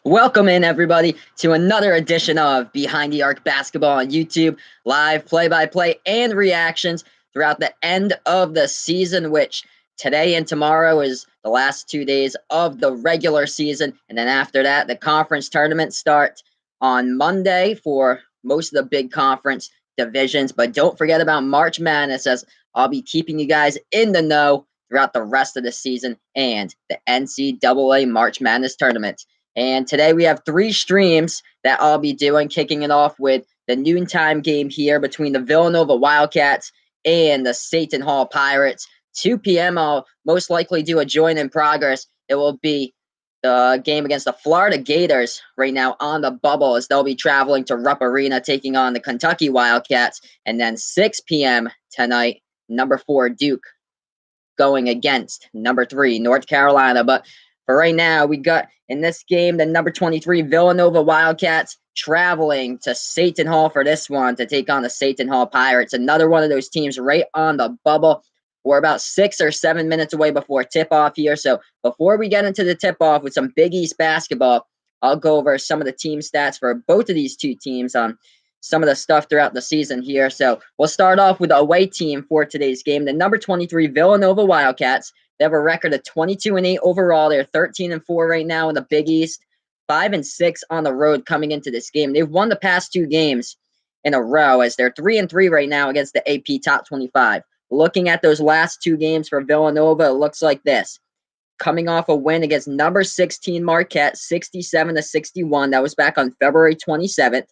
Welcome in, everybody, to another edition of Behind the Arc Basketball on YouTube, live play-by-play and reactions throughout the end of the season, which today and tomorrow is the last 2 days of the regular season. And then after that, the conference tournaments start on Monday for most of the big conference divisions. But don't forget about March Madness, as I'll be keeping you guys in the know throughout the rest of the season and the NCAA March Madness tournament. And today we have 3 streams that I'll be doing, kicking it off with the noontime game here between the Villanova Wildcats and the Seton Hall Pirates. 2 p.m. I'll most likely do a join in progress. It will be the game against the Florida Gators right now on the bubble, as they'll be traveling to Rupp Arena taking on the Kentucky Wildcats. And then 6 p.m. tonight, number 4 Duke going against number 3 North Carolina. But for right now, we got in this game the number 23 Villanova Wildcats traveling to Seton Hall for this one to take on the Seton Hall Pirates. Another one of those teams right on the bubble. We're about 6 or 7 minutes away before tip-off here. So before we get into the tip-off with some Big East basketball, I'll go over some of the team stats for both of these two teams on some of the stuff throughout the season here. So we'll start off with the away team for today's game. The number 23 Villanova Wildcats. They have a record of 22-8 overall. They're 13-4 right now in the Big East, 5-6 on the road coming into this game. They've won the past 2 games in a row, as they're 3-3 right now against the AP Top 25. Looking at those last 2 games for Villanova, it looks like this. Coming off a win against number 16 Marquette, 67-61. That was back on February 27th,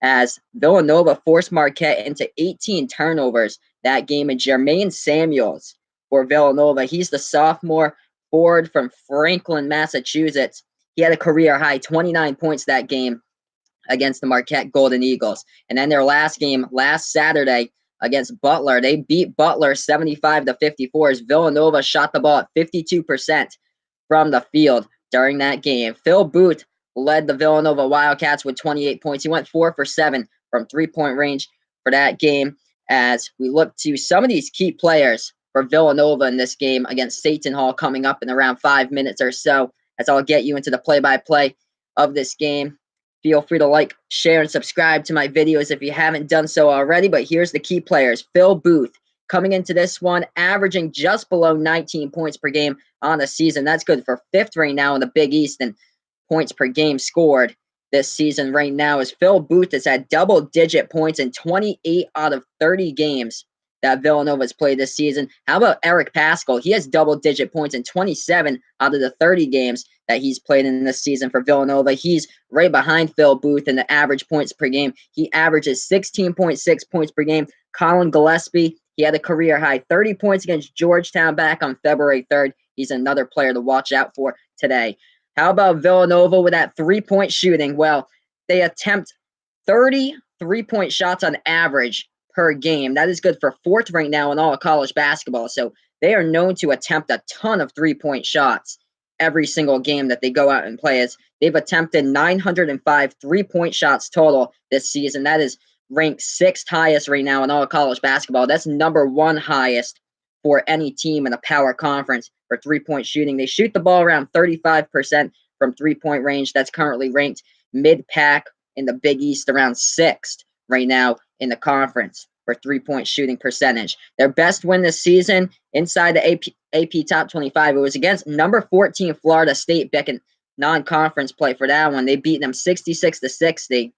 as Villanova forced Marquette into 18 turnovers that game, and Jermaine Samuels for Villanova. He's the sophomore forward from Franklin, Massachusetts. He had a career-high 29 points that game against the Marquette Golden Eagles. And then their last game, last Saturday, against Butler, they beat Butler 75-54 as Villanova shot the ball at 52% from the field during that game. Phil Booth led the Villanova Wildcats with 28 points. He went 4 for 7 from three-point range for that game, as we look to some of these key players for Villanova in this game against Seton Hall coming up in around 5 minutes or so, as I'll get you into the play-by-play of this game. Feel free to like, share, and subscribe to my videos if you haven't done so already. But here's the key players. Phil Booth coming into this one, averaging just below 19 points per game on the season. That's good for 5th right now in the Big East in points per game scored this season right now, as Phil Booth has had double-digit points in 28 out of 30 games that Villanova's played this season. How about Eric Paschal? He has double-digit points in 27 out of the 30 games that he's played in this season for Villanova. He's right behind Phil Booth in the average points per game. He averages 16.6 points per game. Colin Gillespie, he had a career-high 30 points against Georgetown back on February 3rd. He's another player to watch out for today. How about Villanova with that three-point shooting? Well, they attempt 30 three-point shots on average per game. That is good for 4th right now in all of college basketball. So they are known to attempt a ton of three-point shots every single game that they go out and play. As they've attempted 905 three-point shots total this season. That is ranked 6th highest right now in all of college basketball. That's number 1 highest for any team in a power conference for three-point shooting. They shoot the ball around 35% from three-point range. That's currently ranked mid-pack in the Big East, around 6th right now in the conference for three-point shooting percentage. Their best win this season inside the AP Top 25, it was against number 14 Florida State back in non-conference play for that one. They beat them 66-60.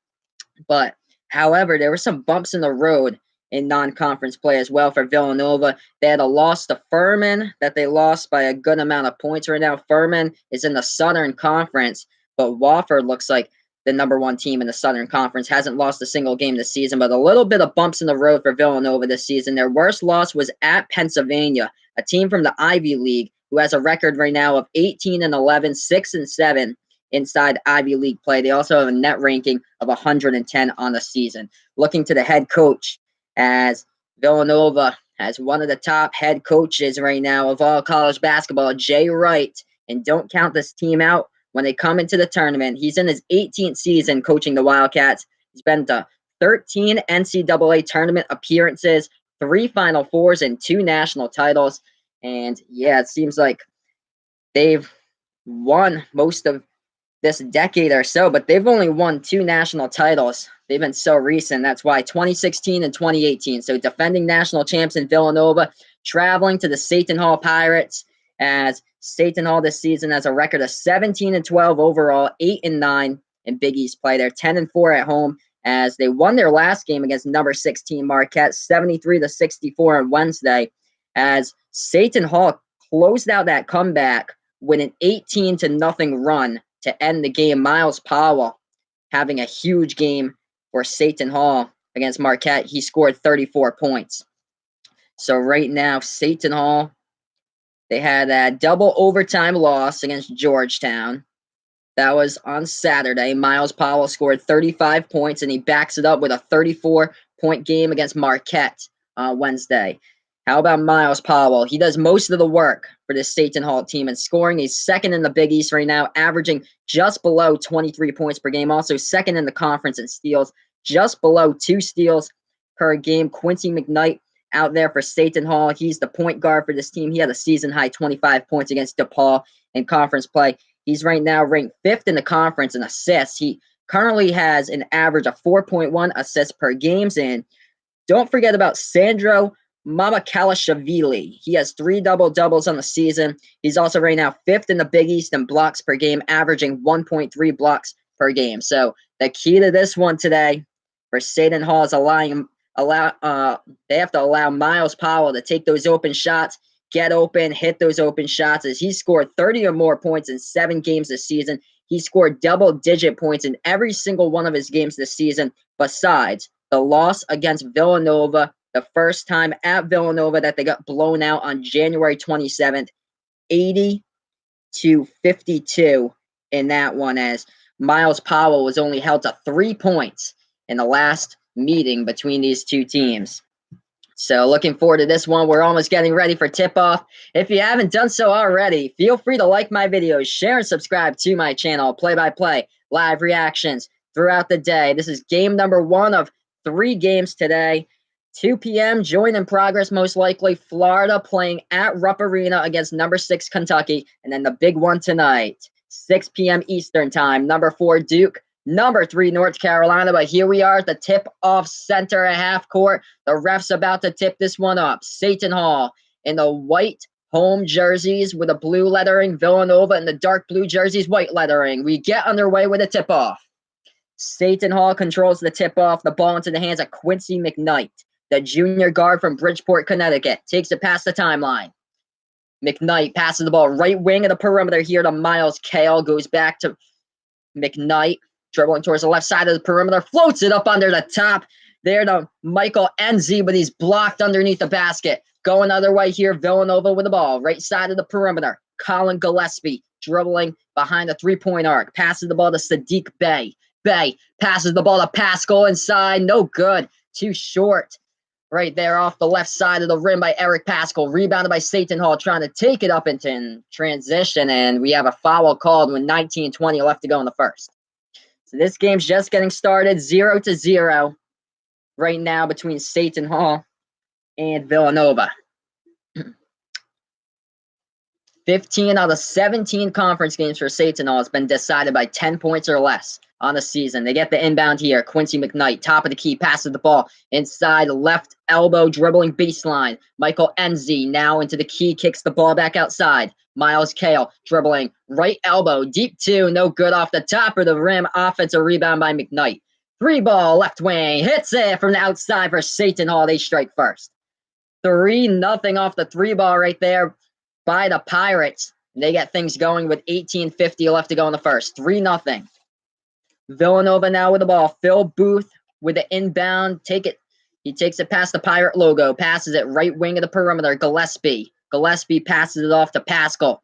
But, however, there were some bumps in the road in non-conference play as well for Villanova. They had a loss to Furman that they lost by a good amount of points right now. Furman is in the Southern Conference, but Wofford looks like the number 1 team in the Southern Conference. Hasn't lost a single game this season, but a little bit of bumps in the road for Villanova this season. Their worst loss was at Pennsylvania, a team from the Ivy League who has a record right now of 18-11, 6-7 inside Ivy League play. They also have a net ranking of 110 on the season. Looking to the head coach, as Villanova has one of the top head coaches right now of all college basketball, Jay Wright. And don't count this team out when they come into the tournament. He's in his 18th season coaching the Wildcats. He's been to 13 NCAA tournament appearances, 3 Final Fours, and 2 national titles. And yeah, it seems like they've won most of this decade or so, but they've only won 2 national titles. They've been so recent. That's why 2016 and 2018. So defending national champs in Villanova, traveling to the Seton Hall Pirates, as Seton Hall this season has a record of 17 and 12 overall, 8 and 9 in Big East play. They're 10 and 4 at home, as they won their last game against number 16 Marquette, 73-64 on Wednesday, as Seton Hall closed out that comeback with an 18-0 run to end the game. Miles Powell having a huge game for Seton Hall against Marquette. He scored 34 points. So right now, Seton Hall, they had a double overtime loss against Georgetown. That was on Saturday. Miles Powell scored 35 points, and he backs it up with a 34-point game against Marquette on Wednesday. How about Miles Powell? He does most of the work for this Seton Hall team and scoring. He's second in the Big East right now, averaging just below 23 points per game. Also second in the conference in steals, just below 2 steals per game. Quincy McKnight out there for Seton Hall. He's the point guard for this team. He had a season-high 25 points against DePaul in conference play. He's right now ranked 5th in the conference in assists. He currently has an average of 4.1 assists per game. And don't forget about Sandro Mamakhalashvili. He has 3 double-doubles on the season. He's also right now 5th in the Big East in blocks per game, averaging 1.3 blocks per game. So the key to this one today for Seton Hall is they have to allow Miles Powell to take those open shots, get open, hit those open shots, as he scored 30 or more points in 7 games this season. He scored double-digit points in every single one of his games this season, besides the loss against Villanova, the first time at Villanova that they got blown out on January 27th, 80-52 in that one, as Miles Powell was only held to 3 points in the last meeting between these two teams. So looking forward to this one. We're almost getting ready for tip-off. If you haven't done so already, feel free to like my videos, share and subscribe to my channel. Play-by-play, live reactions throughout the day. This is game number 1 of 3 games today. 2 p.m., join in progress most likely. Florida playing at Rupp Arena against number 6 Kentucky. And then the big one tonight, 6 p.m. Eastern time, number 4 Duke, number 3 North Carolina. But here we are at the tip-off center at half court. The ref's about to tip this one up. Seton Hall in the white home jerseys with the blue lettering. Villanova in the dark blue jerseys, white lettering. We get underway with a tip-off. Seton Hall controls the tip-off. The ball into the hands of Quincy McKnight, the junior guard from Bridgeport, Connecticut. Takes it past the timeline. McKnight passes the ball right wing of the perimeter here to Miles Kale. Goes back to McKnight, dribbling towards the left side of the perimeter. Floats it up under the top there to Michael Enzi, but he's blocked underneath the basket. Going other way here, Villanova with the ball. Right side of the perimeter. Colin Gillespie dribbling behind the 3-point arc. Passes the ball to Sadiq Bey. Bey passes the ball to Pascal inside. No good. Too short. Right there off the left side of the rim by Eric Pascal. Rebounded by Seton Hall, trying to take it up into transition. And we have a foul called with 19:20 left to go in the first. So this game's just getting started. 0-0 right now between Seton Hall and Villanova. 15 out of 17 conference games for Seton Hall has been decided by 10 points or less on the season. They get the inbound here. Quincy McKnight, top of the key, passes the ball inside, left elbow, dribbling baseline. Michael Enzi now into the key, kicks the ball back outside. Miles Kale dribbling right elbow, deep 2, no good off the top of the rim. Offensive rebound by McKnight. 3-ball, left wing, hits it from the outside for Seton Hall. They strike first. 3-0 off the 3-ball right there by the Pirates. They get things going with 18:50 left to go in the first. 3-0. Villanova now with the ball. Phil Booth with the inbound. He takes it past the Pirate logo. Passes it right wing of the perimeter. Gillespie passes it off to Pascal.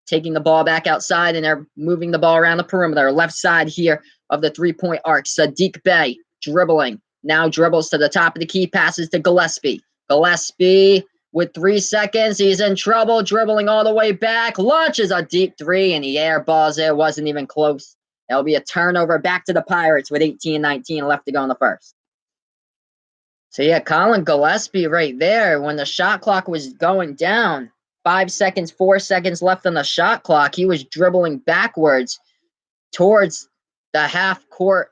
Taking the ball back outside, and they're moving the ball around the perimeter. Left side here of the 3-point arc. Sadiq Bey dribbling. Now dribbles to the top of the key. Passes to Gillespie. Gillespie with 3 seconds. He's in trouble. Dribbling all the way back. Launches a deep 3, and he airballs it. Wasn't even close. It'll be a turnover back to the Pirates with 18:19 left to go in the first. So, yeah, Colin Gillespie right there, when the shot clock was going down, 5 seconds, 4 seconds left on the shot clock, he was dribbling backwards towards the half-court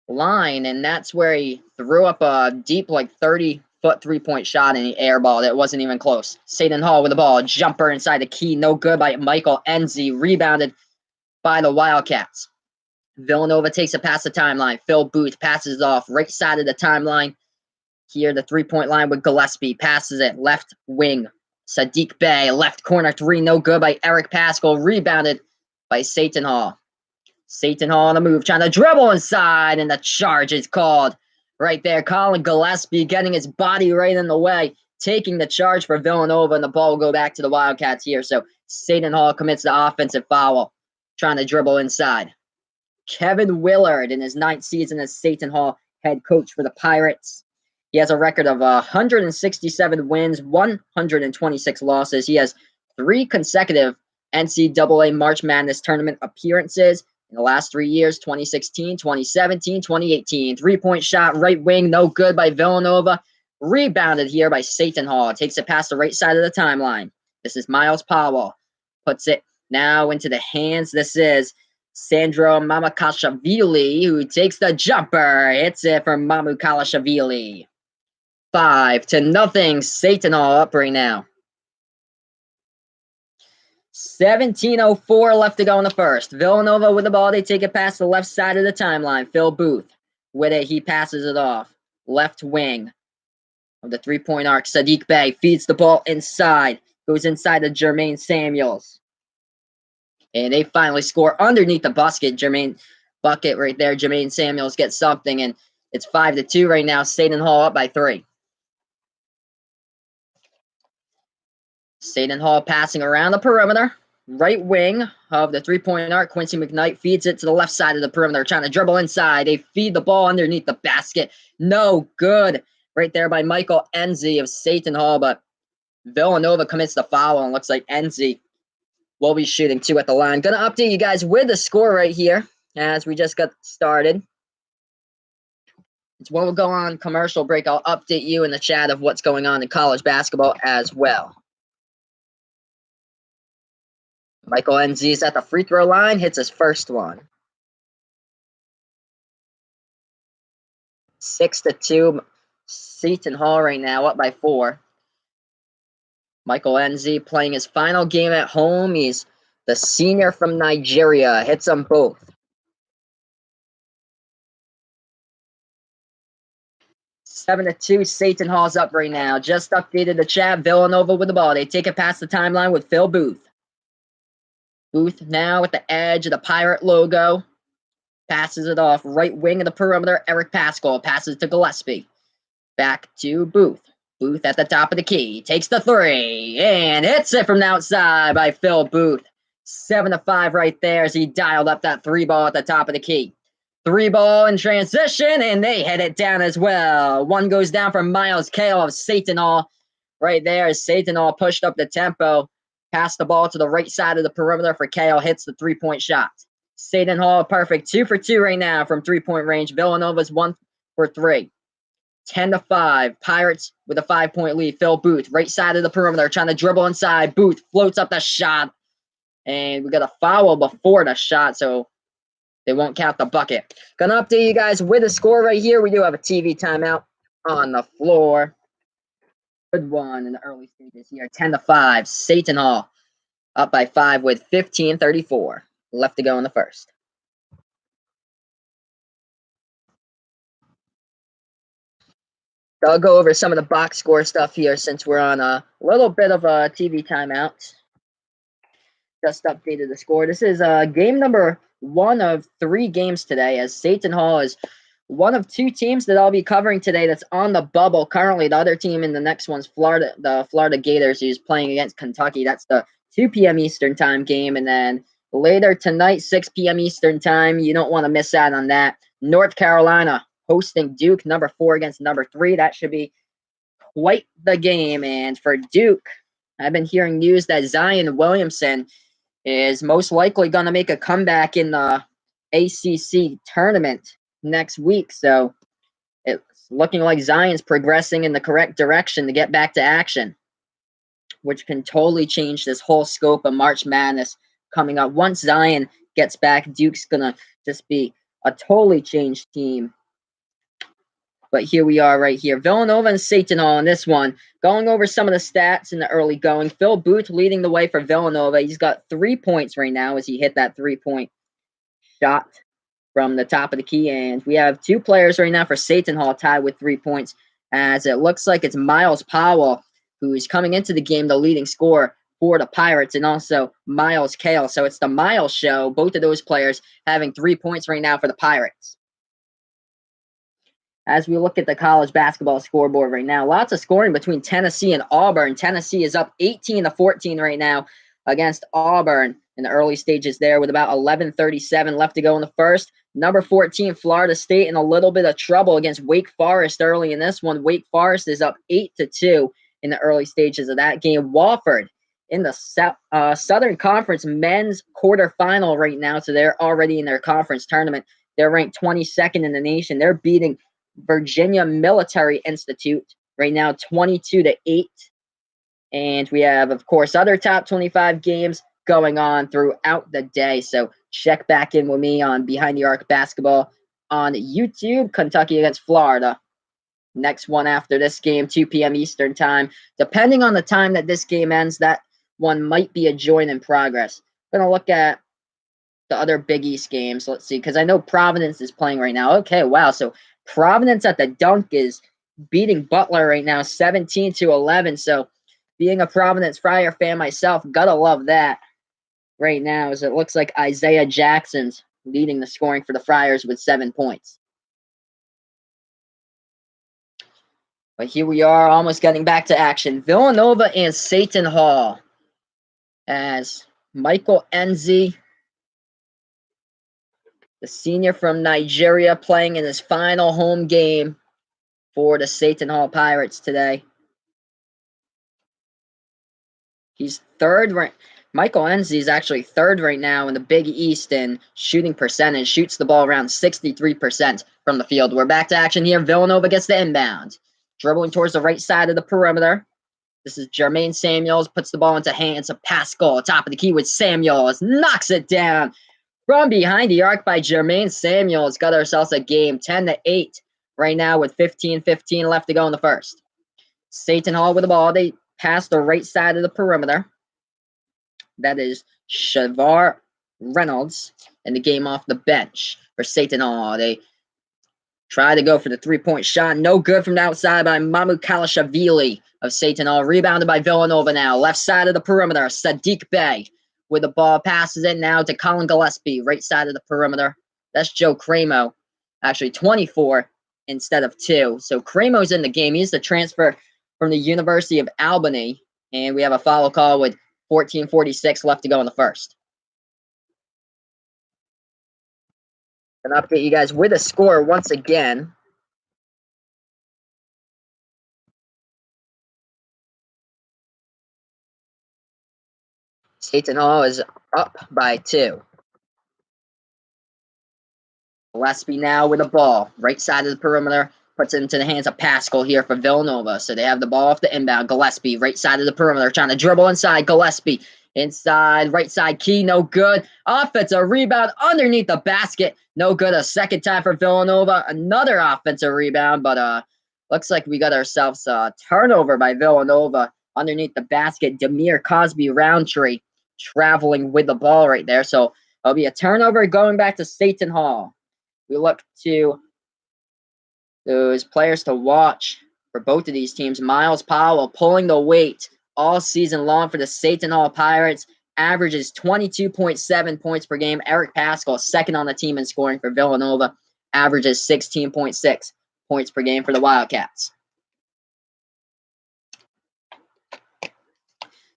line, and that's where he threw up a deep, like 30-foot three-point shot, and he airballed. It wasn't even close. Seton Hall with the ball. Jumper inside the key. No good by Michael Enzi. Rebounded by the Wildcats. Villanova takes it past the timeline. Phil Booth passes it off right side of the timeline. Here, the three-point line with Gillespie. Passes it left wing. Sadiq Bey, left corner three. No good by Eric Pascal. Rebounded by Seton Hall. Seton Hall on the move, trying to dribble inside, and the charge is called right there. Colin Gillespie getting his body right in the way, taking the charge for Villanova, and the ball will go back to the Wildcats here. So Seton Hall commits the offensive foul, trying to dribble inside. Kevin Willard, in his 9th season as Seton Hall head coach for the Pirates. He has a record of 167 wins, 126 losses. He has 3 consecutive NCAA March Madness tournament appearances in the last 3 years, 2016, 2017, 2018. Three-point shot, right wing, no good by Villanova. Rebounded here by Seton Hall. Takes it past the right side of the timeline. This is Miles Powell. Puts it now into the hands. This is Sandro Mamakashvili, who takes the jumper. Hits it for Mamakashvili. 5-0. Seton Hall up right now. 17:04 left to go in the first. Villanova with the ball. They take it past the left side of the timeline. Phil Booth with it. He passes it off. Left wing of the three-point arc. Sadiq Bey feeds the ball inside. Goes inside to Jermaine Samuels. And they finally score underneath the bucket right there. Jermaine Samuels gets something, and it's 5-2 right now. Seton Hall up by 3. Seton Hall passing around the perimeter. Right wing of the three-point arc. Quincy McKnight feeds it to the left side of the perimeter, trying to dribble inside. They feed the ball underneath the basket. No good. Right there by Michael Enzi of Seton Hall, but Villanova commits the foul, and looks like Enzi will be shooting 2 at the line. Going to update you guys with the score right here as we just got started. When we'll go on commercial break, I'll update you in the chat of what's going on in college basketball as well. Michael Enzi is at the free throw line, hits his first one. 6-2. Seton Hall right now up by 4. Michael Enzi playing his final game at home. He's the senior from Nigeria. Hits them both. 7-2. Seton Hall's up right now. Just updated the chat. Villanova with the ball. They take it past the timeline with Phil Booth. Booth now at the edge of the Pirate logo. Passes it off. Right wing of the perimeter. Eric Pascal passes to Gillespie. Back to Booth. Booth at the top of the key. Takes the 3 and hits it from the outside by Phil Booth. 7-5 right there as he dialed up that 3 ball at the top of the key. 3 ball in transition, and they hit it down as well. One goes down for Miles Kale of Seton Hall. Right there as Seton Hall pushed up the tempo. Passed the ball to the right side of the perimeter for Kale. Hits the 3-point shot. Seton Hall perfect. 2 for 2 right now from 3-point range. Villanova's 1 for 3. 10-5. Pirates with a 5-point lead. Phil Booth, right side of the perimeter, trying to dribble inside. Booth floats up the shot. And we got a foul before the shot, so they won't count the bucket. Gonna update you guys with the score right here. We do have a TV timeout on the floor. Good one in the early stages here. 10-5. Seton Hall up by 5 with 15:34 left to go in the first. So I'll go over some of the box score stuff here since we're on a little bit of a TV timeout. Just updated the score. This is game number 1 of 3 games today, as Seton Hall is one of 2 teams that I'll be covering today that's on the bubble currently. The other team in the next one's the Florida Gators, who's playing against Kentucky. That's the 2 p.m. Eastern time game. And then later tonight, 6 p.m. Eastern time, you don't want to miss out on that. North Carolina hosting Duke, number 4 against number 3. That should be quite the game. And for Duke, I've been hearing news that Zion Williamson is most likely going to make a comeback in the ACC tournament next week. So it's looking like Zion's progressing in the correct direction to get back to action, which can totally change this whole scope of March Madness coming up. Once Zion gets back, Duke's going to just be a totally changed team. But here we are right here. Villanova and Seton on this one. Going over some of the stats in the early going. Phil Booth leading the way for Villanova. He's got 3 points right now as he hit that 3-point shot from the top of the key. And we have 2 players right now for Seton Hall tied with 3 points, as it looks like it's Miles Powell, who's coming into the game the leading scorer for the Pirates, and also Miles Kale. So it's the Miles show. Both of those players having 3 points right now for the Pirates. As we look at the college basketball scoreboard right now, lots of scoring between Tennessee and Auburn. Tennessee is up 18-14 right now against Auburn in the early stages there with about 11:37 left to go in the first. Number 14, Florida State, in a little bit of trouble against Wake Forest early in this one. Wake Forest is up 8-2 in the early stages of that game. Wofford in the Southern Conference men's quarterfinal right now, so they're already in their conference tournament. They're ranked 22nd in the nation. They're beating Virginia Military Institute right now 22-8. And we have, of course, other top 25 games going on throughout the day. So check back in with me on Behind the Arc Basketball on YouTube. Kentucky against Florida. Next one after this game, 2 p.m. Eastern time. Depending on the time that this game ends, that one might be a join in progress. I'm going to look at the other Big East games. Let's see, because I know Providence is playing right now. Okay, wow. So Providence at the Dunk is beating Butler right now 17-11. So being a Providence Friar fan myself, gotta love that right now, as it looks like Isaiah Jackson's leading the scoring for the Friars with 7 points. But here we are, almost getting back to action. Villanova and Seton Hall, as Michael Enzi, the senior from Nigeria, playing in his final home game for the Seton Hall Pirates today. He's third right. Michael Enzi is actually third right now in the Big East in shooting percentage. Shoots the ball around 63% from the field. We're back to action here. Villanova gets the inbound. Dribbling towards the right side of the perimeter. This is Jermaine Samuels. Puts the ball into hands of Pascal. Top of the key with Samuels. Knocks it down from behind the arc by Jermaine Samuels. Got ourselves a game 10-8 right now with 15-15 left to go in the first. Seton Hall with the ball. They pass the right side of the perimeter. That is Shavar Reynolds in the game off the bench for Seton Hall. They try to go for the 3-point shot. No good from the outside by Mamu Kalashvili of Seton Hall. Rebounded by Villanova now. Left side of the perimeter. Sadiq Bey with the ball. Passes it now to Colin Gillespie. Right side of the perimeter. That's Joe Cramo. Actually 24 instead of 2. So Cramo's in the game. He's the transfer from the University of Albany. And we have a foul call with 14:46 left to go in the first. And update you guys with a score once again. Seton Hall is up by 2. Gillespie now with the ball. Right side of the perimeter. Puts it into the hands of Pascal here for Villanova. So they have the ball off the inbound. Gillespie, right side of the perimeter, trying to dribble inside. Gillespie, inside, right side key, no good. Offensive rebound underneath the basket. No good. A second time for Villanova. Another offensive rebound, but looks like we got ourselves a turnover by Villanova underneath the basket. Demir Cosby Roundtree traveling with the ball right there. So it'll be a turnover going back to Seton Hall. We look to those players to watch for both of these teams. Miles Powell pulling the weight all season long for the Seton Hall Pirates. Averages 22.7 points per game. Eric Pascal, second on the team in scoring for Villanova. Averages 16.6 points per game for the Wildcats.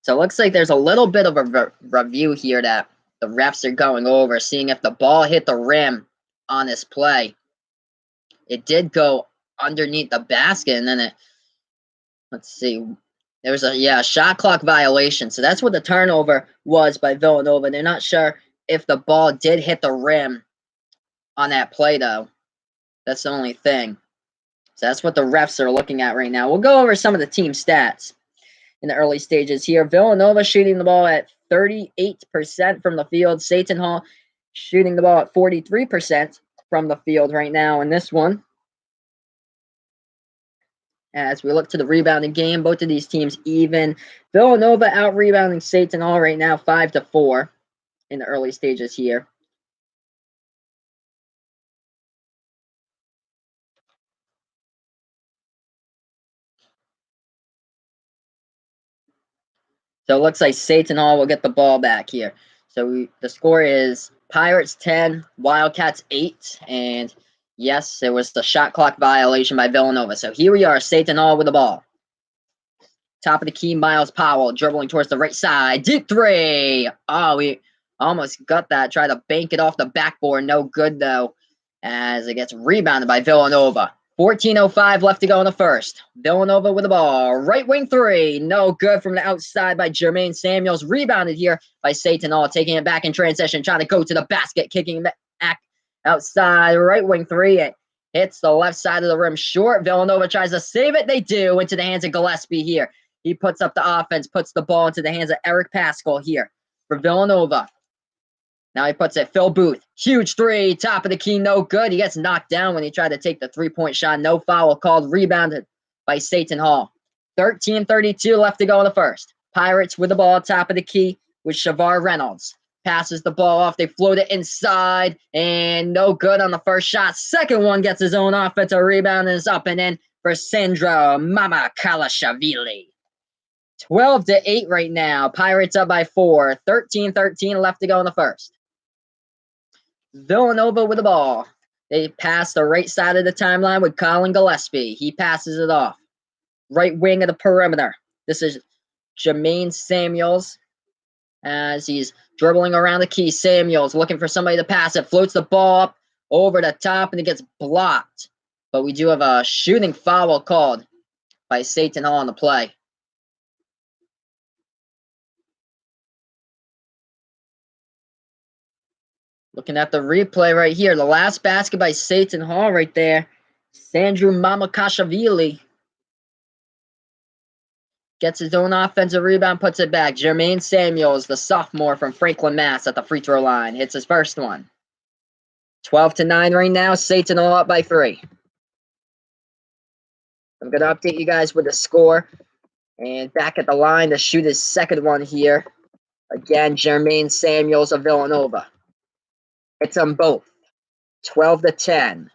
So it looks like there's a little bit of a review here that the refs are going over, seeing if the ball hit the rim on this play. It did go underneath the basket, and then let's see, there was a shot clock violation. So that's what the turnover was by Villanova. They're not sure if the ball did hit the rim on that play, though. That's the only thing. So that's what the refs are looking at right now. We'll go over some of the team stats in the early stages here. Villanova shooting the ball at 38% from the field. Seton Hall shooting the ball at 43% from the field right now in this one. As we look to the rebounding game, both of these teams even. Villanova out rebounding Seton Hall right now 5-4 in the early stages here. So it looks like Seton Hall will get the ball back here. So the score is Pirates 10, Wildcats 8, and yes, it was the shot clock violation by Villanova. So here we are, Seton Hall with the ball. Top of the key, Miles Powell dribbling towards the right side. Deep three. Oh, we almost got that. Try to bank it off the backboard. No good, though, as it gets rebounded by Villanova. 14:05 left to go in the first. Villanova with the ball. Right wing three. No good from the outside by Jermaine Samuels. Rebounded here by Seton Hall. Taking it back in transition. Trying to go to the basket. Kicking it back outside. Right wing three. It hits the left side of the rim short. Villanova tries to save it. They do. Into the hands of Gillespie here. He puts up the offense. Puts the ball into the hands of Eric Pascal here for Villanova. Now he puts it. Phil Booth. Huge three. Top of the key. No good. He gets knocked down when he tried to take the three-point shot. No foul called. Rebounded by Seton Hall. 13:32 left to go in the first. Pirates with the ball. Top of the key with Shavar Reynolds. Passes the ball off. They float it inside. And no good on the first shot. Second one gets his own offensive rebound and is up and in for Sandro Mama Kalashvili. 12-8 right now. Pirates up by 4. 13-13 left to go in the first. Villanova with the ball. They pass the right side of the timeline with Colin Gillespie. He passes it off. Right wing of the perimeter. This is Jermaine Samuels as he's dribbling around the key. Samuels looking for somebody to pass it. Floats the ball up over the top and it gets blocked. But we do have a shooting foul called by Seton Hall on the play. Looking at the replay right here. The last basket by Seton Hall right there. Sandro Mamakashvili gets his own offensive rebound, puts it back. Jermaine Samuels, the sophomore from Franklin, Mass. At the free throw line. Hits his first one. 12-9 right now. Seton Hall up by 3. I'm going to update you guys with the score. And back at the line to shoot his second one here. Again, Jermaine Samuels of Villanova. It's them both. 12-10.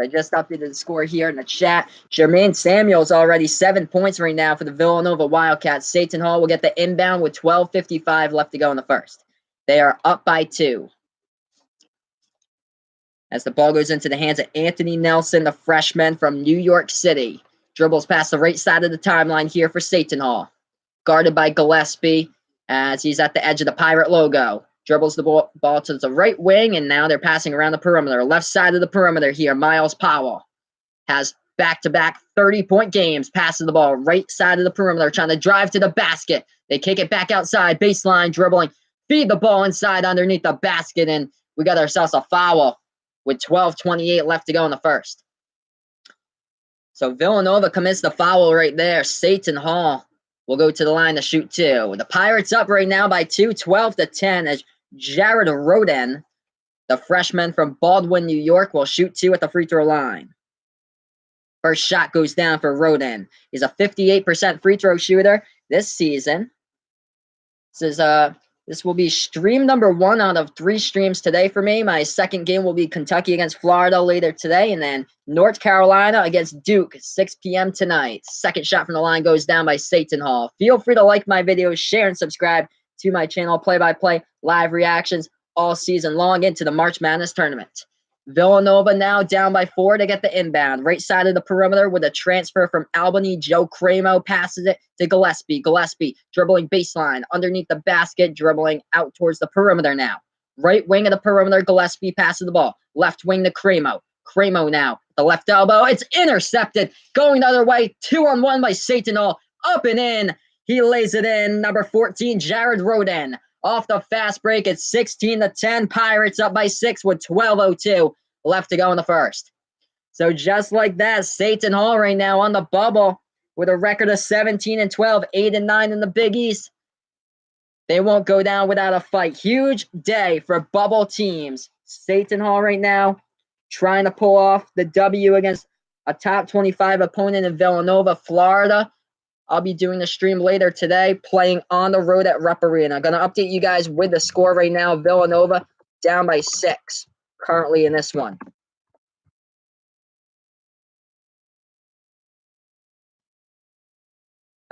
I just updated the score here in the chat. Jermaine Samuels already 7 points right now for the Villanova Wildcats. Seton Hall will get the inbound with 12:55 left to go in the first. They are up by 2. As the ball goes into the hands of Anthony Nelson, the freshman from New York City. Dribbles past the right side of the timeline here for Seton Hall. Guarded by Gillespie as he's at the edge of the Pirate logo. Dribbles the ball to the right wing, and now they're passing around the perimeter. Left side of the perimeter here, Miles Powell has back-to-back 30-point games. Passes the ball right side of the perimeter, trying to drive to the basket. They kick it back outside, baseline dribbling. Feed the ball inside underneath the basket, and we got ourselves a foul with 12:28 left to go in the first. So Villanova commits the foul right there. Seton Hall will go to the line to shoot 2. The Pirates up right now by 2, 12-10, as Jared Roden, the freshman from Baldwin, New York, will shoot 2 at the free throw line. First shot goes down for Roden. He's a 58% free throw shooter this season. This will be stream number 1 out of 3 streams today for me. My second game will be Kentucky against Florida later today, and then North Carolina against Duke, 6 p.m. tonight. Second shot from the line goes down by Seton Hall. Feel free to like my videos, share, and subscribe to my channel. Play-by-play, live reactions all season long into the March Madness tournament. Villanova now down by 4 to get the inbound. Right side of the perimeter with a transfer from Albany. Joe Cramo passes it to Gillespie. Gillespie dribbling baseline underneath the basket, dribbling out towards the perimeter now. Right wing of the perimeter, Gillespie passes the ball. Left wing to Cramo. Cramo now, the left elbow. It's intercepted. Going the other way. 2-on-1 by Seton Hall. Up and in. He lays it in. Number 14, Jared Roden. Off the fast break, it's 16-10. Pirates up by 6 with 12:02 left to go in the first. So just like that, Seton Hall right now on the bubble with a record of 17-12, 8-9 in the Big East. They won't go down without a fight. Huge day for bubble teams. Seton Hall right now trying to pull off the W against a top 25 opponent in Villanova, Florida. I'll be doing the stream later today, playing on the road at Rupp Arena. I'm going to update you guys with the score right now. Villanova down by 6 currently in this one.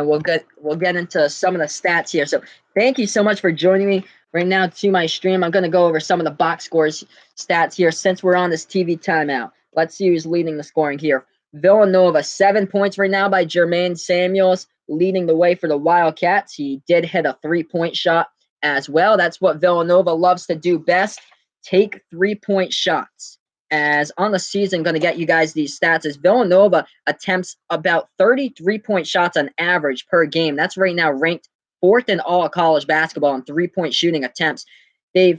And we'll get into some of the stats here. So thank you so much for joining me right now to my stream. I'm going to go over some of the box scores stats here since we're on this TV timeout. Let's see who's leading the scoring here. Villanova, 7 points right now by Jermaine Samuels, leading the way for the Wildcats. He did hit a 3-point shot as well. That's what Villanova loves to do best, take 3-point shots. As on the season, going to get you guys these stats, is Villanova attempts about 33-point shots on average per game. That's right now ranked 4th in all of college basketball in 3-point shooting attempts. They've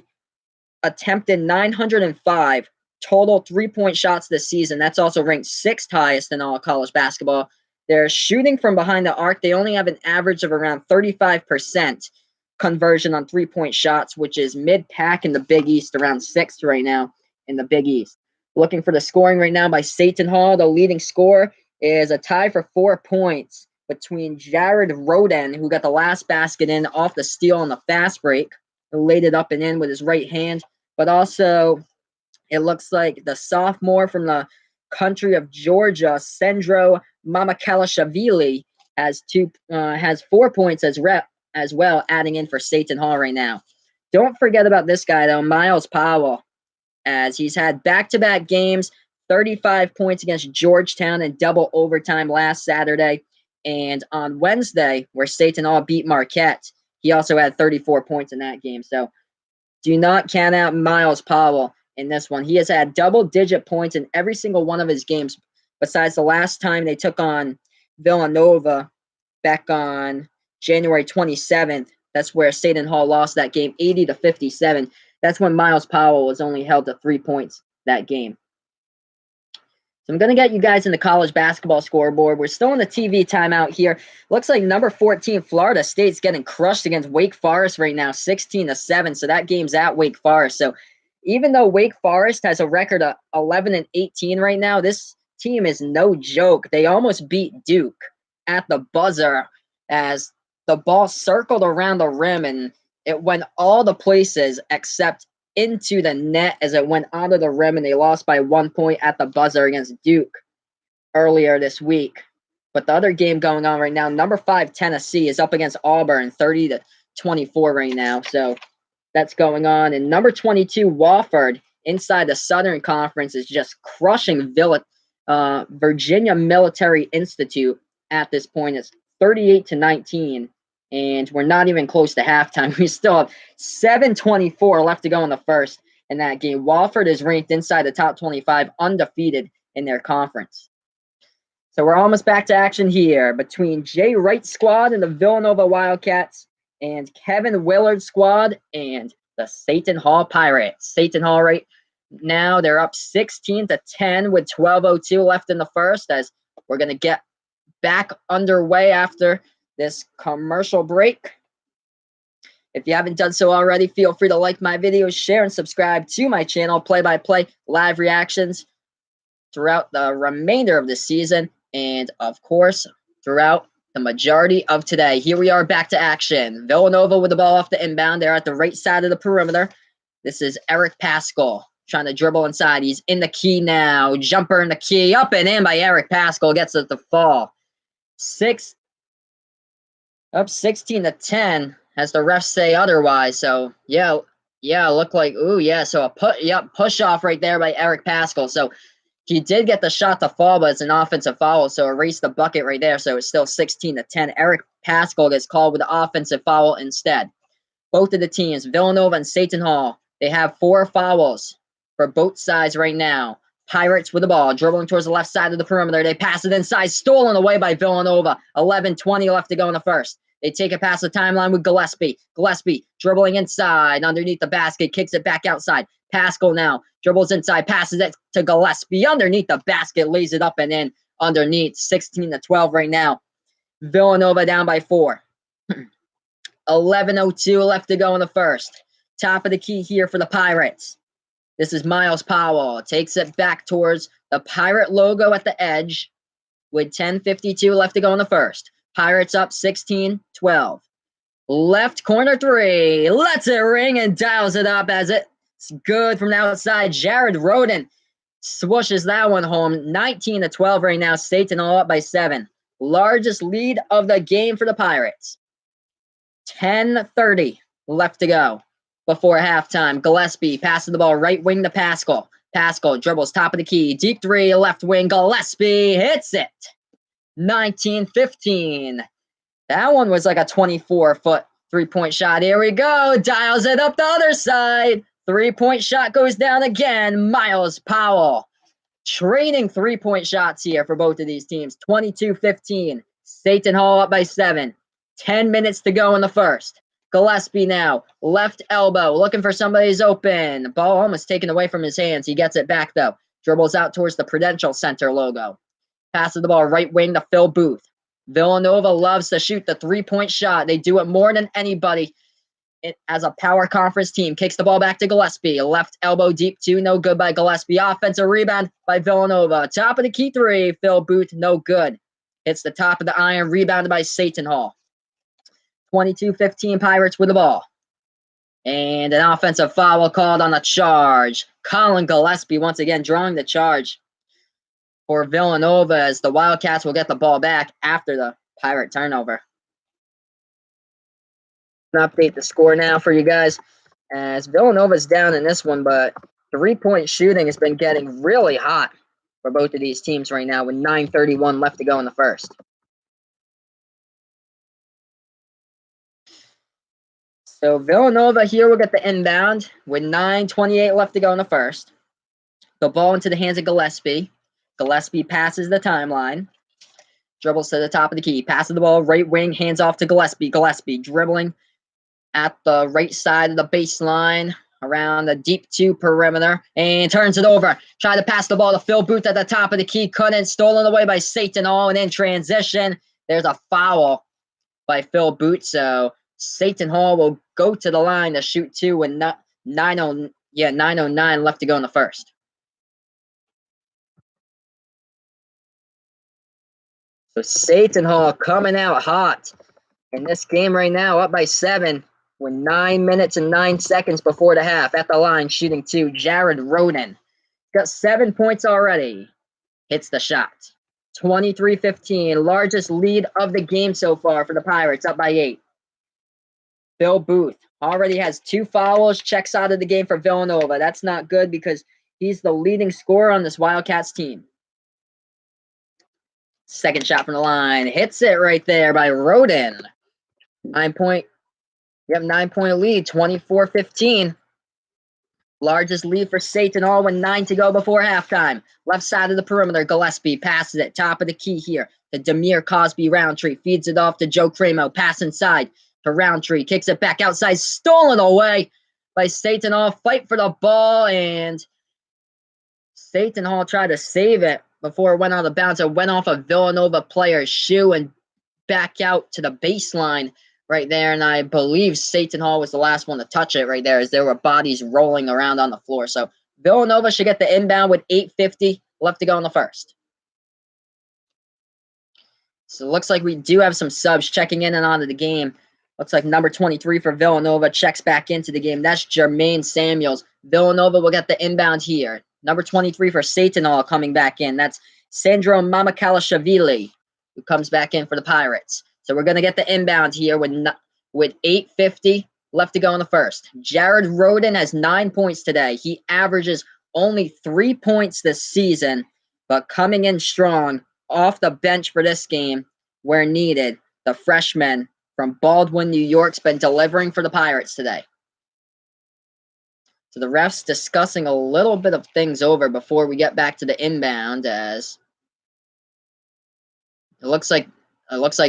attempted 905 total 3-point shots this season. That's also ranked 6th highest in all of college basketball. They're shooting from behind the arc. They only have an average of around 35% conversion on 3-point shots, which is mid-pack in the Big East, around 6th right now in the Big East. Looking for the scoring right now by Seton Hall. The leading scorer is a tie for 4 points between Jared Roden, who got the last basket in off the steal on the fast break, who laid it up and in with his right hand. But also, it looks like the sophomore from the country of Georgia, Sendro Mamakalashvili, has 4 points as well, adding in for Seton Hall right now. Don't forget about this guy, though, Miles Powell, as he's had back-to-back games, 35 points against Georgetown in double overtime last Saturday. And on Wednesday, where Seton Hall beat Marquette, he also had 34 points in that game. So do not count out Miles Powell in this one. He has had double-digit points in every single one of his games, besides the last time they took on Villanova back on January 27th. That's where Seton Hall lost that game 80-57. That's when Miles Powell was only held to 3 points that game. So I'm going to get you guys in the college basketball scoreboard. We're still in the TV timeout here. Looks like number 14, Florida State's getting crushed against Wake Forest right now, 16-7. So that game's at Wake Forest. So even though Wake Forest has a record of 11-18 right now, this team is no joke. They almost beat Duke at the buzzer as the ball circled around the rim and it went all the places except into the net as it went out of the rim, and they lost by 1 point at the buzzer against Duke earlier this week. But the other game going on right now, number 5 Tennessee is up against Auburn, 30-24 right now. So that's going on. And number 22 Wofford inside the Southern Conference is just crushing Virginia Military Institute at this point. It's 38-19. And we're not even close to halftime. We still have 7:24 left to go in the first in that game. Wofford is ranked inside the top 25, undefeated in their conference. So we're almost back to action here between Jay Wright's squad and the Villanova Wildcats and Kevin Willard's squad and the Seton Hall Pirates. Seton Hall right now, they're up 16-10 with 12:02 left in the first, as we're going to get back underway after this commercial break. If you haven't done so already, feel free to like my videos, share, and subscribe to my channel. Play-by-play live reactions throughout the remainder of the season and, of course, throughout the majority of today. Here we are back to action. Villanova with the ball off the inbound. They're at the right side of the perimeter. This is Eric Paschal trying to dribble inside. He's in the key now. Jumper in the key. Up and in by Eric Paschal. Gets it to fall. 16-10 as the refs say otherwise. So yeah, look like so a push off right there by Eric Paschal. So he did get the shot to fall, but it's an offensive foul, so erase the bucket right there. So it's still 16-10. Eric Paschal gets called with the offensive foul instead. Both of the teams, Villanova and Seton Hall, they have 4 fouls for both sides right now. Pirates with the ball, dribbling towards the left side of the perimeter. They pass it inside, stolen away by Villanova. 11:20 left to go in the first. They take it past the timeline with Gillespie. Gillespie dribbling inside underneath the basket, kicks it back outside. Paschal now dribbles inside, passes it to Gillespie underneath the basket, lays it up and in underneath. 16-12 right now. Villanova down by 4. 11:02 left to go in the first. Top of the key here for the Pirates. This is Miles Powell. Takes it back towards the Pirate logo at the edge with 10:52 left to go in the first. Pirates up 16-12. Left corner three. Lets it ring and dials it up as it's good from the outside. Jared Roden swooshes that one home. 19-12 right now. Seton all up by 7. Largest lead of the game for the Pirates. 10:30 left to go before halftime. Gillespie passes the ball right wing to Pascal. Pascal dribbles top of the key. Deep three, left wing. Gillespie hits it. 19-15. That one was like a 24-foot three-point shot. Here we go. Dials it up the other side. Three-point shot goes down again. Miles Powell trading three-point shots here for both of these teams. 22-15. Seton Hall up by 7. 10 minutes to go in the first. Gillespie now. Left elbow. Looking for somebody who's open. Ball almost taken away from his hands. He gets it back, though. Dribbles out towards the Prudential Center logo. Passes the ball right wing to Phil Booth. Villanova loves to shoot the three-point shot. They do it more than anybody as a power conference team. Kicks the ball back to Gillespie. Left elbow deep two. No good by Gillespie. Offensive rebound by Villanova. Top of the key three. Phil Booth. No good. Hits the top of the iron. Rebounded by Seton Hall. 22-15 Pirates with the ball. And an offensive foul called on the charge. Colin Gillespie once again drawing the charge for Villanova as the Wildcats will get the ball back after the Pirate turnover. Update the score now for you guys as Villanova's down in this one, but three-point shooting has been getting really hot for both of these teams right now with 9:31 left to go in the first. So Villanova here will get the inbound with 9:28 left to go in the first. The ball into the hands of Gillespie. Gillespie passes the timeline. Dribbles to the top of the key. Passes the ball right wing. Hands off to Gillespie. Gillespie dribbling at the right side of the baseline around the deep two perimeter and turns it over. Tried to pass the ball to Phil Booth at the top of the key. Couldn't. Stolen away by Seton Hall and in transition. There's a foul by Phil Booth. So Seton Hall will go to the line to shoot two with 9:09 left to go in the first. So Seton Hall coming out hot in this game right now, up by 7 with 9 minutes and 9 seconds before the half. At the line, shooting two. Jared Roden got 7 points already. Hits the shot. 23-15, largest lead of the game so far for the Pirates, up by 8. Phil Booth already has 2 fouls, checks out of the game for Villanova. That's not good because he's the leading scorer on this Wildcats team. Second shot from the line. Hits it right there by Roden. 9-point lead, 24-15. Largest lead for Seton Hall with 9 to go before halftime. Left side of the perimeter, Gillespie passes it. Top of the key here to Demir Cosby Roundtree. Feeds it off to Joe Cramo. Pass inside to Roundtree. Kicks it back outside. Stolen away by Seton Hall. Fight for the ball. And Seton Hall tried to save it before it went out of bounds. It went off a Villanova player's shoe and back out to the baseline right there. And I believe Seton Hall was the last one to touch it right there as there were bodies rolling around on the floor. So Villanova should get the inbound with 8:50 left to go in the first. So it looks like we do have some subs checking in and out of the game. Looks like number 23 for Villanova checks back into the game. That's Jermaine Samuels. Villanova will get the inbound here. Number 23 for Seton Hall coming back in. That's Sandro Mamakalashvili, who comes back in for the Pirates. So we're going to get the inbound here with 8:50 left to go in the first. Jared Roden has 9 points today. He averages only 3 points this season, but coming in strong off the bench for this game where needed. The freshman from Baldwin, New York's been delivering for the Pirates today. So the refs discussing a little bit of things over before we get back to the inbound as it looks like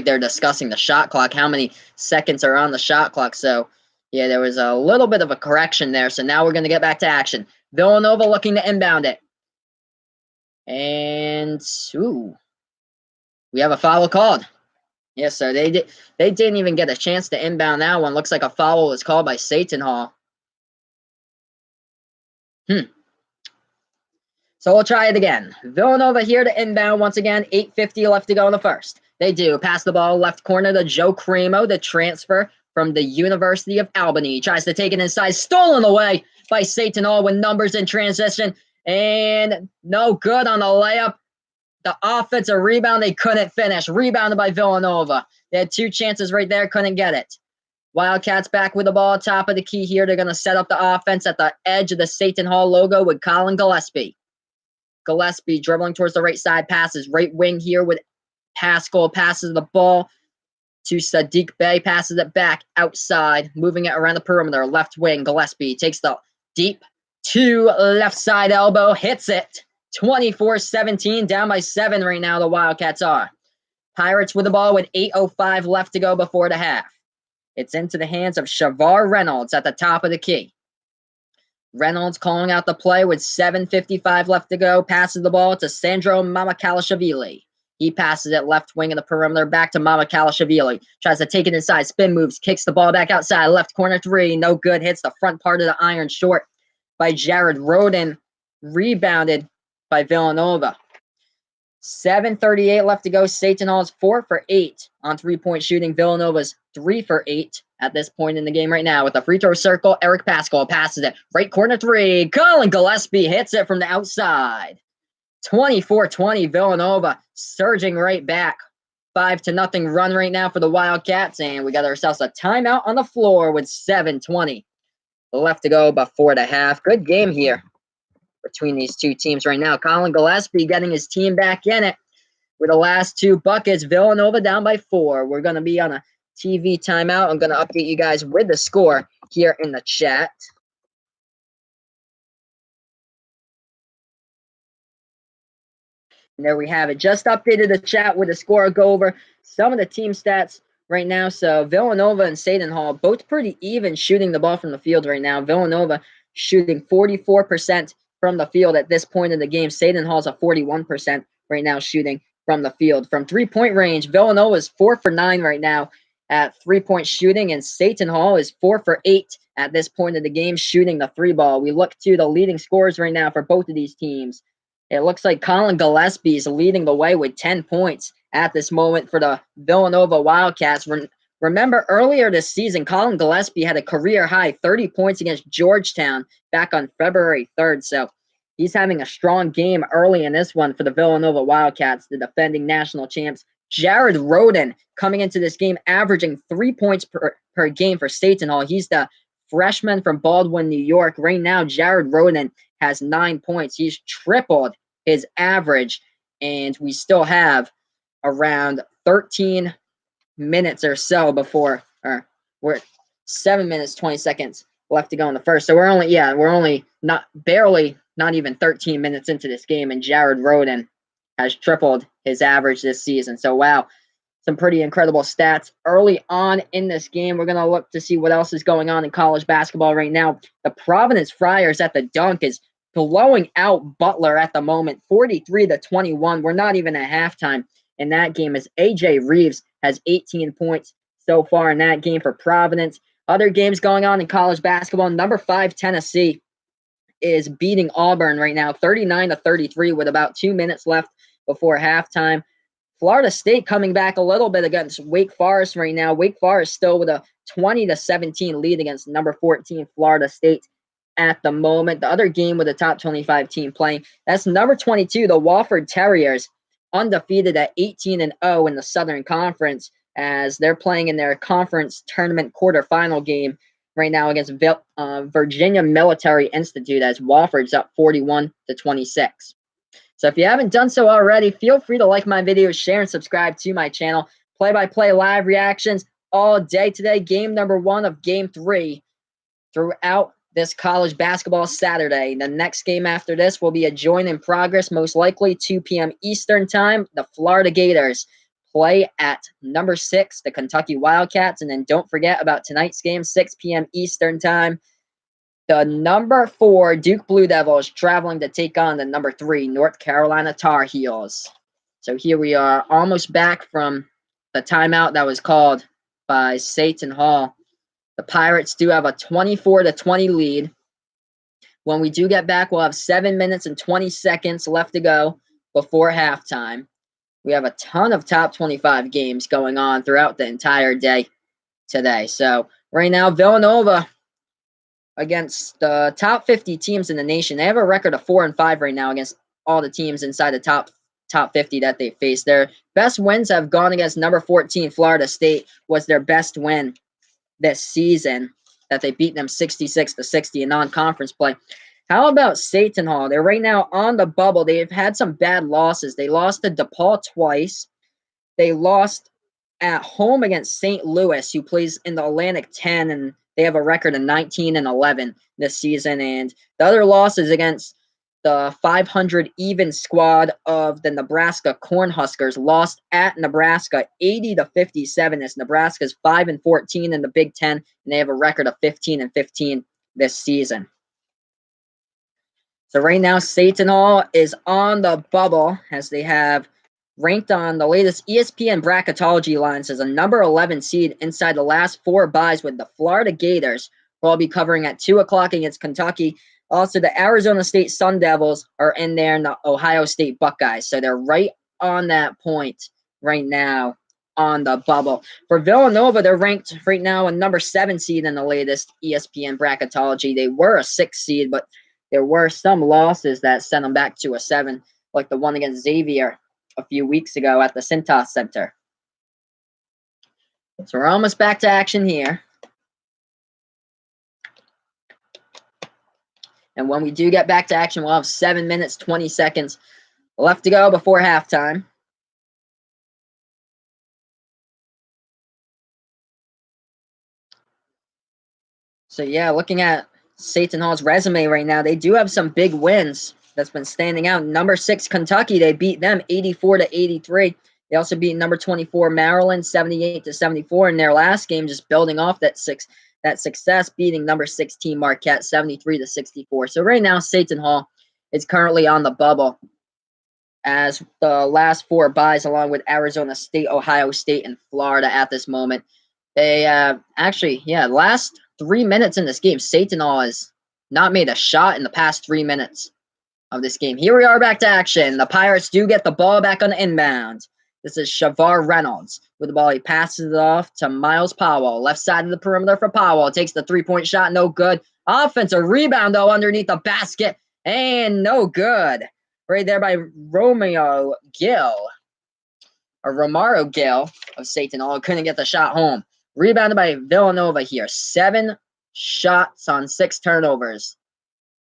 they're discussing the shot clock, how many seconds are on the shot clock. So, yeah, there was a little bit of a correction there. So now we're going to get back to action. Villanova looking to inbound it. And, we have a foul called. Yeah, so they didn't even get a chance to inbound that one. Looks like a foul was called by Seton Hall. So we'll try it again. Villanova here to inbound once again. 8:50 left to go in the first. They do. Pass the ball left corner to Joe Cremo, the transfer from the University of Albany. Tries to take it inside. Stolen away by Seton Hall with numbers in transition. And no good on the layup. The offensive rebound, they couldn't finish. Rebounded by Villanova. They had two chances right there, couldn't get it. Wildcats back with the ball, top of the key here. They're going to set up the offense at the edge of the Seton Hall logo with Colin Gillespie. Gillespie dribbling towards the right side, passes right wing here with Pascal, passes the ball to Sadiq Bey, passes it back outside, moving it around the perimeter. Left wing, Gillespie takes the deep to left side elbow, hits it. 24-17, down by 7 right now, the Wildcats are. Pirates with the ball with 8:05 left to go before the half. It's into the hands of Shavar Reynolds at the top of the key. Reynolds calling out the play with 7:55 left to go. Passes the ball to Sandro Mamakalashvili. He passes it left wing of the perimeter back to Mamakalashvili. Tries to take it inside. Spin moves. Kicks the ball back outside. Left corner three. No good. Hits the front part of the iron short by Jared Roden. Rebounded by Villanova. 7:38 left to go. Seton Hall's 4 for 8 on three-point shooting. Villanova's 3 for 8 at this point in the game right now. With the free throw circle, Eric Pascal passes it. Right corner three. Colin Gillespie hits it from the outside. 24-20 Villanova surging right back. 5-0 run right now for the Wildcats. And we got ourselves a timeout on the floor with 7:20 left to go before the half. Good game here between these two teams right now. Colin Gillespie getting his team back in it with the last two buckets. Villanova down by 4. We're going to be on a TV timeout. I'm going to update you guys with the score here in the chat. And there we have it. Just updated the chat with the score. I'll go over some of the team stats right now. So Villanova and Seton Hall, both pretty even shooting the ball from the field right now. Villanova shooting 44% from the field at this point in the game. Seton Hall's a 41% right now shooting from the field. From three-point range, Villanova is 4 for 9 right now at three-point shooting, and Seton Hall is 4 for 8 at this point of the game shooting the three ball. We look to the leading scorers right now for both of these teams. It looks like Colin Gillespie is leading the way with 10 points at this moment for the Villanova Wildcats. Remember earlier this season, Colin Gillespie had a career high 30 points against Georgetown back on February 3rd. So he's having a strong game early in this one for the Villanova Wildcats, the defending national champs. Jared Roden coming into this game averaging 3 points per game for Seton Hall. He's the freshman from Baldwin, New York. Right now, Jared Roden has 9 points. He's tripled his average, and we still have around 13 minutes or so before, or we're 7 minutes 20 seconds left to go in the first. So we're only not even 13 minutes into this game, and Jared Roden has tripled his average this season. So wow, some pretty incredible stats early on in this game. We're going to look to see what else is going on in college basketball right now. The Providence Friars at the dunk is blowing out Butler at the moment, 43-21. We're not even at halftime in that game as AJ Reeves has 18 points so far in that game for Providence. Other games going on in college basketball. Number 5 Tennessee is beating Auburn right now, 39-33 with about 2 minutes left before halftime. Florida State coming back a little bit against Wake Forest right now. Wake Forest still with a 20-17 lead against number 14 Florida State at the moment. The other game with the top 25 team playing, that's number 22, the Wofford Terriers, undefeated at 18-0 in the Southern Conference as they're playing in their conference tournament quarterfinal game right now against Virginia Military Institute as Wofford's up 41-26. So if you haven't done so already, feel free to like my videos, share, and subscribe to my channel. Play-by-play live reactions all day today. Game number 1 of Game 3 throughout this college basketball Saturday. The next game after this will be a join in progress, most likely 2 p.m. Eastern time. The Florida Gators play at number 6, the Kentucky Wildcats. And then don't forget about tonight's game, 6 p.m. Eastern time. The number 4 Duke Blue Devils traveling to take on the number 3 North Carolina Tar Heels. So here we are, almost back from the timeout that was called by Seton Hall. The Pirates do have a 24-20 lead. When we do get back, we'll have 7 minutes and 20 seconds left to go before halftime. We have a ton of top 25 games going on throughout the entire day today. So right now, Villanova against the top 50 teams in the nation. They have a record of 4-5 right now against all the teams inside the top 50 that they face. Their best wins have gone against number 14 Florida State. Was their best win this season, that they beat them 66-60 in non-conference play. How about Seton Hall? They're right now on the bubble. They've had some bad losses. They lost to DePaul twice. They lost at home against St. Louis, who plays in the Atlantic 10, and they have a record of 19-11 this season. And the other losses against the 500 even squad of the Nebraska Cornhuskers, lost at Nebraska 80-57. As Nebraska's 5-14 in the Big Ten, and they have a record of 15-15 this season. So right now, Seton Hall is on the bubble, as they have ranked on the latest ESPN bracketology lines as a number 11 seed inside the last 4 byes, with the Florida Gators, who I'll be covering at 2 o'clock against Kentucky. Also, the Arizona State Sun Devils are in there, and the Ohio State Buckeyes. So they're right on that point right now on the bubble. For Villanova, they're ranked right now a number 7 seed in the latest ESPN bracketology. They were a 6 seed, but there were some losses that sent them back to a 7, like the one against Xavier a few weeks ago at the Cintas Center. So we're almost back to action here. And when we do get back to action, we'll have 7 minutes, 20 seconds left to go before halftime. So yeah, looking at Seton Hall's resume right now, they do have some big wins that's been standing out. Number 6 Kentucky, they beat them 84-83. They also beat number 24 Maryland 78-74 in their last game, just building off that success, beating number 16 Marquette 73-64. So right now, Seton Hall is currently on the bubble, as the last 4 byes, along with Arizona State, Ohio State, and Florida at this moment. They last 3 minutes in this game, Seton Hall has not made a shot in the past 3 minutes of this game. Here we are back to action. The Pirates do get the ball back on the inbound. This is Shavar Reynolds with the ball. He passes it off to Miles Powell. Left side of the perimeter for Powell. Takes the 3-point shot. No good. Offensive rebound, though, underneath the basket. And no good. Right there by Romaro Gill of Seton Hall. Couldn't get the shot home. Rebounded by Villanova here. 7 shots on 6 turnovers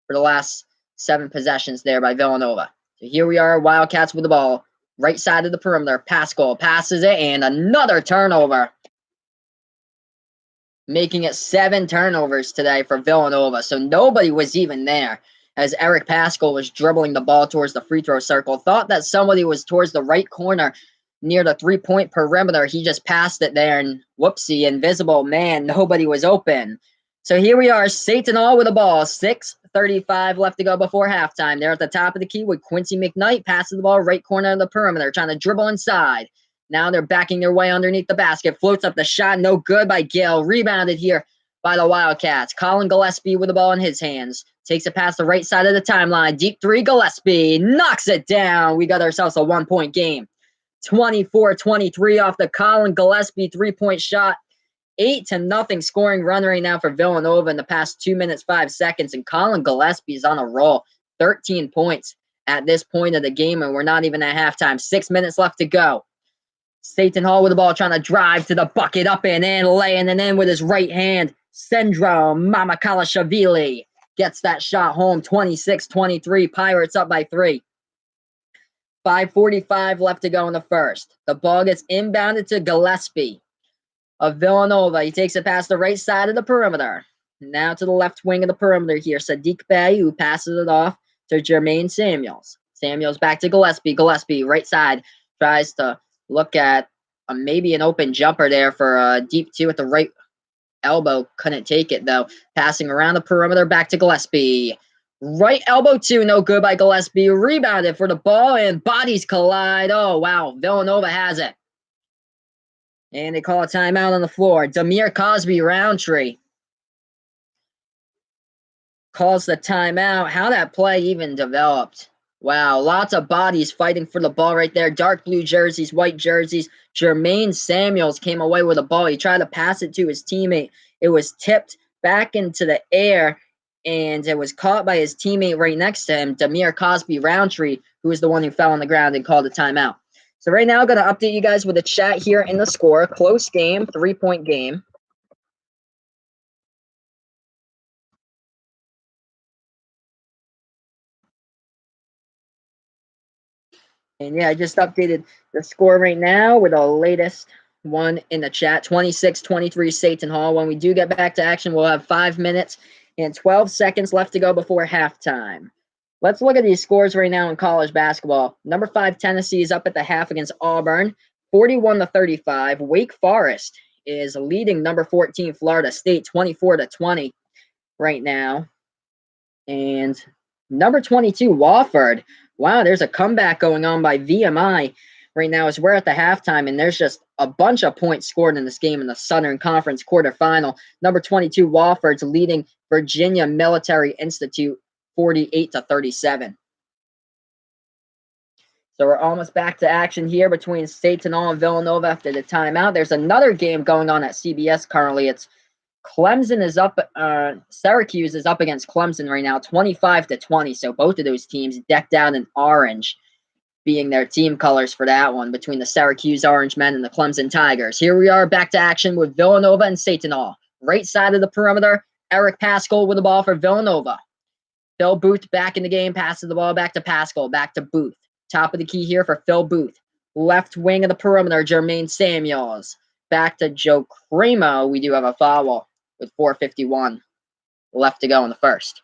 for the last 7 possessions there by Villanova. So here we are, Wildcats with the ball. Right side of the perimeter. Pascal passes it, and another turnover. Making it 7 turnovers today for Villanova. So nobody was even there, as Eric Pascal was dribbling the ball towards the free throw circle. Thought that somebody was towards the right corner near the 3-point perimeter. He just passed it there, and whoopsie, invisible man, nobody was open. So here we are, Seton Hall with the ball. 6:35 left to go before halftime. They're at the top of the key with Quincy McKnight, passing the ball right corner of the perimeter, trying to dribble inside. Now they're backing their way underneath the basket. Floats up the shot, no good by Gill. Rebounded here by the Wildcats. Colin Gillespie with the ball in his hands. Takes it past the right side of the timeline. Deep 3, Gillespie knocks it down. We got ourselves a 1-point game. 24-23 off the Colin Gillespie 3-point shot. 8-0 scoring run right now for Villanova in the past 2 minutes, 5 seconds. And Colin Gillespie is on a roll. 13 points at this point of the game, and we're not even at halftime. 6 minutes left to go. Seton Hall with the ball, trying to drive to the bucket, up and in, laying it in with his right hand. Sendro Mamakalashvili gets that shot home. 26-23. Pirates up by 3. 5:45 left to go in the first. The ball gets inbounded to Gillespie of Villanova. He takes it past the right side of the perimeter. Now to the left wing of the perimeter here. Sadiq Bey, who passes it off to Jermaine Samuels. Samuels back to Gillespie. Gillespie, right side, tries to look at maybe an open jumper there for a deep 2 at the right elbow. Couldn't take it, though. Passing around the perimeter, back to Gillespie. Right elbow 2, no good by Gillespie. Rebounded for the ball, and bodies collide. Oh, wow. Villanova has it. And they call a timeout on the floor. Demir Cosby-Roundtree calls the timeout. How that play even developed. Wow, lots of bodies fighting for the ball right there. Dark blue jerseys, white jerseys. Jermaine Samuels came away with the ball. He tried to pass it to his teammate. It was tipped back into the air, and it was caught by his teammate right next to him, Demir Cosby-Roundtree, who was the one who fell on the ground and called a timeout. So right now, I'm going to update you guys with a chat here in the score. Close game, 3-point game. And yeah, I just updated the score right now with the latest one in the chat. 26-23 Seton Hall. When we do get back to action, we'll have 5 minutes and 12 seconds left to go before halftime. Let's look at these scores right now in college basketball. Number 5 Tennessee is up at the half against Auburn, 41-35. Wake Forest is leading number 14 Florida State, 24-20 right now. And number 22 Wofford. Wow, there's a comeback going on by VMI right now as we're at the halftime, and there's just a bunch of points scored in this game in the Southern Conference quarterfinal. Number 22 Wofford's leading Virginia Military Institute 48-37. So we're almost back to action here between Seton and Villanova after the timeout. There's another game going on at CBS currently. It's Clemson is up. Syracuse is up against Clemson right now, 25-20. So both of those teams decked out in orange, being their team colors for that one between the Syracuse Orange Men and the Clemson Tigers. Here we are back to action with Villanova and Seton. Right side of the perimeter, Eric Paschal with the ball for Villanova. Phil Booth back in the game, passes the ball back to Paschal, back to Booth. Top of the key here for Phil Booth. Left wing of the perimeter, Jermaine Samuels. Back to Joe Cremo. We do have a foul with 4:51 left to go in the first.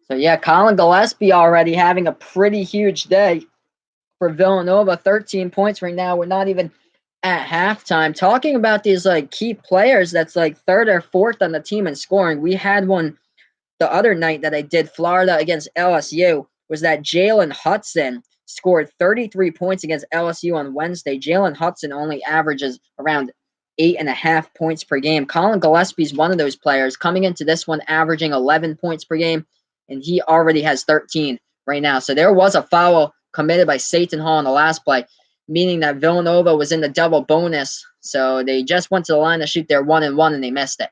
So yeah, Colin Gillespie already having a pretty huge day for Villanova. 13 points right now. We're not even at halftime. Talking about these like key players that's like third or fourth on the team in scoring. We had one the other night that I did, Florida against LSU, was that Jalen Hudson scored 33 points against LSU on Wednesday. Jalen Hudson only averages around 8.5 points per game. Colin Gillespie's one of those players coming into this one averaging 11 points per game, and he already has 13 right now. So there was a foul committed by Seton Hall in the last play, meaning that Villanova was in the double bonus. So they just went to the line to shoot their 1-and-1, and they missed it.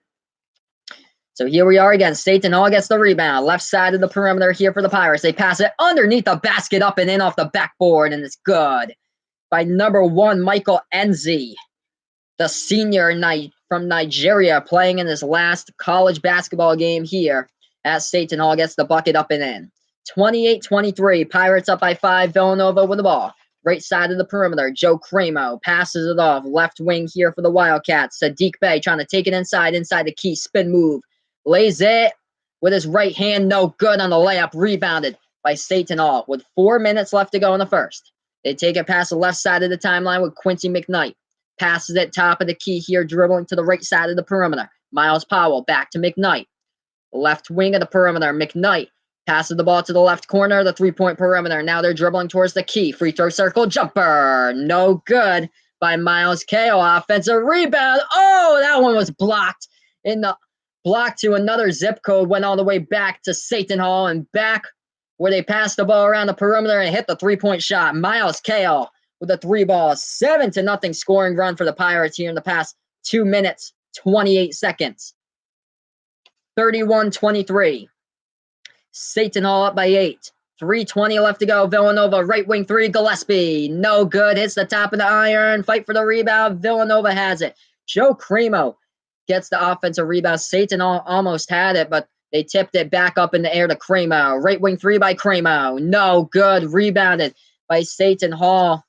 So here we are again. Seton Hall gets the rebound. Left side of the perimeter here for the Pirates. They pass it underneath the basket, up and in off the backboard, and it's good by number 1, Michael Enzi, the senior from Nigeria, playing in his last college basketball game here at Seton Hall. Gets the bucket up and in. 28-23. Pirates up by 5. Villanova with the ball. Right side of the perimeter, Joe Cremo passes it off. Left wing here for the Wildcats. Sadiq Bey trying to take it inside the key. Spin move. Lays it with his right hand. No good on the layup. Rebounded by Seton Hall with 4 minutes left to go in the first. They take it past the left side of the timeline with Quincy McKnight. Passes it top of the key here, dribbling to the right side of the perimeter. Miles Powell back to McKnight. Left wing of the perimeter. McKnight passes the ball to the left corner of the three-point perimeter. Now they're dribbling towards the key. Free throw circle jumper. No good by Miles Kao. Offensive rebound. Oh, that one was blocked in the block to another zip code. Went all the way back to Seton Hall and back where they passed the ball around the perimeter and hit the three-point shot. Miles Kao with a 3-ball, 7-0 scoring run for the Pirates here in the past 2 minutes, 28 seconds. 31-23. Seton Hall up by 8. 3:20 left to go. Villanova right wing 3. Gillespie. No good. Hits the top of the iron. Fight for the rebound. Villanova has it. Joe Cremo gets the offensive rebound. Seton Hall almost had it, but they tipped it back up in the air to Cremo. Right wing 3 by Cremo. No good. Rebounded by Seton Hall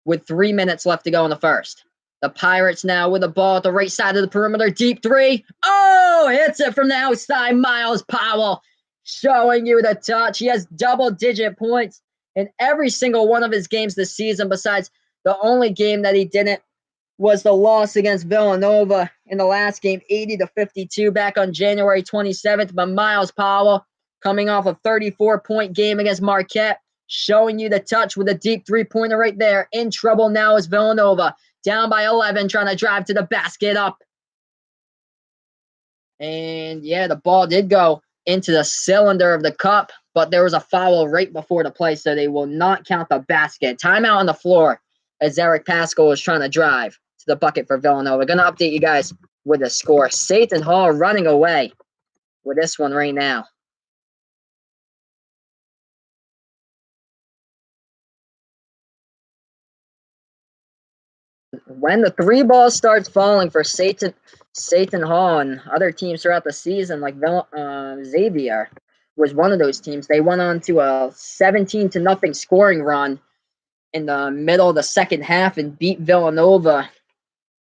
with 3 minutes left to go in the first. The Pirates now with the ball at the right side of the perimeter. Deep 3. Oh, hits it from the outside. Miles Powell showing you the touch. He has double-digit points in every single one of his games this season, besides the only game that he didn't was the loss against Villanova in the last game, 80-52 back on January 27th. But Miles Powell, coming off a 34-point game against Marquette, showing you the touch with a deep three-pointer right there. In trouble now is Villanova. Down by 11, trying to drive to the basket up. And yeah, the ball did go into the cylinder of the cup, but there was a foul right before the play, so they will not count the basket. Timeout on the floor as Eric Paschal is trying to drive to the bucket for Villanova. Going to update you guys with the score. Seton Hall running away with this one right now. When the three ball starts falling for Seton Hall and other teams throughout the season, like Xavier was one of those teams, they went on to a 17-0 scoring run in the middle of the second half and beat Villanova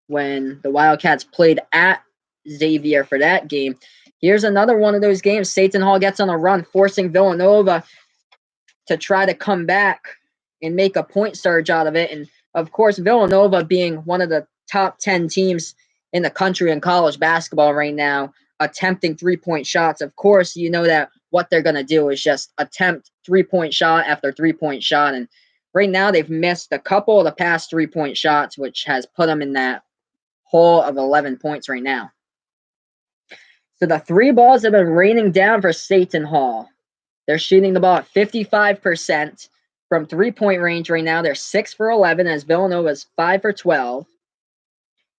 when the Wildcats played at Xavier for that game. Here's another one of those games. Seton Hall gets on a run, forcing Villanova to try to come back and make a point surge out of it. And of course, Villanova being one of the top 10 teams in the country in college basketball right now, attempting three-point shots. Of course, you know that what they're going to do is just attempt three-point shot after three-point shot. And right now, they've missed a couple of the past three-point shots, which has put them in that hole of 11 points right now. So the three balls have been raining down for Seton Hall. They're shooting the ball at 55% from three-point range right now. They're 6 for 11 as Villanova is 5 for 12.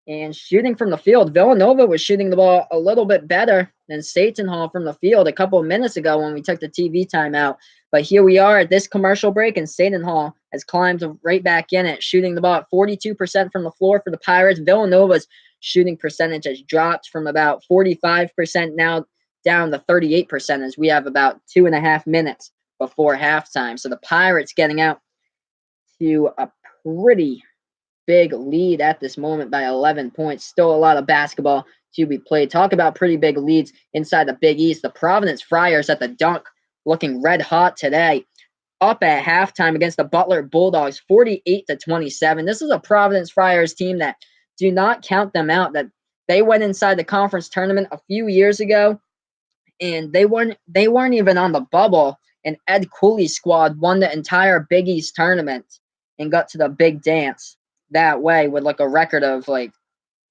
And shooting from the field, Villanova was shooting the ball a little bit better than Seton Hall from the field a couple of minutes ago when we took the TV timeout. But here we are at this commercial break, and Seton Hall has climbed right back in it, shooting the ball at 42% from the floor for the Pirates. Villanova's shooting percentage has dropped from about 45% now down to 38% as we have about 2.5 minutes before halftime. So the Pirates getting out to a pretty big lead at this moment by 11 points. Still a lot of basketball to be played. Talk about pretty big leads inside the Big East. The Providence Friars at the dunk looking red hot today. Up at halftime against the Butler Bulldogs, 48-27. This is a Providence Friars team that do not count them out. That they went inside the conference tournament a few years ago, and they weren't even on the bubble. And Ed Cooley's squad won the entire Big East tournament and got to the big dance that way with like a record of like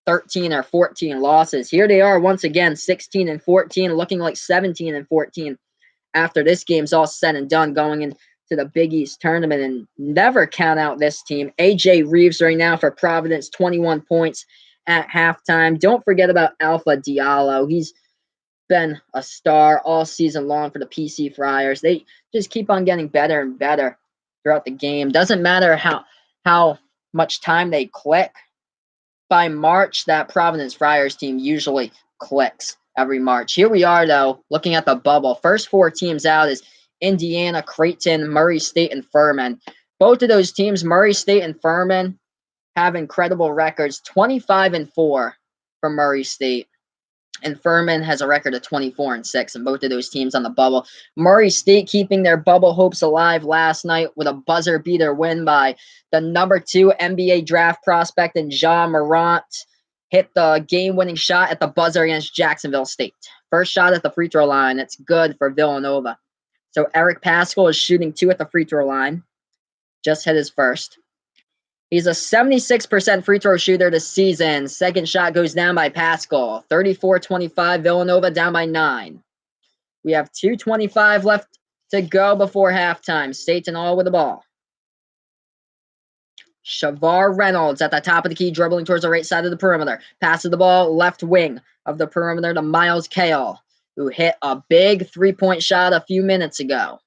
13 or 14 losses. Here they are once again, 16-14, looking like 17-14 after this game's all said and done, going into the Big East tournament. And never count out this team. AJ Reeves right now for Providence, 21 points at halftime. Don't forget about Alpha Diallo. He's been a star all season long for the PC Friars. They just keep on getting better and better throughout the game. Doesn't matter how much time they click. By March, that Providence Friars team usually clicks every March. Here we are, though, looking at the bubble. First four teams out is Indiana, Creighton, Murray State, and Furman. Both of those teams, Murray State and Furman, have incredible records. 25-4 for Murray State. And Furman has a record of 24-6, and both of those teams on the bubble. Murray State keeping their bubble hopes alive last night with a buzzer beater win by the number 2 NBA draft prospect in Ja Morant. Hit the game-winning shot at the buzzer against Jacksonville State. First shot at the free throw line. It's good for Villanova. So Eric Paschal is shooting 2 at the free throw line. Just hit his first. He's a 76% free throw shooter this season. Second shot goes down by Paschal. 34-25, Villanova down by 9. We have 2:25 left to go before halftime. Seton Hall with the ball. Shavar Reynolds at the top of the key, dribbling towards the right side of the perimeter. Passes the ball left wing of the perimeter to Miles Kale, who hit a big three-point shot a few minutes ago.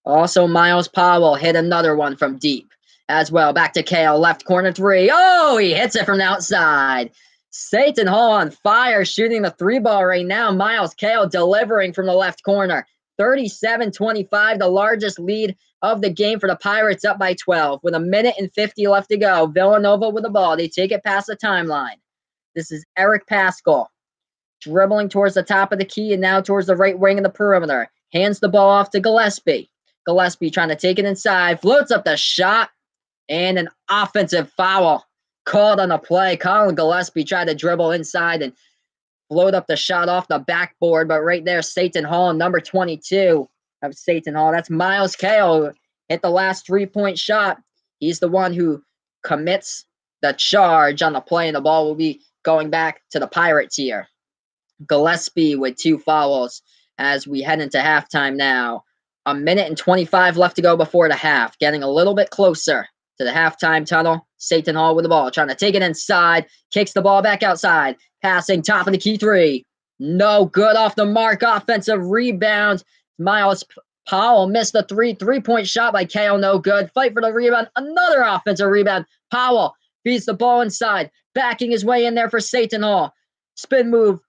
Also, Miles Powell hit another one from deep as well. Back to Kale, left corner three. Oh, he hits it from the outside. Seton Hall on fire, shooting the three ball right now. Miles Kale delivering from the left corner. 37-25, the largest lead of the game for the Pirates, up by 12. With 1:50 left to go, Villanova with the ball. They take it past the timeline. This is Eric Paschal dribbling towards the top of the key and now towards the right wing of the perimeter. Hands the ball off to Gillespie. Gillespie trying to take it inside, floats up the shot, and an offensive foul called on the play. Colin Gillespie tried to dribble inside and float up the shot off the backboard, but right there, Seton Hall, number 22 of Seton Hall. That's Miles Kale. hit the last three-point shot. He's the one who commits the charge on the play, and the ball will be going back to the Pirates here. Gillespie with 2 fouls as we head into halftime now. 1:25 left to go before the half. Getting a little bit closer to the halftime tunnel. Seton Hall with the ball, trying to take it inside. Kicks the ball back outside. Passing top of the key 3. No good off the mark. Offensive rebound. Miles Powell missed the three-point shot by Kale. No good. Fight for the rebound. Another offensive rebound. Powell feeds the ball inside. Backing his way in there for Seton Hall. Spin move.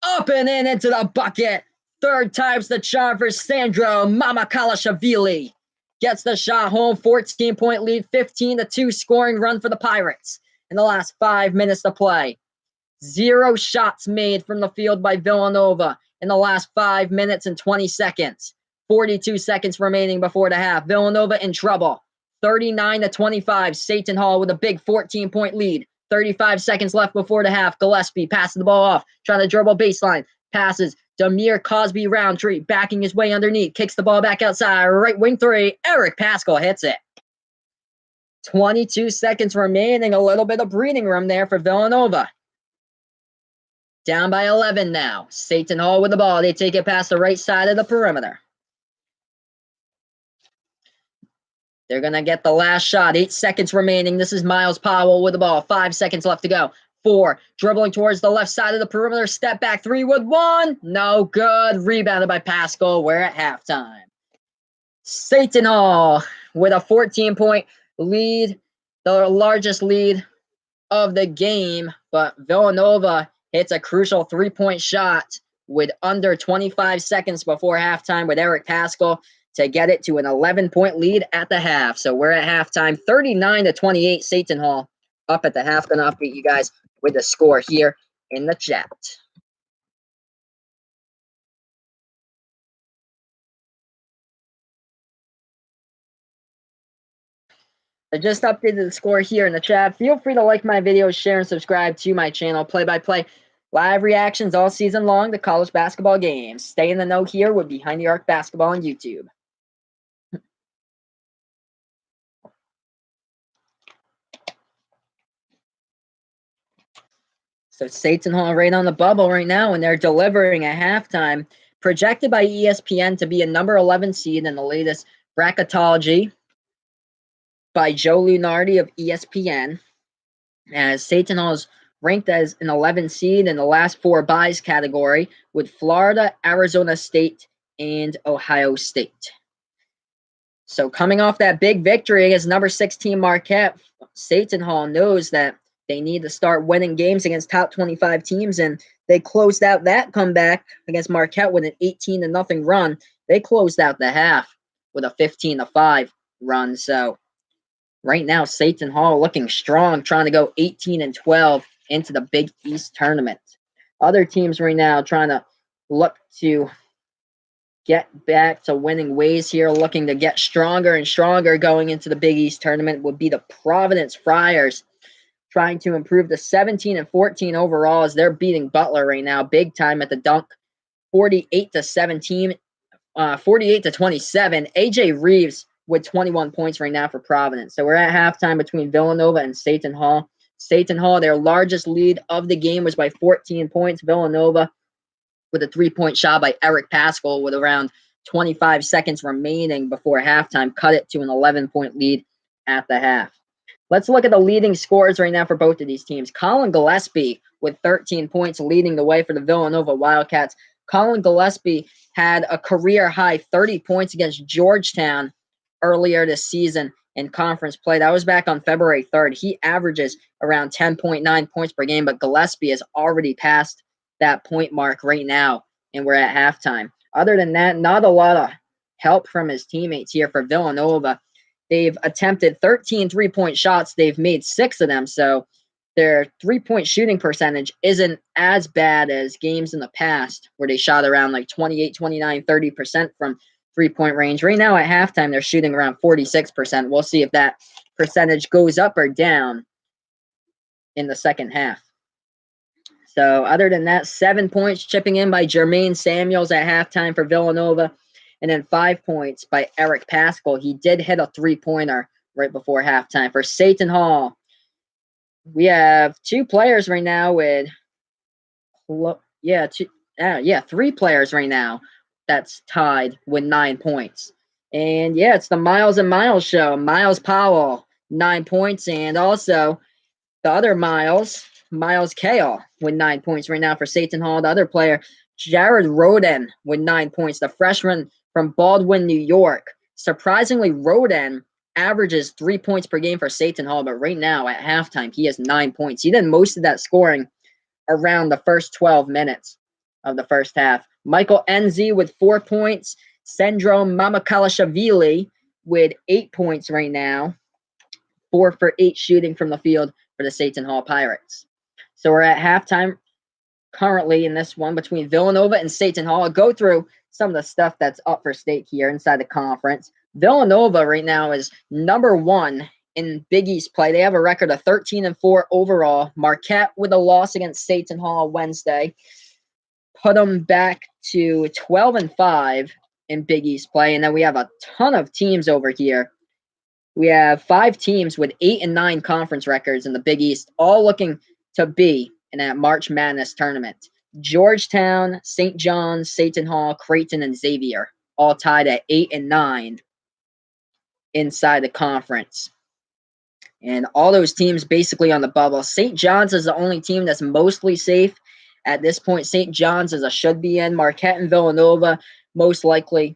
Up and in into the bucket. Third time's the charm for Sandro Mamakalashvili. Gets the shot home. 14-point lead. 15-2 scoring run for the Pirates in the last 5 minutes to play. 0 shots made from the field by Villanova in the last 5 minutes and 20 seconds. 42 seconds remaining before the half. Villanova in trouble. 39-25. Seton Hall with a big 14-point lead. 35 seconds left before the half. Gillespie passes the ball off. Trying to dribble baseline. Passes. Demir Cosby Roundtree backing his way underneath. Kicks the ball back outside. Right wing 3. Eric Paschal hits it. 22 seconds remaining. A little bit of breathing room there for Villanova. Down by 11 now. Seton Hall with the ball. They take it past the right side of the perimeter. They're going to get the last shot. 8 seconds remaining. This is Miles Powell with the ball. 5 seconds left to go. 4. Dribbling towards the left side of the perimeter. Step back 3 with 1. No good. Rebounded by Paschal. We're at halftime. Seton Hall with a 14-point lead. The largest lead of the game. But Villanova hits a crucial 3-point shot with under 25 seconds before halftime with Eric Paschal to get it to an 11-point lead at the half. So we're at halftime, 39-28. Seton Hall up at the half. Going to update you guys with the score here in the chat. I just updated the score here in the chat. Feel free to like my videos, share, and subscribe to my channel. Play-by-play live reactions all season long to college basketball games. Stay in the know here with Behind the Arc Basketball on YouTube. So Seton Hall right on the bubble right now, and they're delivering at halftime. Projected by ESPN to be a number 11 seed in the latest bracketology by Joe Lunardi of ESPN. As Seton Hall is ranked as an 11 seed in the last 4 buys category with Florida, Arizona State, and Ohio State. So coming off that big victory against number 16 Marquette, Seton Hall knows that they need to start winning games against top 25 teams, and they closed out that comeback against Marquette with an 18-0 run. They closed out the half with a 15-5 run. So right now, Seton Hall looking strong, trying to go 18-12 into the Big East tournament. Other teams right now trying to look to get back to winning ways here, looking to get stronger and stronger going into the Big East tournament would be the Providence Friars, trying to improve to 17-14 overall as they're beating Butler right now, big time at the dunk, 48-27. AJ Reeves with 21 points right now for Providence. So we're at halftime between Villanova and Seton Hall. Seton Hall, their largest lead of the game was by 14 points. Villanova with a 3-point shot by Eric Paschal with around 25 seconds remaining before halftime, cut it to an 11-point lead at the half. Let's look at the leading scorers right now for both of these teams. Colin Gillespie with 13 points leading the way for the Villanova Wildcats. Colin Gillespie had a career-high 30 points against Georgetown earlier this season in conference play. That was back on February 3rd. He averages around 10.9 points per game, but Gillespie has already passed that point mark right now, and we're at halftime. Other than that, not a lot of help from his teammates here for Villanova. They've attempted 13 3-point shots. They've made 6 of them, so their 3-point shooting percentage isn't as bad as games in the past where they shot around like 28, 29, 30% from 3-point range. Right now at halftime, they're shooting around 46%. We'll see if that percentage goes up or down in the second half. So other than that, 7 points chipping in by Jermaine Samuels at halftime for Villanova. and then 5 points by Eric Pascal. He did hit a 3-pointer right before halftime. For Seton Hall, we have 2 players right now with, 3 players right now that's tied with 9 points. And yeah, it's the Miles and Miles show. Miles Powell, 9 points, and also the other Miles Kale with 9 points right now for Seton Hall. The other player, Jared Roden with 9 points, the freshman from Baldwin, New York. Surprisingly, Roden averages 3 points per game for Seton Hall, but right now at halftime, he has 9 points. He did most of that scoring around the first 12 minutes of the first half. Michael NZ with 4 points. Sendro Mamakalashvili with 8 points right now. 4 for 8 shooting from the field for the Seton Hall Pirates. So we're at halftime currently in this one between Villanova and Seton Hall. I'll go through some of the stuff that's up for stake here inside the conference. Villanova right now is number 1 in Big East play. They have a record of 13-4 overall. Marquette with a loss against Seton Hall Wednesday put them back to 12-5 in Big East play. And then we have a ton of teams over here. We have 5 teams with 8 and 9 conference records in the Big East, all looking to be in that March Madness tournament. Georgetown, St. John's, Seton Hall, Creighton, and Xavier all tied at 8 and 9 inside the conference. And all those teams basically on the bubble. St. John's is the only team that's mostly safe at this point. St. John's is a should be in. Marquette and Villanova most likely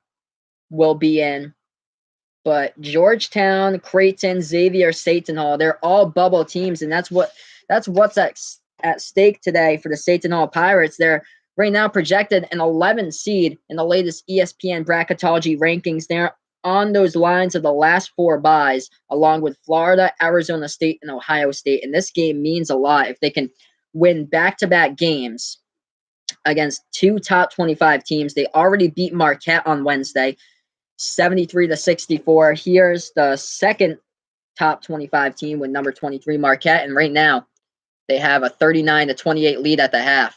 will be in. But Georgetown, Creighton, Xavier, Seton Hall, they're all bubble teams, and that's what's at stake today for the Seton Hall Pirates. They're right now projected an 11 seed in the latest ESPN bracketology rankings. They're on those lines of the last 4 byes, along with Florida, Arizona State, and Ohio State. And this game means a lot if they can win back-to-back games against 2 top 25 teams. They already beat Marquette on Wednesday, 73-64. Here's the second top 25 team with number 23 Marquette, and right now they have a 39-28 lead at the half.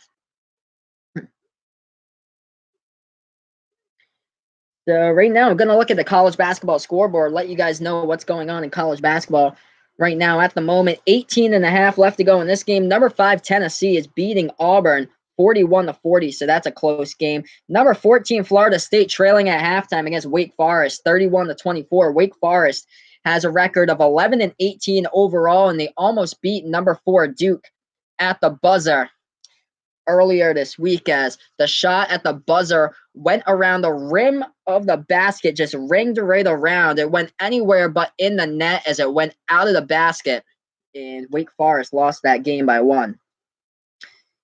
So right now I'm going to look at the college basketball scoreboard, let you guys know what's going on in college basketball right now. At the moment, 18.5 left to go in this game. Number 5 Tennessee is beating Auburn 41-40, so that's a close game. Number 14 Florida State trailing at halftime against Wake Forest 31-24. Wake Forest has a record of 11-18 overall, and they almost beat number 4 Duke at the buzzer earlier this week, as the shot at the buzzer went around the rim of the basket, just ringed right around. It went anywhere but in the net as it went out of the basket, and Wake Forest lost that game by 1.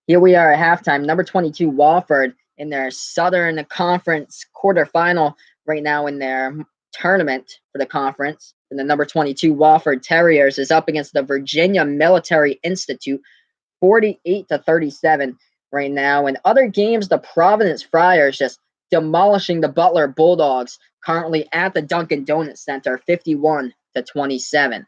Here we are at halftime. Number 22 Wofford in their Southern Conference quarterfinal right now in their tournament for the conference. And the number 22 Wofford Terriers is up against the Virginia Military Institute 48-37 right now. In other games, the Providence Friars just demolishing the Butler Bulldogs currently at the Dunkin' Donuts Center 51-27.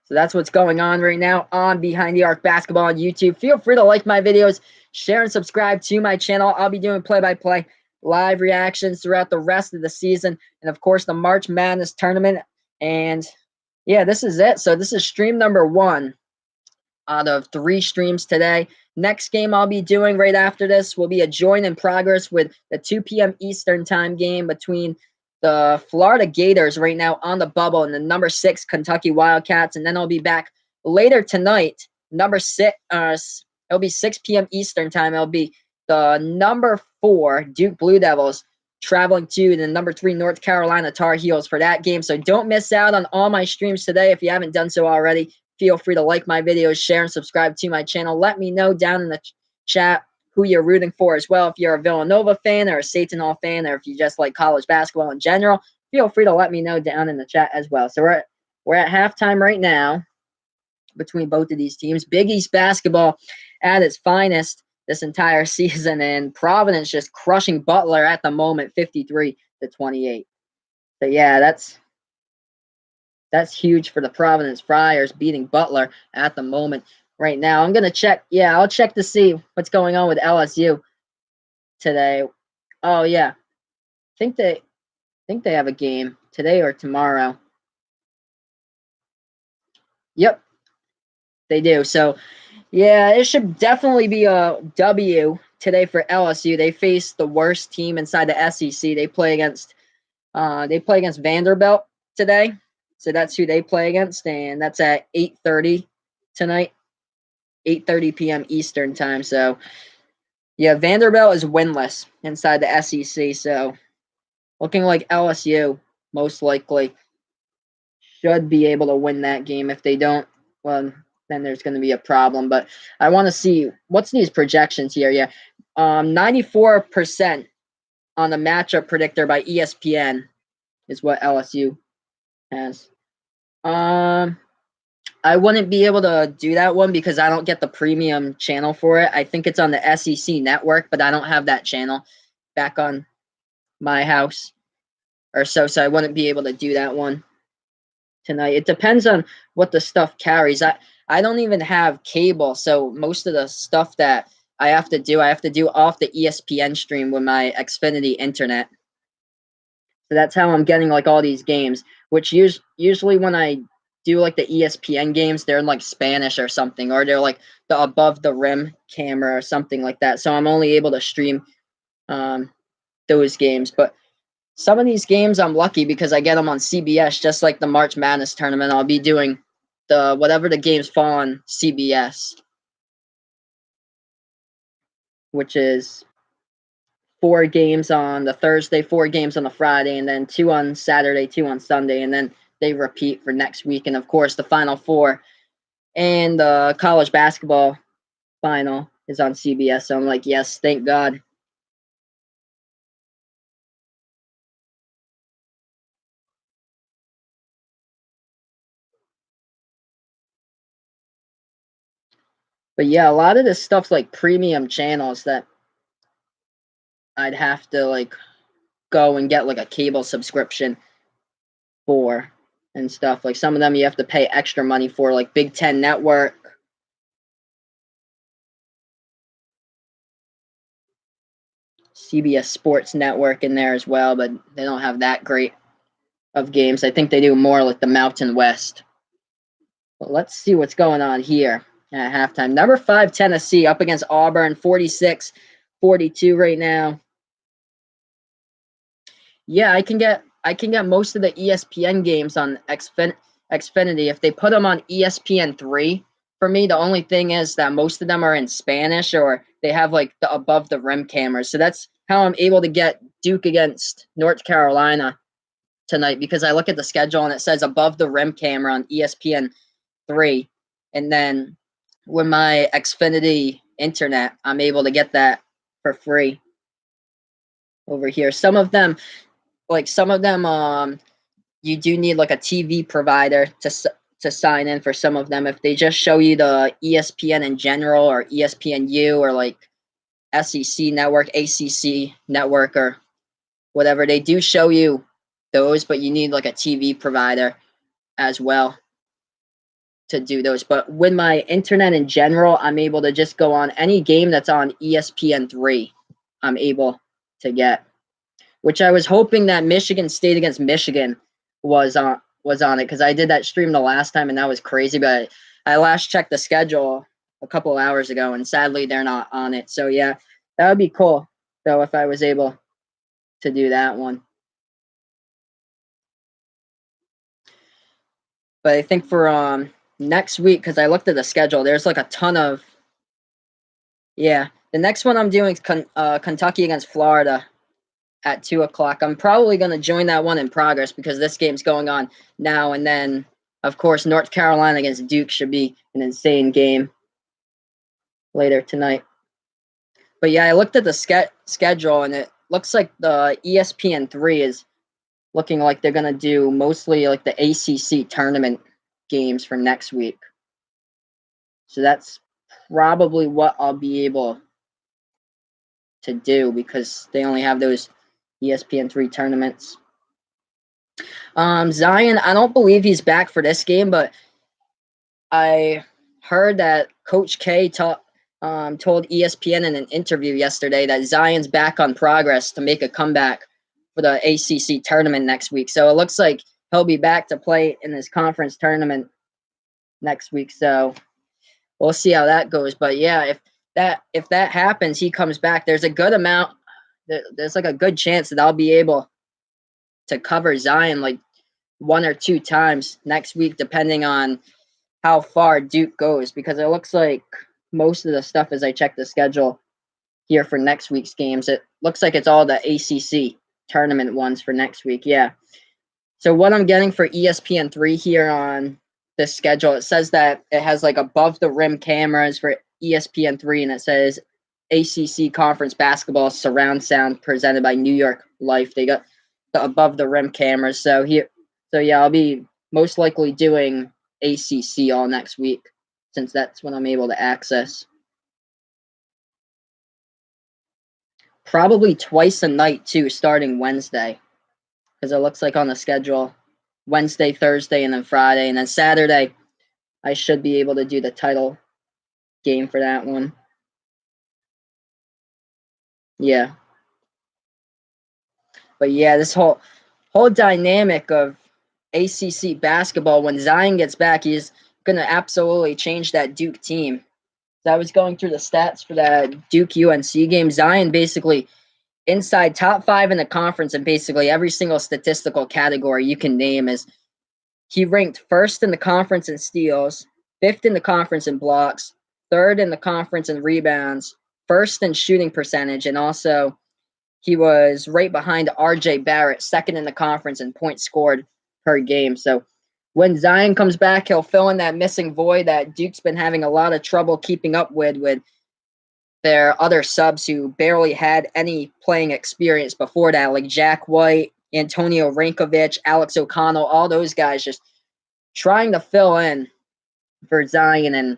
So that's what's going on right now on Behind the Arc Basketball on YouTube. Feel free to like my videos, share and subscribe to my channel. I'll be doing play-by-play live reactions throughout the rest of the season, and of course the March Madness tournament. And yeah, this is it. So this is stream number 1 out of 3 streams today. Next game I'll be doing right after this will be a join in progress with the 2 p.m. Eastern time game between the Florida Gators right now on the bubble and the number 6 Kentucky Wildcats. And then I'll be back later tonight, number 6, it'll be 6 p.m. Eastern time. It'll be the number 4 Duke Blue Devils traveling to the number 3 North Carolina Tar Heels for that game. So don't miss out on all my streams today. If you haven't done so already, feel free to like my videos, share, and subscribe to my channel. Let me know down in the chat who you're rooting for as well. If you're a Villanova fan or a Seton Hall fan, or if you just like college basketball in general, feel free to let me know down in the chat as well. So we're at halftime right now between both of these teams. Big East basketball at its finest this entire season, and Providence just crushing Butler at the moment, 53-28. So yeah, that's huge for the Providence Friars, beating Butler at the moment right now. I'm going to check. Yeah, I'll check to see what's going on with LSU today. Oh yeah, think they have a game today or tomorrow. Yep, they do. So yeah, it should definitely be a W today for LSU. They face the worst team inside the SEC. They play against Vanderbilt today. So that's who they play against, and that's at 8:30 tonight, 8:30 p.m. Eastern time. So yeah, Vanderbilt is winless inside the SEC. So looking like LSU most likely should be able to win that game. If they don't, well, then there's going to be a problem. But I want to see what's these projections here. Yeah, 94% on the matchup predictor by ESPN is what LSU has. I wouldn't be able to do that one because I don't get the premium channel for it. I think it's on the SEC network, but I don't have that channel back on my house or so I wouldn't be able to do that one tonight. It depends on what the stuff carries. I don't even have cable, so most of the stuff that I have to do off the ESPN stream with my Xfinity internet. So that's how I'm getting like all these games, which usually when I do like the ESPN games, they're in like Spanish or something, or they're like the above the rim camera or something like that. So I'm only able to stream um, those games. But some of these games I'm lucky because I get them on CBS, just like the March Madness tournament. I'll be doing the whatever the games fall on CBS, which is 4 games on the Thursday, 4 games on the Friday, and then 2 on Saturday, 2 on Sunday, and then they repeat for next week. And of course, the Final Four and the college basketball final is on CBS. So I'm like, yes, thank God. But yeah, a lot of this stuff's like premium channels that I'd have to like go and get like a cable subscription for and stuff. Like some of them you have to pay extra money for, like Big Ten Network, CBS Sports Network in there as well, but they don't have that great of games. I think they do more like the Mountain West. But let's see what's going on here at halftime. Number 5, Tennessee up against Auburn, 46-42 right now. Yeah, I can get most of the ESPN games on Xfinity. If they put them on ESPN 3, for me, the only thing is that most of them are in Spanish or they have like the above the rim cameras. So that's how I'm able to get Duke against North Carolina tonight because I look at the schedule and it says above the rim camera on ESPN 3, and then with my Xfinity internet, I'm able to get that for free over here. Some of them, you do need like a TV provider to sign in for some of them. If they just show you the ESPN in general or ESPNU or like SEC network, ACC network or whatever, they do show you those, but you need like a TV provider as well to do those. But with my internet in general, I'm able to just go on any game that's on ESPN 3. I'm able to get, which I was hoping that Michigan State against Michigan was on it because I did that stream the last time and that was crazy. But I last checked the schedule a couple hours ago and sadly they're not on it. So yeah, that would be cool though if I was able to do that one. But I think for next week, because I looked at the schedule, there's like a ton of, yeah. The next one I'm doing is Kentucky against Florida at 2 o'clock. I'm probably going to join that one in progress because this game's going on now. And then, of course, North Carolina against Duke should be an insane game later tonight. But yeah, I looked at the schedule and it looks like the ESPN 3 is looking like they're going to do mostly like the ACC tournament games for next week. So that's probably what I'll be able to do because they only have those ESPN 3 tournaments. Zion, I don't believe he's back for this game, but I heard that Coach K told ESPN in an interview yesterday that Zion's back on progress to make a comeback for the ACC tournament next week. So it looks like he'll be back to play in this conference tournament next week. So we'll see how that goes. But yeah, if that happens, he comes back. There's a good amount. There's like a good chance that I'll be able to cover Zion like 1 or 2 times next week, depending on how far Duke goes, because it looks like most of the stuff as I check the schedule here for next week's games, it looks like it's all the ACC tournament ones for next week. Yeah. So what I'm getting for ESPN3 here on this schedule, it says that it has like above the rim cameras for ESPN3, and it says ACC conference basketball surround sound presented by New York Life. They got the above the rim cameras. So yeah, I'll be most likely doing ACC all next week, since that's what I'm able to access. Probably twice a night too, starting Wednesday, because it looks like on the schedule Wednesday, Thursday, and then Friday, and then Saturday I should be able to do the title game for that one. Yeah. But yeah, this whole dynamic of ACC basketball, when Zion gets back, he's going to absolutely change that Duke team. So I was going through the stats for that Duke UNC game. Zion basically inside top 5 in the conference in basically every single statistical category you can name. Is he ranked first in the conference in steals, 5th in the conference in blocks, 3rd in the conference in rebounds, 1st in shooting percentage, and also he was right behind R.J. Barrett, 2nd in the conference in points scored per game. So when Zion comes back, he'll fill in that missing void that Duke's been having a lot of trouble keeping up with their other subs who barely had any playing experience before that, like Jack White, Antonio Rankovic, Alex O'Connell, all those guys just trying to fill in for Zion. And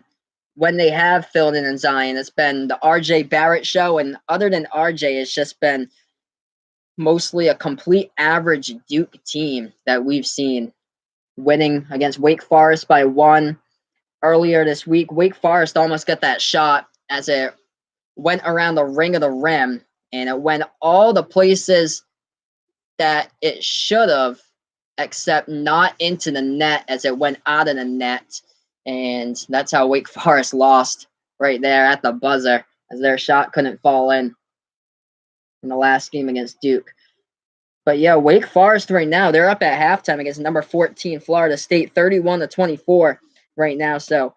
when they have filled in Zion, it's been the RJ Barrett show. And other than RJ, it's just been mostly a complete average Duke team that we've seen, winning against Wake Forest by 1 earlier this week. Wake Forest almost got that shot as it went around the ring of the rim, and it went all the places that it should have, except not into the net as it went out of the net. And that's how Wake Forest lost right there at the buzzer, as their shot couldn't fall in the last game against Duke. But yeah, Wake Forest right now, they're up at halftime against number 14 Florida State, 31-24 right now. So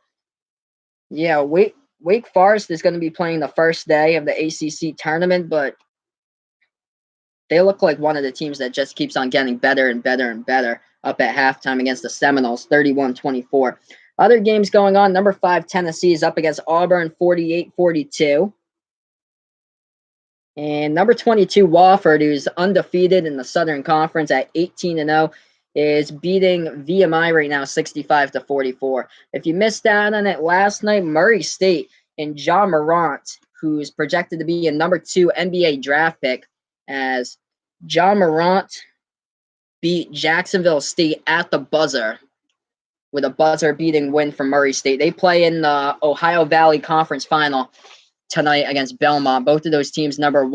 yeah, Wake Forest is going to be playing the first day of the ACC tournament, but they look like one of the teams that just keeps on getting better and better and better, up at halftime against the Seminoles, 31-24. Other games going on, number 5 Tennessee is up against Auburn, 48-42. And number 22 Wofford, who's undefeated in the Southern Conference at 18-0, is beating VMI right now 65-44. If you missed out on it last night, Murray State and Ja Morant, who's projected to be a number 2 NBA draft pick, as Ja Morant beat Jacksonville State at the buzzer with a buzzer beating win for Murray State. They play in the Ohio Valley Conference Final tonight against Belmont. Both of those teams number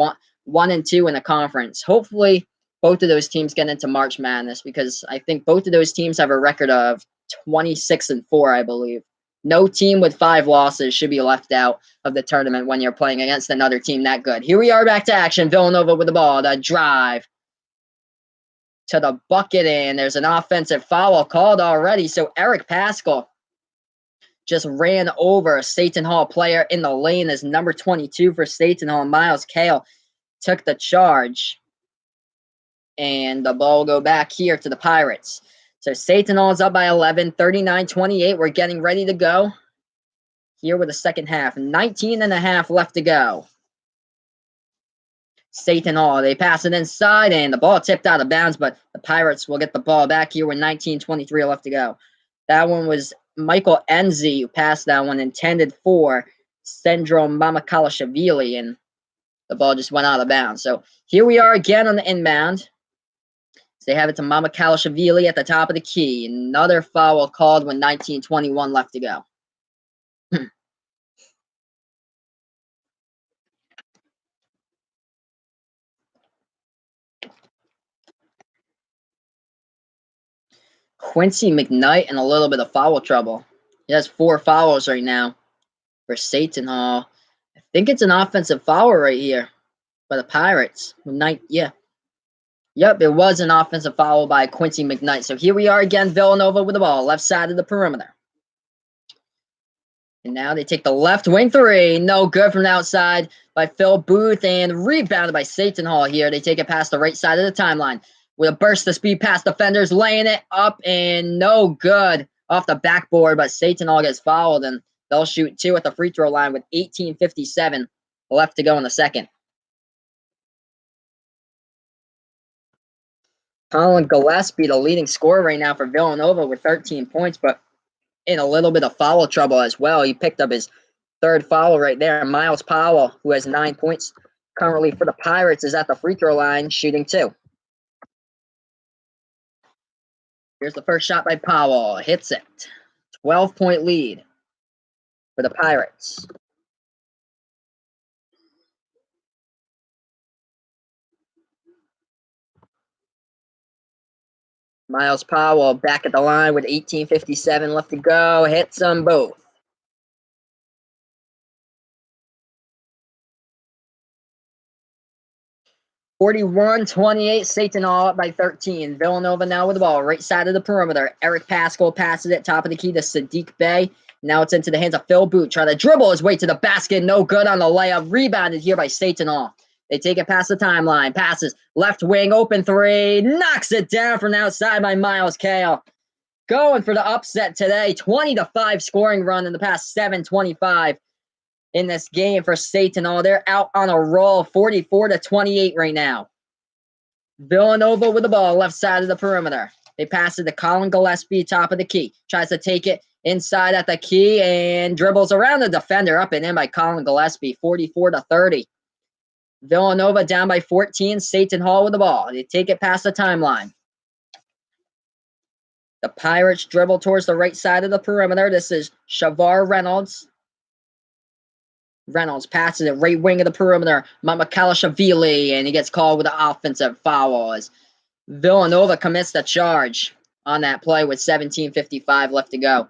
1 and 2 in the conference. Hopefully both of those teams get into March Madness, because I think both of those teams have a record of 26-4, I believe. No team with 5 losses should be left out of the tournament when you're playing against another team that good. Here we are back to action. Villanova with the ball. The drive to the bucket, and there's an offensive foul called already. So Eric Paschal just ran over a Seton Hall player in the lane as number 22 for Seton Hall, Miles Cale, took the charge. And the ball will go back here to the Pirates. So Seton Hall is up by 11, 39-28. We're getting ready to go here with the second half. 19.5 left to go. Seton Hall, they pass it inside, and the ball tipped out of bounds, but the Pirates will get the ball back here with 19:23 left to go. That one was Michael Enzi who passed that one, intended for Sendro Mamakalashvili, and the ball just went out of bounds. So here we are again on the inbound. So they have it to Mamakalashvili at the top of the key. Another foul called with 19:21 left to go. Quincy McKnight in a little bit of foul trouble. He has 4 fouls right now for Seton Hall. I think it's an offensive foul right here by the Pirates. Yep, it was an offensive foul by Quincy McKnight. So here we are again, Villanova with the ball, left side of the perimeter. And now they take the left wing 3. No good from the outside by Phil Booth, and rebounded by Seton Hall here. They take it past the right side of the timeline. With a burst of speed past defenders, laying it up, and no good off the backboard, but Seton Hall gets fouled, and they'll shoot 2 at the free throw line with 18:57 left to go in the second. Colin Gillespie, the leading scorer right now for Villanova with 13 points, but in a little bit of foul trouble as well. He picked up his 3rd foul right there. Miles Powell, who has 9 points currently for the Pirates, is at the free throw line shooting 2. Here's the first shot by Powell. Hits it. 12-point lead for the Pirates. Miles Powell back at the line with 18:57 left to go. Hits them both. (41-28), Seton Hall up by 13. Villanova now with the ball, right side of the perimeter. Eric Pascal passes it, top of the key to Sadiq Bey. Now it's into the hands of Phil Booth. Try to dribble his way to the basket. No good on the layup. Rebounded here by Seton Hall. They take it past the timeline. Passes left wing, open 3. Knocks it down from outside by Miles Kale. Going for the upset today. 20-5 scoring run in the past 7:25 in this game for Seton Hall. They're out on a roll, 44-28 right now. Villanova with the ball, left side of the perimeter. They pass it to Colin Gillespie, top of the key. Tries to take it inside at the key and dribbles around the defender, up and in by Colin Gillespie, 44-30. Villanova down by 14. Seton Hall with the ball. They take it past the timeline. The Pirates dribble towards the right side of the perimeter. This is Shavar Reynolds. Reynolds passes it right wing of the perimeter. Mamakalashavili, and he gets called with an offensive foul as Villanova commits the charge on that play with 17:55 left to go.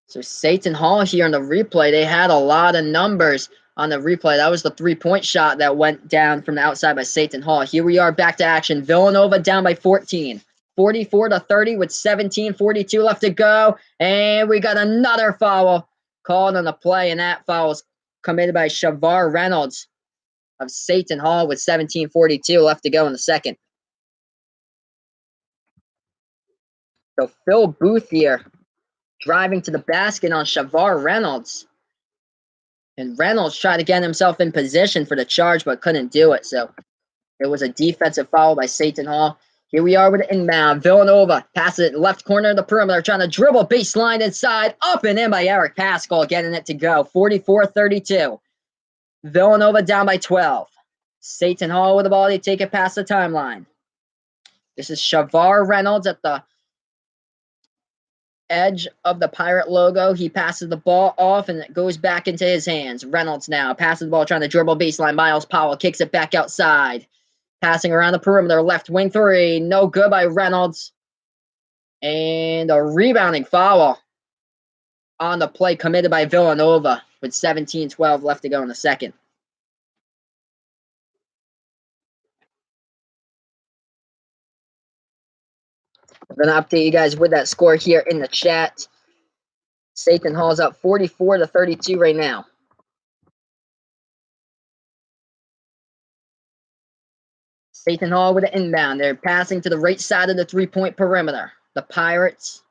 So Seton Hall here in the replay, they had a lot of numbers on the replay. That was the 3-point shot that went down from the outside by Seton Hall. Here we are back to action. Villanova down by 14. 44-30 with 17:42 left to go. And we got another foul called on the play, and that foul was committed by Shavar Reynolds of Seton Hall with 17:42 left to go in the second. So Phil Booth here driving to the basket on Shavar Reynolds. And Reynolds tried to get himself in position for the charge, but couldn't do it. So it was a defensive foul by Seton Hall. Here we are with the inbound. Villanova passes it left corner of the perimeter, trying to dribble baseline inside, up and in by Eric Pascal, getting it to go. 44-32. Villanova down by 12. Seton Hall with the ball. They take it past the timeline. This is Shavar Reynolds at the edge of the Pirate logo. He passes the ball off, and it goes back into his hands. Reynolds now passes the ball, trying to dribble baseline. Miles Powell kicks it back outside. Passing around the perimeter, left wing 3. No good by Reynolds. And a rebounding foul on the play committed by Villanova with 17:12 left to go in the second. I'm going to update you guys with that score here in the chat. Seton Hall's up 44-32 right now. Seton Hall with an inbound. They're passing to the right side of the 3-point perimeter. The Pirates.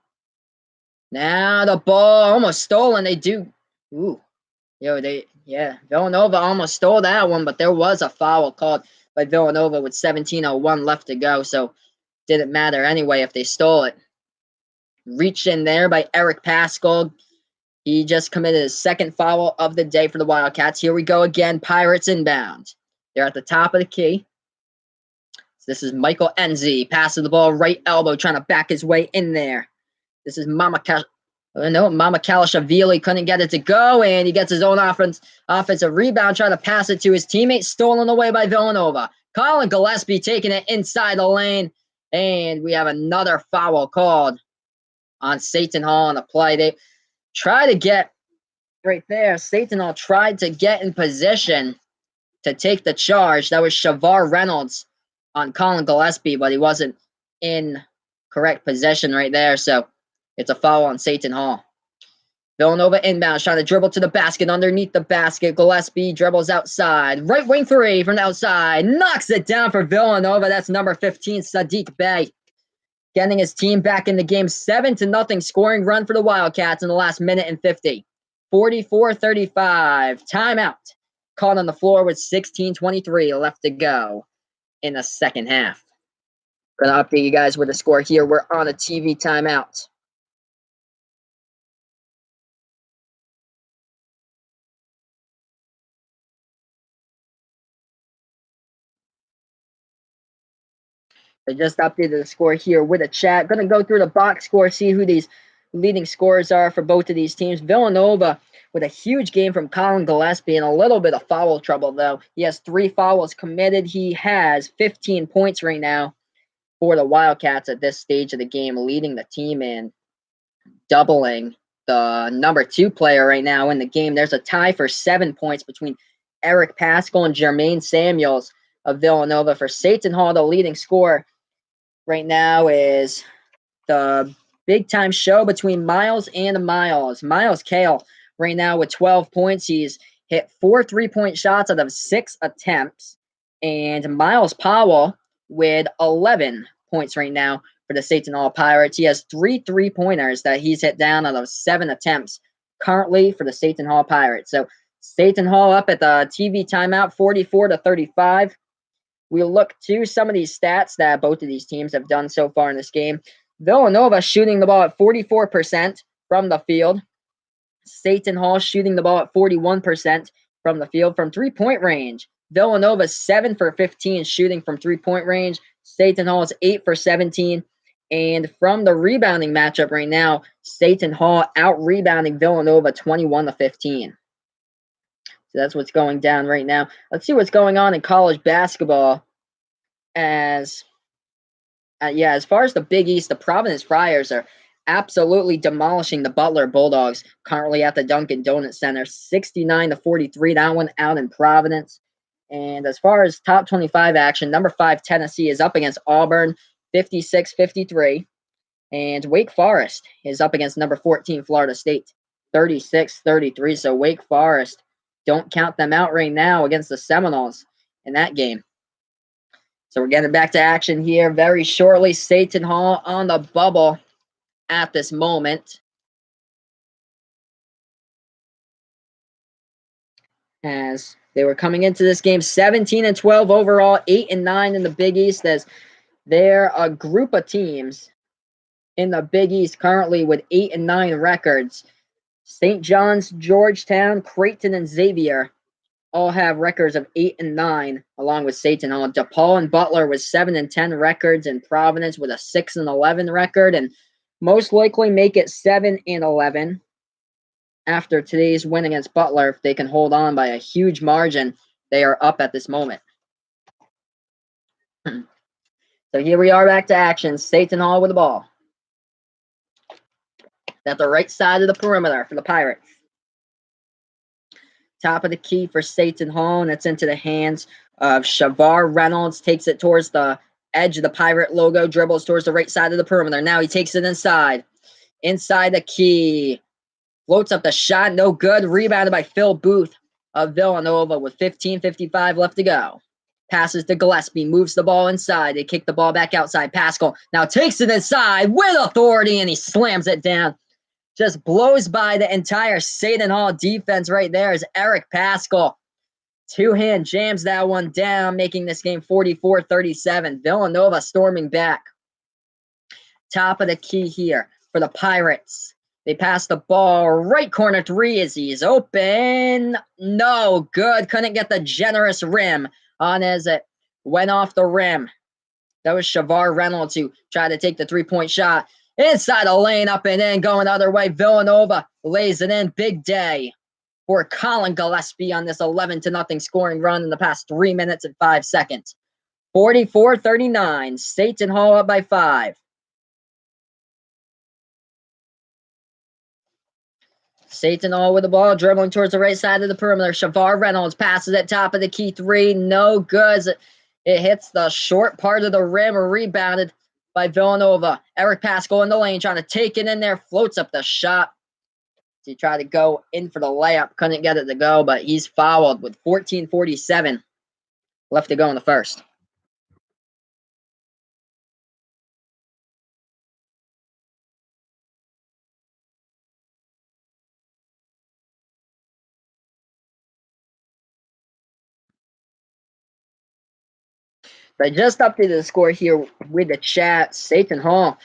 Now the ball almost stolen. They do. Villanova almost stole that one, but there was a foul called by Villanova with 17:01 left to go, so didn't matter anyway if they stole it. Reached in there by Eric Pascal. He just committed his 2nd foul of the day for the Wildcats. Here we go again. Pirates inbound. They're at the top of the key. This is Michael Enzi passing the ball right elbow, trying to back his way in there. This is Mamakalashavili couldn't get it to go, and he gets his own offensive rebound, trying to pass it to his teammate, stolen away by Villanova. Colin Gillespie taking it inside the lane. And we have another foul called on Seton Hall on the play. They try to get right there. Seton Hall tried to get in position to take the charge. That was Shavar Reynolds on Colin Gillespie, but he wasn't in correct position right there. So it's a foul on Seton Hall. Villanova inbounds, trying to dribble to the basket, underneath the basket. Gillespie dribbles outside. Right wing three from the outside. Knocks it down for Villanova. That's number 15, Sadiq Bey. Getting his team back in the game. 7-0 scoring run for the Wildcats in the last minute and 50. 44-35. Timeout. Caught on the floor with 16:23 left to go in the second half. Gonna update you guys with the score here. We're on a TV timeout. I just updated the score here with a chat. Going to go through the box score, see who these leading scorers are for both of these teams. Villanova with a huge game from Colin Gillespie and a little bit of foul trouble, though. He has 3 fouls committed. He has 15 points right now for the Wildcats at this stage of the game, leading the team in doubling the number 2 player right now in the game. There's a tie for 7 points between Eric Pascal and Jermaine Samuels of Villanova. For Seton Hall, the leading scorer right now is the big time show between Miles and Miles. Miles Kale right now with 12 points. He's hit 4 3-point shots out of 6 attempts. And Miles Powell with 11 points right now for the Seton Hall Pirates. He has 3 3-pointers that he's hit down out of 7 attempts currently for the Seton Hall Pirates. So Seton Hall up at the TV timeout, 44-35. We'll look to some of these stats that both of these teams have done so far in this game. Villanova shooting the ball at 44% from the field. Seton Hall shooting the ball at 41% from the field from 3-point range. Villanova 7 for 15 shooting from 3-point range. Seton Hall is 8 for 17. And from the rebounding matchup right now, Seton Hall out-rebounding Villanova 21-15. So that's what's going down right now. Let's see what's going on in college basketball. As far as the Big East, the Providence Friars are absolutely demolishing the Butler Bulldogs currently at the Dunkin' Donuts Center, 69-43. That one out in Providence. And as far as top 25 action, number 5 Tennessee is up against Auburn, 56-53. And Wake Forest is up against number 14 Florida State, 36-33. So Wake Forest, don't count them out right now against the Seminoles in that game. So we're getting back to action here very shortly. Seton Hall on the bubble at this moment. As they were coming into this game 17-12 overall, 8-9 in the Big East, as they're a group of teams in the Big East currently with 8-9 records. St. John's, Georgetown, Creighton, and Xavier all have records of 8-9, along with Seton Hall. DePaul and Butler with 7-10 records, and Providence with a 6-11 record, and most likely make it 7-11 after today's win against Butler. If they can hold on by a huge margin, they are up at this moment. So here we are back to action. Seton Hall with the ball. At the right side of the perimeter for the Pirates. Top of the key for Seton Hall, and it's into the hands of Shavar Reynolds. Takes it towards the edge of the Pirate logo, dribbles towards the right side of the perimeter. Now he takes it inside. Inside the key. Floats up the shot, no good. Rebounded by Phil Booth of Villanova with 15:55 left to go. Passes to Gillespie, moves the ball inside. They kick the ball back outside. Pascal now takes it inside with authority, and he slams it down. Just blows by the entire Seton Hall defense right there as Eric Pascal. Two-hand jams that one down, making this game 44-37. Villanova storming back. Top of the key here for the Pirates. They pass the ball. Right corner three as he's open. No good. Couldn't get the generous rim on as it went off the rim. That was Shavar Reynolds who tried to take the three-point shot. Inside the lane, up and in, going the other way. Villanova lays it in. Big day for Colin Gillespie on this 11-0 scoring run in the past 3 minutes and 5 seconds. 44-39. Seton Hall up by 5. Seton Hall with the ball, dribbling towards the right side of the perimeter. Shavar Reynolds passes at top of the key 3. No good. It hits the short part of the rim, rebounded by Villanova. Eric Pascal in the lane, trying to take it in there, floats up the shot. He tried to go in for the layup, couldn't get it to go, but he's fouled with 14:47 left to go in the first. But I just updated the score here with the chat. Seton Hall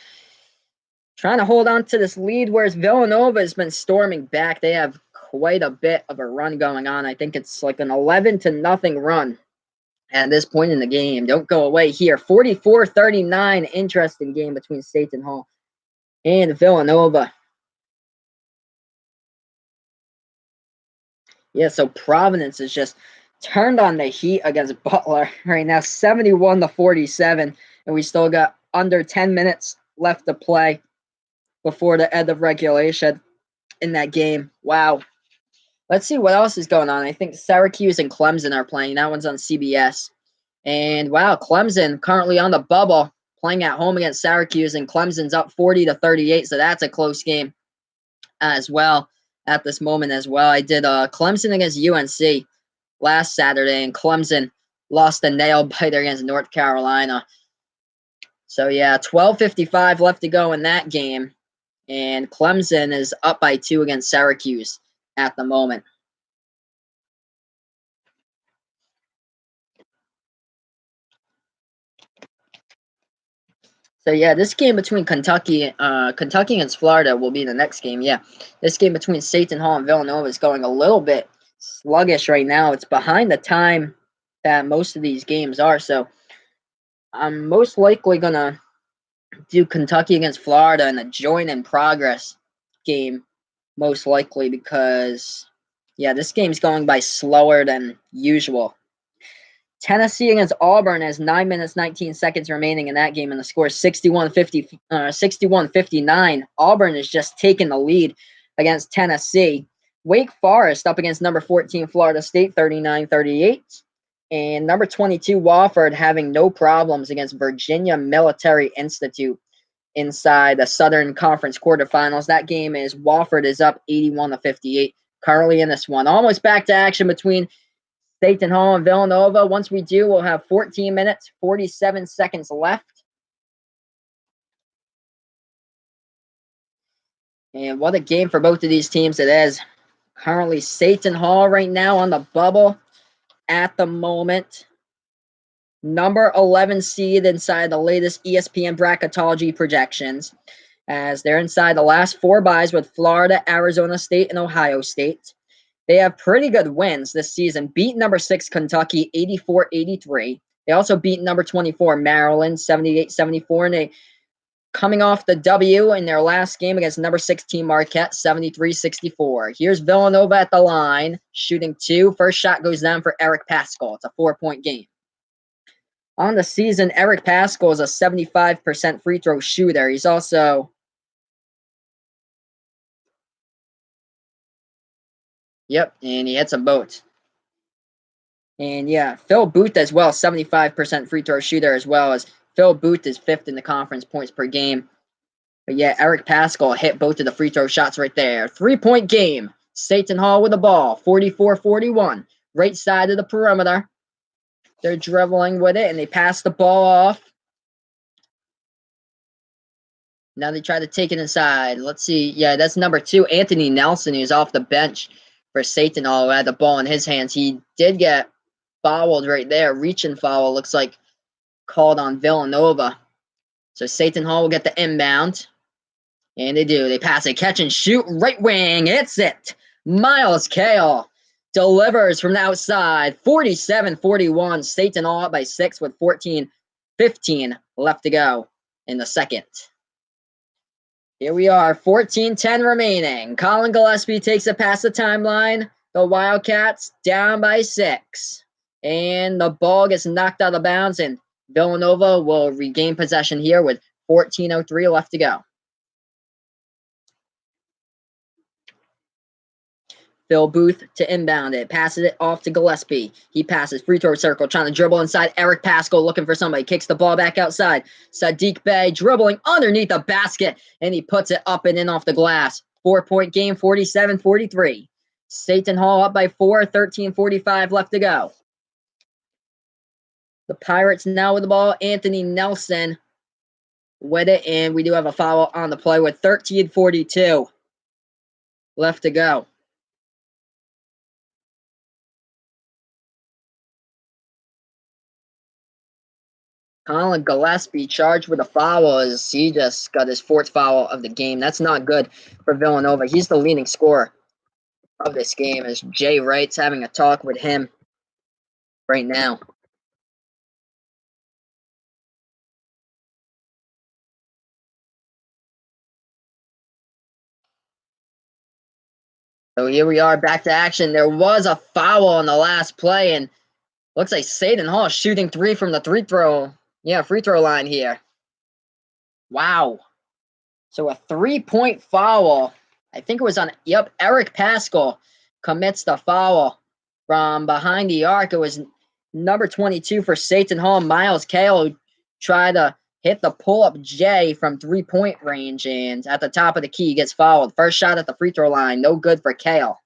trying to hold on to this lead, whereas Villanova has been storming back. They have quite a bit of a run going on. I think it's like an 11-0 run at this point in the game. Don't go away here. 44-39, interesting game between Seton Hall and Villanova. Yeah, so Providence is just turned on the heat against Butler right now, 71-47, and we still got under 10 minutes left to play before the end of regulation in that game. Wow. Let's see what else is going on. I think Syracuse and Clemson are playing. That one's on CBS. And wow, Clemson currently on the bubble, playing at home against Syracuse, and Clemson's up 40-38, so that's a close game as well at this moment as well. I did Clemson against UNC last Saturday, and Clemson lost a nail biter against North Carolina. So yeah, 12:55 left to go in that game, and Clemson is up by 2 against Syracuse at the moment. So yeah, this game between Kentucky against Florida will be the next game. Yeah, this game between Seton Hall and Villanova is going a little bit sluggish right now. It's behind the time that most of these games are. So I'm most likely gonna do Kentucky against Florida in a joint in progress game, most likely, because yeah, this game's going by slower than usual. Tennessee against Auburn has 9 minutes, 19 seconds remaining in that game, and the score is 61-59. Auburn is just taking the lead against Tennessee. Wake Forest up against number 14 Florida State, 39-38. And number 22 Wofford having no problems against Virginia Military Institute inside the Southern Conference quarterfinals. That game is Wofford is up 81-58 currently in this one. Almost back to action between Seton Hall and Villanova. Once we do, we'll have 14 minutes, 47 seconds left. And what a game for both of these teams it is. Currently, Seton Hall right now on the bubble at the moment. Number 11 seed inside the latest ESPN bracketology projections, as they're inside the last 4 byes with Florida, Arizona State, and Ohio State. They have pretty good wins this season. Beat number 6 Kentucky 84-83. They also beat number 24 Maryland 78-74, and they coming off the W in their last game against number 16 Marquette 73-64. Here's Villanova at the line, shooting 2. First shot goes down for Eric Pascal. It's a 4-point game. On the season, Eric Pascal is a 75% free throw shooter. He's also Yep, and he hits a boat. And yeah, Phil Booth as well, 75% free throw shooter as well, as Phil Booth is 5th in the conference points per game. But yeah, Eric Pascal hit both of the free throw shots right there. 3-point game. Seton Hall with the ball, 44-41. Right side of the perimeter. They're dribbling with it, and they pass the ball off. Now they try to take it inside. Let's see. Yeah, that's number 2, Anthony Nelson, who's off the bench for Seton Hall, who had the ball in his hands. He did get fouled right there. Reaching foul, looks like called on Villanova. So Seton Hall will get the inbound. And they do. They pass it, catch and shoot. Right wing. It's it. Miles Kale delivers from the outside. 47-41. Seton Hall up by 6 with 14-15 left to go in the second. Here we are, 14-10 remaining. Colin Gillespie takes it past the timeline. The Wildcats down by 6. And the ball gets knocked out of bounds, and Villanova will regain possession here with 14:03 left to go. Phil Booth to inbound it. Passes it off to Gillespie. He passes. Free throw circle. Trying to dribble inside. Eric Pascal looking for somebody. Kicks the ball back outside. Sadiq Bey dribbling underneath the basket. And he puts it up and in off the glass. 4-point game, 47-43. Seton Hall up by 4, 13:45 left to go. The Pirates now with the ball. Anthony Nelson with it. And we do have a foul on the play with 13:42 left to go. Colin Gillespie charged with a foul as he just got his 4th foul of the game. That's not good for Villanova. He's the leading scorer of this game as Jay Wright's having a talk with him right now. So here we are back to action. There was a foul on the last play, and looks like Seton Hall shooting 3 from the free throw line here. Wow. So a 3-point foul. I think it was on, Eric Pascal commits the foul from behind the arc. It was number 22 for Seton Hall, Miles Cale, who tried to hit the pull-up J from 3-point range, and at the top of the key, he gets fouled. First shot at the free throw line, no good for Cale.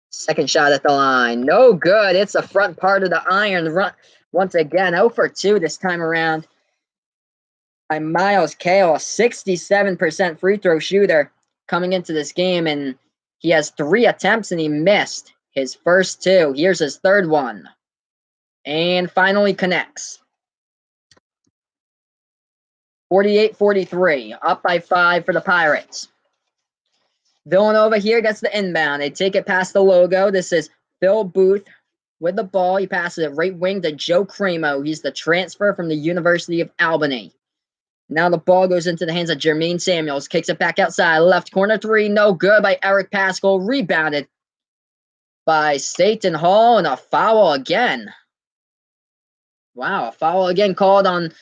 Second shot at the line, no good. It's the front part of the iron run once again. 0 for 2 this time around by Miles Cale, a 67% free throw shooter coming into this game, and he has 3 attempts and he missed his first 2. Here's his 3rd one. And finally connects. 48-43, up by 5 for the Pirates. Villanova here gets the inbound. They take it past the logo. This is Phil Booth with the ball. He passes it right wing to Joe Cremo. He's the transfer from the University of Albany. Now the ball goes into the hands of Jermaine Samuels. Kicks it back outside. Left corner 3. No good by Eric Pascal. Rebounded by Seton Hall. And a foul again. Wow, a foul again called on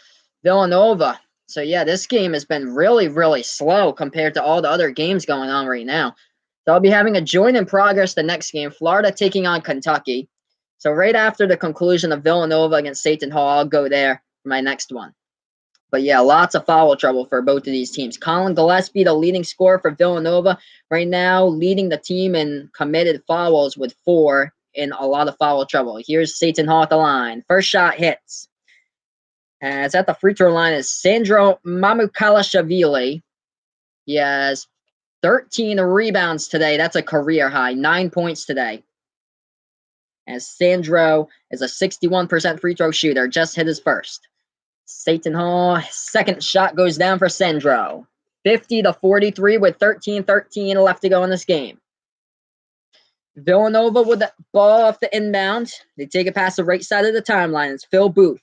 Villanova. So, yeah, this game has been really, really slow compared to all the other games going on right now. So I'll be having a join in progress the next game. Florida taking on Kentucky. So right after the conclusion of Villanova against Seton Hall, I'll go there for my next one. But, yeah, lots of foul trouble for both of these teams. Colin Gillespie, the leading scorer for Villanova, right now leading the team in committed fouls with 4 in a lot of foul trouble. Here's Seton Hall at the line. First shot hits. As at the free throw line is Sandro Mamukalashvili. He has 13 rebounds today. That's a career high. 9 points today. As Sandro is a 61% free throw shooter. Just hit his first. Seton Hall, second shot goes down for Sandro. 50-43 with 13-13 left to go in this game. Villanova with the ball off the inbound. They take it past the right side of the timeline. It's Phil Booth.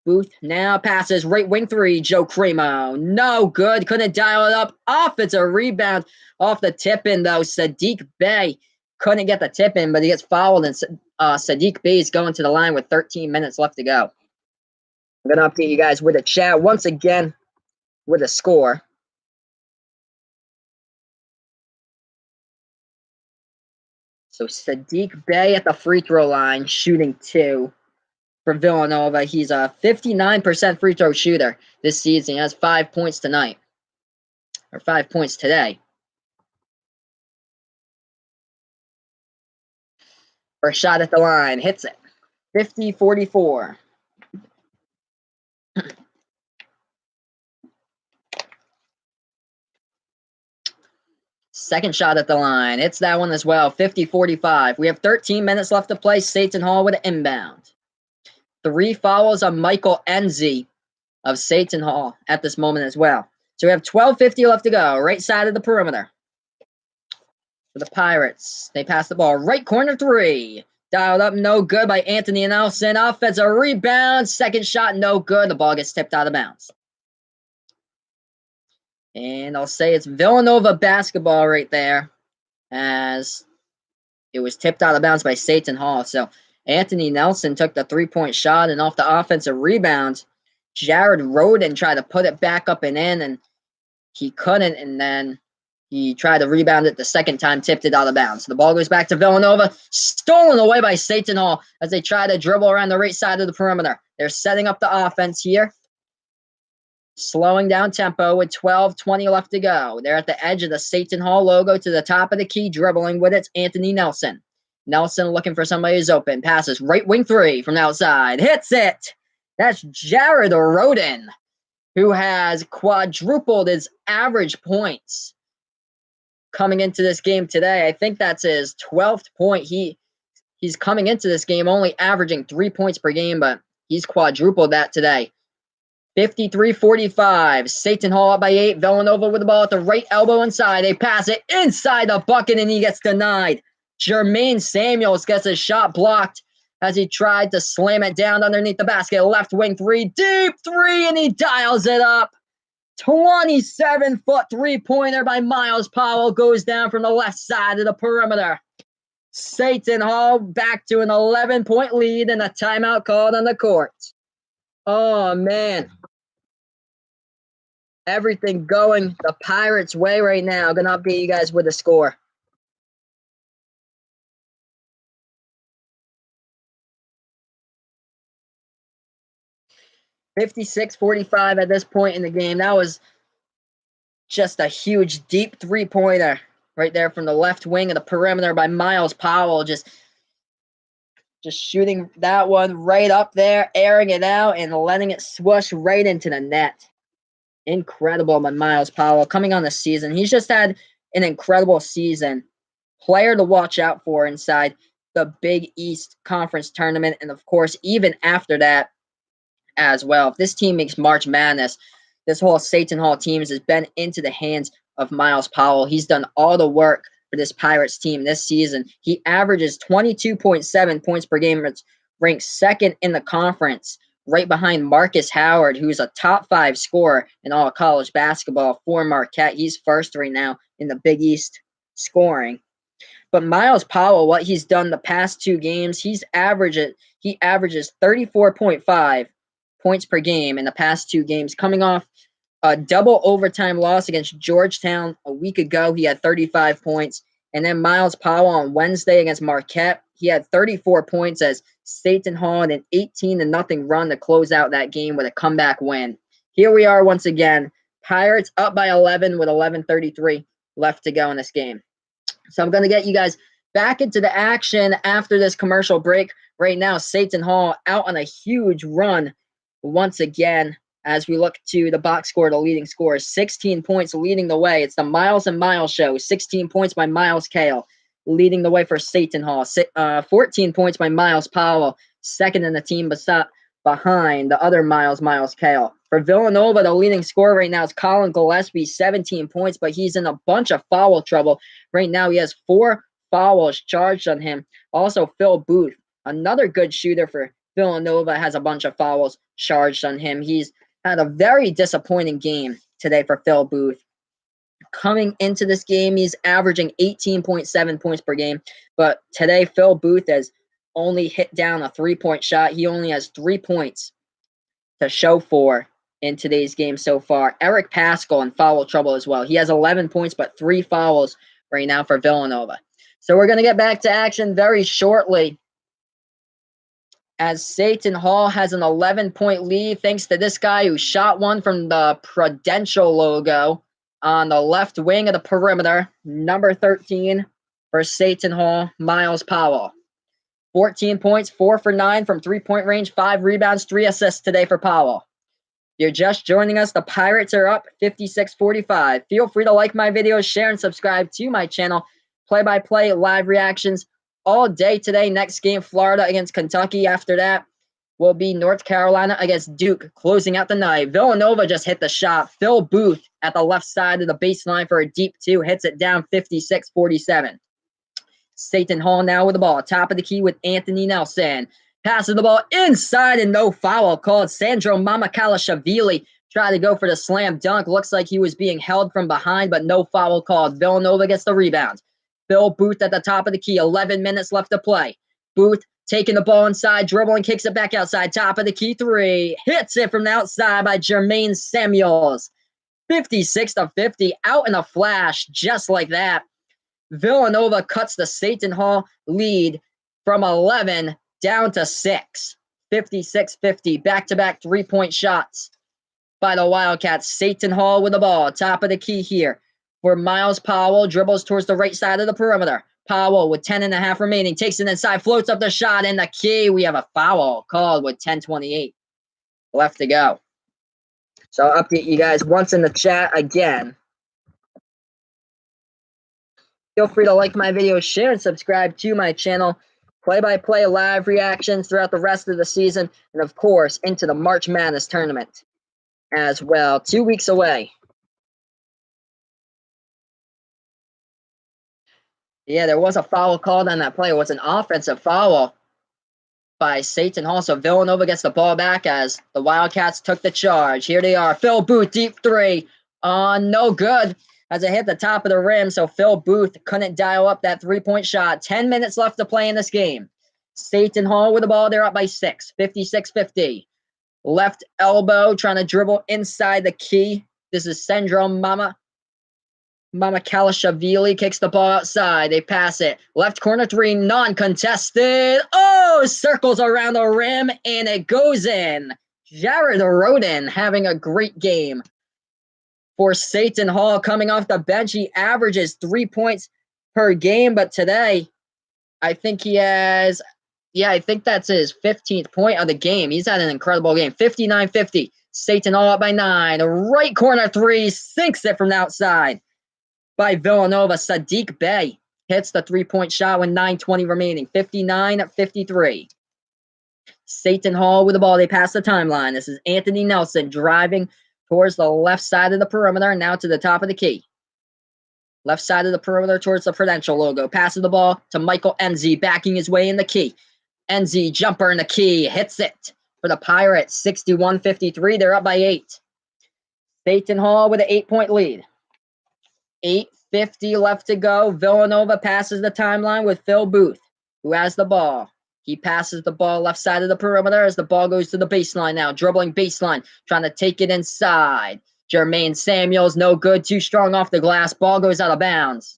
Booth now passes right wing 3. Joe Cremo. No good. Couldn't dial it up. Offensive rebound off the tip in, though. Sadiq Bey couldn't get the tip in, but he gets fouled, and Sadiq Bey is going to the line with 13 minutes left to go. I'm going to update you guys with a chat once again with a score. So Sadiq Bey at the free throw line, shooting 2. For Villanova, he's a 59% free throw shooter this season. He has 5 points tonight, or 5 points today. First shot at the line, hits it. 50-44. Second shot at the line, hits that one as well. 50-45. We have 13 minutes left to play. Seton Hall with an inbound. 3 fouls on Michael Enzi of Seton Hall at this moment as well. So we have 12:50 left to go. Right side of the perimeter. For the Pirates, they pass the ball. Right corner 3. Dialed up, no good by Anthony Nelson. Offensive rebound. Second shot, no good. The ball gets tipped out of bounds. And I'll say it's Villanova basketball right there, as it was tipped out of bounds by Seton Hall. So Anthony Nelson took the three-point shot, and off the offensive rebound, Jared Roden tried to put it back up and in, and he couldn't, and then he tried to rebound it the second time, tipped it out of bounds. So the ball goes back to Villanova, stolen away by Seton Hall as they try to dribble around the right side of the perimeter. They're setting up the offense here, slowing down tempo with 12:20 left to go. They're at the edge of the Seton Hall logo to the top of the key, dribbling with it. Anthony Nelson. Nelson looking for somebody who's open. Passes right wing three from the outside. Hits it. That's Jared Roden, who has quadrupled his average points coming into this game today. I think that's his 12th point. He's coming into this game only averaging 3 points per game, but he's quadrupled that today. 53-45. Seton Hall up by 8. Villanova with the ball at the right elbow inside. They pass it inside the bucket, and he gets denied. Jermaine Samuels gets his shot blocked as he tried to slam it down underneath the basket. Left wing three, deep three, and he dials it up. 27-foot three-pointer by Miles Powell goes down from the left side of the perimeter. Seton Hall back to an 11-point lead and a timeout called on the court. Oh, man. Everything going the Pirates' way right now. Gonna update you guys with the score. $56-45 at this point in the game. That was just a huge, deep three-pointer right there from the left wing of the perimeter by Miles Powell. Just shooting that one right up there, airing it out, and letting it swoosh right into the net. Incredible by Miles Powell coming on the season. He's just had an incredible season. Player to watch out for inside the Big East Conference tournament, and of course, even after that as well. If this team makes March Madness, this whole Seton Hall team has been into the hands of Miles Powell. He's done all the work for this Pirates team this season. He averages 22.7 points per game, ranks second in the conference, right behind Marcus Howard, who's a top 5 scorer in all college basketball for Marquette. He's first right now in the Big East scoring. But Miles Powell, what he's done the past 2 games, he averages 34.5 points per game in the past 2 games, coming off a double overtime loss against Georgetown a week ago. He had 35 points. And then Miles Powell on Wednesday against Marquette, he had 34 points as Seton Hall had an 18-0 run to close out that game with a comeback win. Here we are once again. Pirates up by 11 with 11:33 left to go in this game. So I'm going to get you guys back into the action after this commercial break. Right now, Seton Hall out on a huge run once again as we look to the box score. The leading score is 16 points leading the way. It's the Miles and Miles show. 16 points by Miles Kale leading the way for Seton Hall. 14 points by Miles Powell, second in the team behind the other Miles Kale. For Villanova, the leading scorer right now is Colin Gillespie, 17 points, but he's in a bunch of foul trouble. Right now, he has 4 fouls charged on him. Also, Phil Booth, another good shooter for Villanova, has a bunch of fouls charged on him. He's had a very disappointing game today for Phil Booth. Coming into this game, he's averaging 18.7 points per game, but today Phil Booth has only hit down a 3-point shot. He only has 3 points to show for in today's game so far. Eric Paschal in foul trouble as well. He has 11 points, but 3 fouls right now for Villanova. So we're going to get back to action very shortly as Seton Hall has an 11-point lead thanks to this guy who shot one from the Prudential logo on the left wing of the perimeter, number 13 for Seton Hall, Miles Powell. 14 points, 4 for 9 from 3-point range, 5 rebounds, 3 assists today for Powell. If you're just joining us, the Pirates are up 56-45. Feel free to like my videos, share, and subscribe to my channel. Play-by-play, live reactions all day today. Next game, Florida against Kentucky. After that will be North Carolina against Duke, closing out the night. Villanova just hit the shot. Phil Booth at the left side of the baseline for a deep 2, hits it down 56-47. Seton Hall now with the ball, top of the key with Anthony Nelson. Passes the ball inside and no foul called. Sandro Mamakalashvili Tried to go for the slam dunk. Looks like he was being held from behind, but no foul called. Villanova gets the rebound. Phil Booth at the top of the key. 11 minutes left to play. Booth taking the ball inside, dribbling, kicks it back outside. Top of the key, three. Hits it from the outside by Jermaine Samuels. 56-50, out in a flash, just like that. Villanova cuts the Seton Hall lead from 11 down to 6. 56-50, back-to-back three-point shots by the Wildcats. Seton Hall with the ball, top of the key here for Miles Powell. Dribbles towards the right side of the perimeter. Powell with 10.5 remaining, takes it inside, floats up the shot in the key. We have a foul called with 10:28 left to go. So I'll update you guys once in the chat again. Feel free to like my video, share, and subscribe to my channel. Play-by-play live reactions throughout the rest of the season, and of course, into the March Madness tournament as well. 2 weeks away. Yeah, there was a foul called on that play. It was an offensive foul by Seton Hall. So Villanova gets the ball back as the Wildcats took the charge. Here they are. Phil Booth, deep three. No good as it hit the top of the rim. So Phil Booth couldn't dial up that three-point shot. 10 minutes left to play in this game. Seton Hall with the ball. They're up by 6. 56-50. Left elbow trying to dribble inside the key. This is Syndrome Mama Kalashvili kicks the ball outside. They pass it. Left corner three, non-contested. Oh, circles around the rim, and it goes in. Jared Roden having a great game for Seton Hall. Coming off the bench, he averages 3 points per game, but today, I think he has, I think that's his 15th point of the game. He's had an incredible game. 59-50. Seton Hall up by 9. Right corner three, sinks it from the outside by Villanova. Sadiq Bey hits the three-point shot with 9:20 remaining. 59-53. Seton Hall with the ball. They pass the timeline. This is Anthony Nelson driving towards the left side of the perimeter, now to the top of the key. Left side of the perimeter towards the Prudential logo. Passes the ball to Michael Enzi, backing his way in the key. Enzi, jumper in the key, hits it for the Pirates. 61-53. They're up by 8. Seton Hall with an 8-point lead. 8:50 left to go. Villanova passes the timeline with Phil Booth, who has the ball. He passes the ball left side of the perimeter as the ball goes to the baseline now. Dribbling baseline, trying to take it inside. Jermaine Samuels, no good, too strong off the glass. Ball goes out of bounds.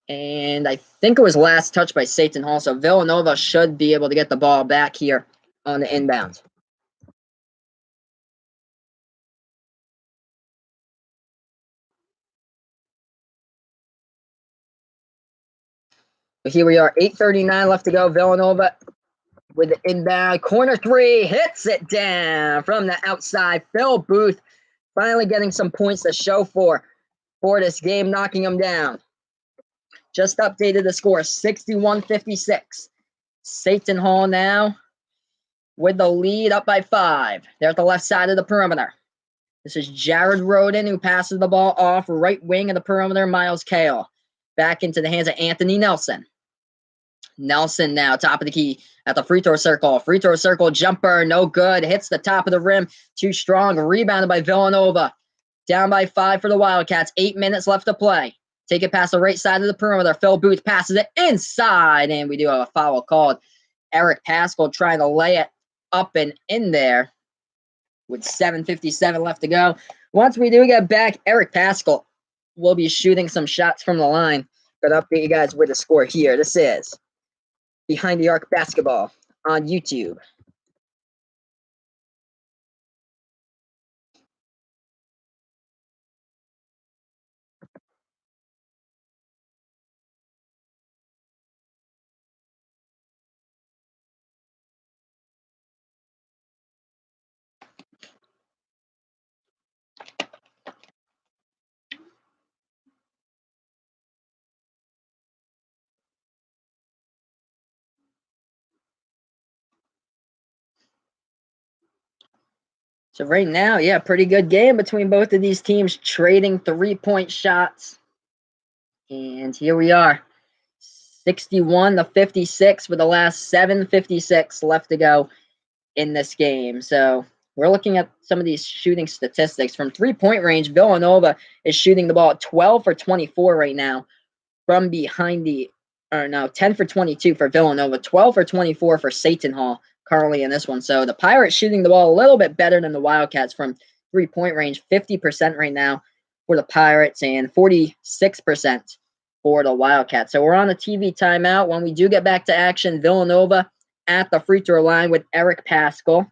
And I think it was last touch by Seton Hall, so Villanova should be able to get the ball back here on the inbounds. But here we are, 8:39 left to go. Villanova with the inbound. Corner three, hits it down from the outside. Phil Booth finally getting some points to show for this game, knocking them down. Just updated the score, 61-56. Seton Hall now with the lead, up by 5. They're at the left side of the perimeter. This is Jared Roden, who passes the ball off right wing of the perimeter. Miles Kale back into the hands of Anthony Nelson. Nelson now, top of the key at the free throw circle. Free throw circle jumper, no good. Hits the top of the rim, too strong. Rebounded by Villanova. Down by 5 for the Wildcats. 8 minutes left to play. Take it past the right side of the perimeter. Phil Booth passes it inside, and we do have a foul called. Eric Pascal trying to lay it up and in there with 7:57 left to go. Once we do get back, Eric Pascal will be shooting some shots from the line. Gonna update you guys with the score here. This is Behind the Arc Basketball on YouTube. So right now, pretty good game between both of these teams, trading three-point shots. And here we are, 61-56 with the last 7:56 left to go in this game. So we're looking at some of these shooting statistics. From three-point range, Villanova is shooting the ball 12 for 24 right now from behind the, or no, 10 for 22 for Villanova, 12 for 24 for Seton Hall currently in this one. So the Pirates shooting the ball a little bit better than the Wildcats from three-point range, 50% right now for the Pirates and 46% for the Wildcats. So we're on a TV timeout. When we do get back to action, Villanova at the free throw line with Eric Paschal.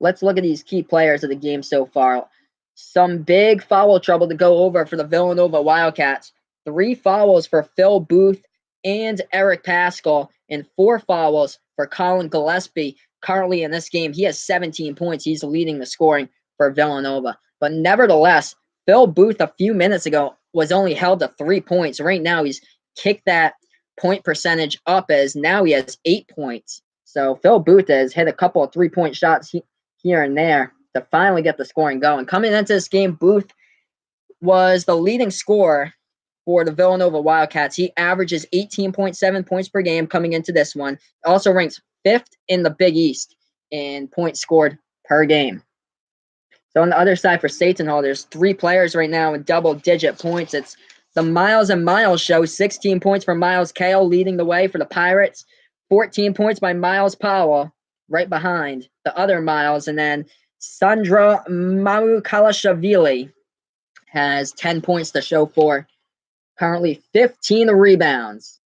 Let's look at these key players of the game so far. Some big foul trouble to go over for the Villanova Wildcats. 3 fouls for Phil Booth and Eric Paschal, and 4 fouls for Colin Gillespie. Currently in this game, he has 17 points. He's leading the scoring for Villanova. But nevertheless, Phil Booth a few minutes ago was only held to 3 points. Right now, he's kicked that point percentage up as now he has 8 points. So Phil Booth has hit a couple of 3-point shots here and there to finally get the scoring going. Coming into this game, Booth was the leading scorer for the Villanova Wildcats. He averages 18.7 points per game coming into this one. Also ranks 5th in the Big East in points scored per game. So on the other side for Seton Hall, there's 3 players right now with double-digit points. It's the Miles and Miles show, 16 points for Miles Kale leading the way for the Pirates, 14 points by Miles Powell right behind the other Miles, and then Sandro Mamukalashvili has 10 points to show for. Currently 15 rebounds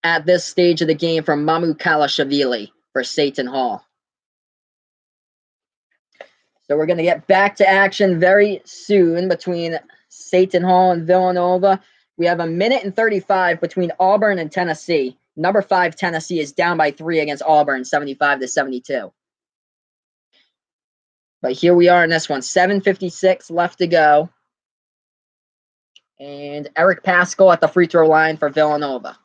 at this stage of the game from Mamukalashvili for Seton Hall. So we're going to get back to action very soon between Seton Hall and Villanova. We have 1:35 between Auburn and Tennessee. Number 5 Tennessee is down by 3 against Auburn, 75-72. But here we are in this one, 7:56 left to go. And Eric Paschal at the free throw line for Villanova.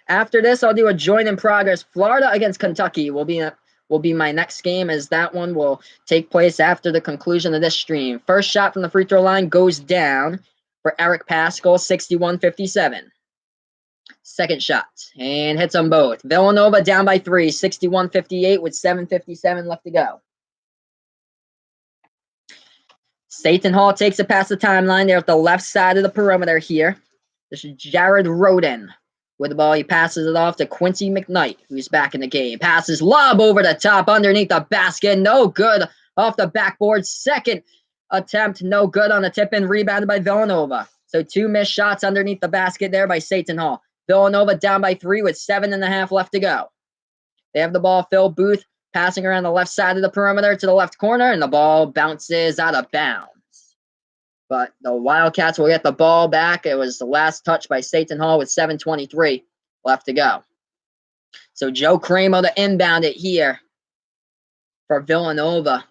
After this, I'll do a joint in progress. Florida against Kentucky will be my next game, as that one will take place after the conclusion of this stream. First shot from the free throw line goes down for Eric Paschal, 61-57. Second shot, and hits them both. Villanova down by 3, 61-58 with 7:57 left to go. Seton Hall takes it past the timeline. They're at the left side of the perimeter here. This is Jared Roden with the ball. He passes it off to Quincy McKnight, who's back in the game. Passes lob over the top underneath the basket. No good off the backboard. Second attempt, no good on the tip-in, rebounded by Villanova. So 2 missed shots underneath the basket there by Seton Hall. Villanova down by 3 with 7.5 left to go. They have the ball. Phil Booth passing around the left side of the perimeter to the left corner, and the ball bounces out of bounds. But the Wildcats will get the ball back. It was the last touch by Seton Hall with 7:23 left to go. So Joe Cramo to inbound it here for Villanova.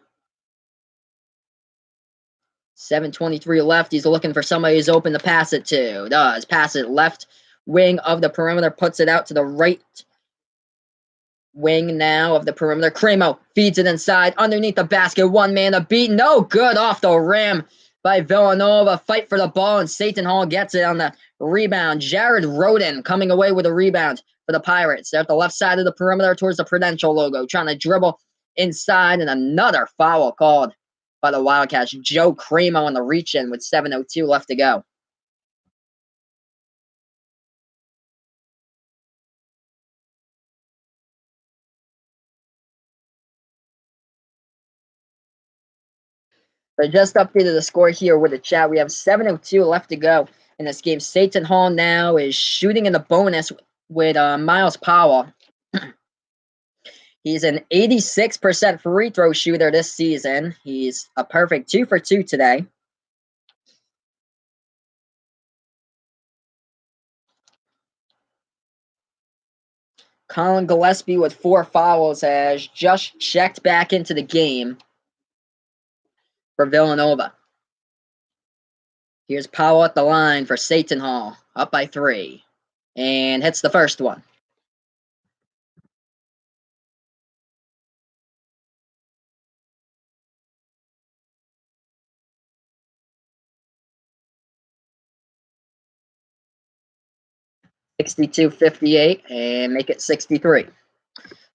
7:23 left. He's looking for somebody who's open to pass it to. Does. Pass it left wing of the perimeter. Puts it out to the right wing now of the perimeter. Cramo feeds it inside underneath the basket. One man to beat. No good off the rim by Villanova. Fight for the ball, and Seton Hall gets it on the rebound. Jared Roden coming away with a rebound for the Pirates. They're at the left side of the perimeter towards the Prudential logo, trying to dribble inside, and another foul called by the Wildcats. Joe Cramo on the reach-in with 7:02 left to go. I just updated the score here with the chat. We have 7:02 left to go in this game. Seton Hall now is shooting in the bonus with Miles Powell. He's an 86% free throw shooter this season. He's a perfect 2 for 2 today. Colin Gillespie with 4 fouls has just checked back into the game for Villanova. Here's Powell at the line for Seton Hall, up by 3, and hits the first one. 62-58, and make it 63.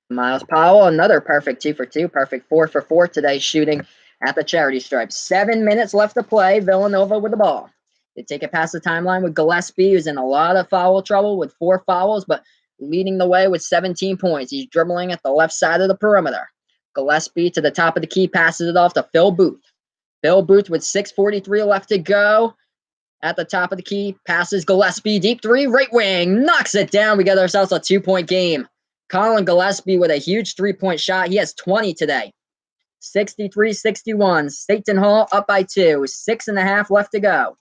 Miles Powell, another perfect 2 for 2, perfect 4 for 4 today, shooting at the charity stripe. 7 minutes left to play. Villanova with the ball. They take it past the timeline with Gillespie, who's in a lot of foul trouble with 4 fouls, but leading the way with 17 points. He's dribbling at the left side of the perimeter. Gillespie to the top of the key, passes it off to Phil Booth. Phil Booth with 6:43 left to go. At the top of the key, passes Gillespie, deep three, right wing, knocks it down. We got ourselves a 2-point game. Colin Gillespie with a huge 3-point shot. He has 20 today. 63-61. Seton Hall up by 2. 6.5 left to go.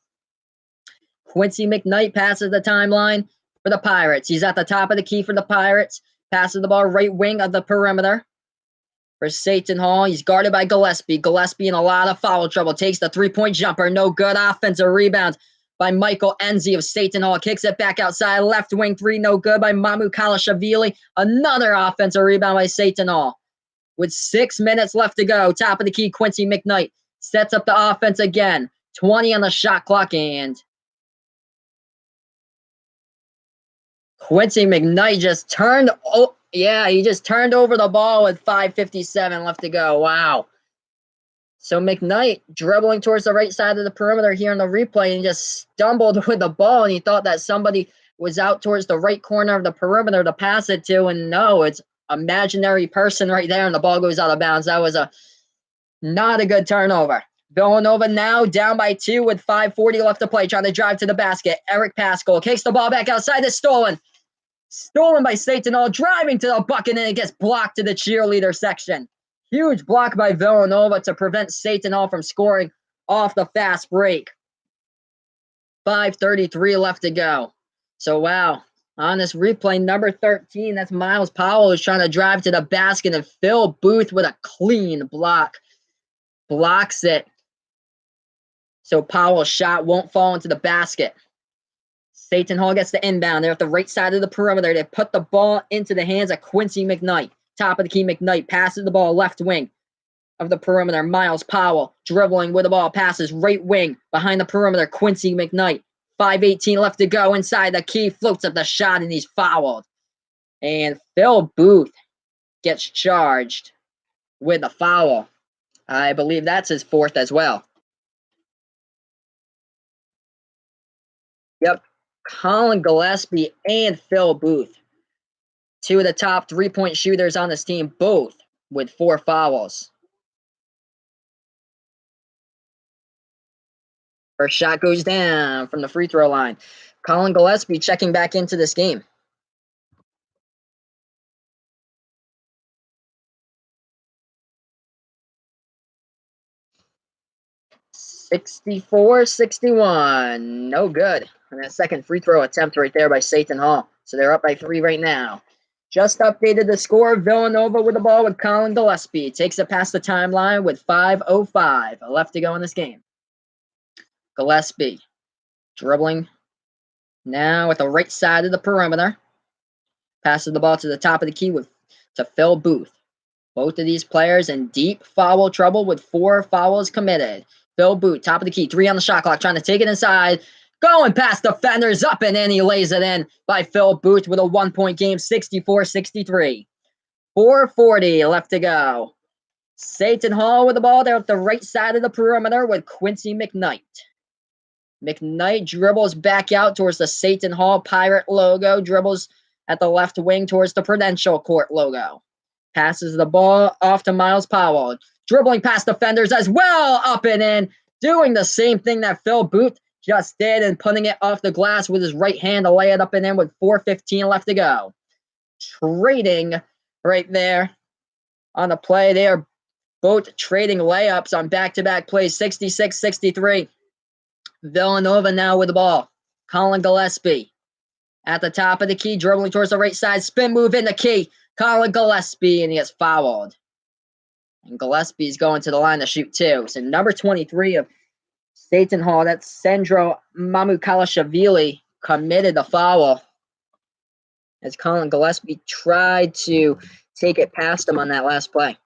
Quincy McKnight passes the timeline for the Pirates. He's at the top of the key for the Pirates. Passes the ball right wing of the perimeter. For Seton Hall, he's guarded by Gillespie. Gillespie in a lot of foul trouble. Takes the 3-point jumper. No good. Offensive rebound by Michael Enzi of Seton Hall. Kicks it back outside. Left wing 3. No good by Mamu Kalashvili. Another offensive rebound by Seton Hall. With 6 minutes left to go. Top of the key, Quincy McKnight sets up the offense again. 20 on the shot clock, and Quincy McKnight just turned. Oh, yeah, he just turned over the ball with 5:57 left to go. Wow. So McKnight dribbling towards the right side of the perimeter here in the replay, and he just stumbled with the ball, and he thought that somebody was out towards the right corner of the perimeter to pass it to, and no, it's imaginary person right there, and the ball goes out of bounds. That was not a good turnover. Villanova now down by 2 with 5:40 left to play, trying to drive to the basket. Eric Pascal kicks the ball back outside. It's stolen. Stolen by Seton Hall, driving to the bucket, and it gets blocked to the cheerleader section. Huge block by Villanova to prevent Seton Hall from scoring off the fast break. 5:33 left to go. So, wow. On this replay, number 13, that's Miles Powell, who's trying to drive to the basket, and Phil Booth with a clean block. Blocks it. So Powell's shot won't fall into the basket. Seton Hall gets the inbound. They're at the right side of the perimeter. They put the ball into the hands of Quincy McKnight. Top of the key, McKnight passes the ball left wing of the perimeter. Miles Powell dribbling with the ball. Passes right wing behind the perimeter. Quincy McKnight. 5:18 left to go inside the key. Floats up the shot, and he's fouled. And Phil Booth gets charged with a foul. I believe that's his 4th as well. Yep. Colin Gillespie and Phil Booth. 2 of the top 3-point shooters on this team, both with 4 fouls. First shot goes down from the free throw line. Colin Gillespie checking back into this game. 64-61. No good. And that second free throw attempt right there by Seton Hall. So they're up by 3 right now. Just updated the score. Villanova with the ball with Colin Gillespie. Takes it past the timeline with 5:05 left to go in this game. Gillespie dribbling now at the right side of the perimeter. Passes the ball to the top of the key to Phil Booth. Both of these players in deep foul trouble with 4 fouls committed. Phil Booth, top of the key, 3 on the shot clock, trying to take it inside. Going past defenders, up and in. He lays it in by Phil Booth with a 1-point game, 64-63. 4:40 left to go. Seton Hall with the ball. They're at the right side of the perimeter with Quincy McKnight. McKnight dribbles back out towards the Seton Hall Pirate logo. Dribbles at the left wing towards the Prudential Court logo. Passes the ball off to Miles Powell. Dribbling past defenders as well, up and in. Doing the same thing that Phil Booth just did and putting it off the glass with his right hand to lay it up and in with 4:15 left to go. Trading right there on the play. They are both trading layups on back-to-back plays, 66-63. Villanova now with the ball. Colin Gillespie at the top of the key, dribbling towards the right side. Spin move in the key. Colin Gillespie, and he gets fouled. And Gillespie's going to the line to shoot 2. So number 23 of Seton Hall, that's Sendro Mamukalashvili, committed the foul as Colin Gillespie tried to take it past him on that last play.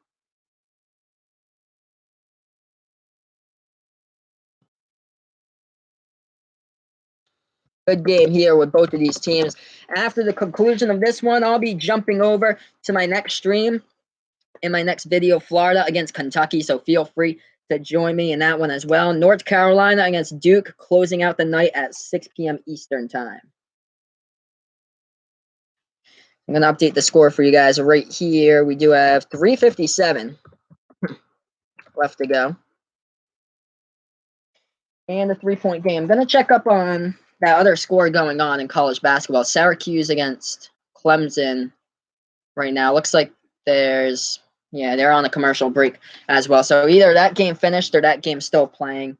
Good game here with both of these teams. After the conclusion of this one, I'll be jumping over to my next stream in my next video, Florida against Kentucky, so feel free to join me in that one as well. North Carolina against Duke, closing out the night at 6 p.m. Eastern time. I'm going to update the score for you guys right here. We do have 3:57 left to go. And the three-point game. I'm going to check up on that other score going on in college basketball. Syracuse against Clemson right now. Looks like they're on a commercial break as well. So either that game finished or that game's still playing.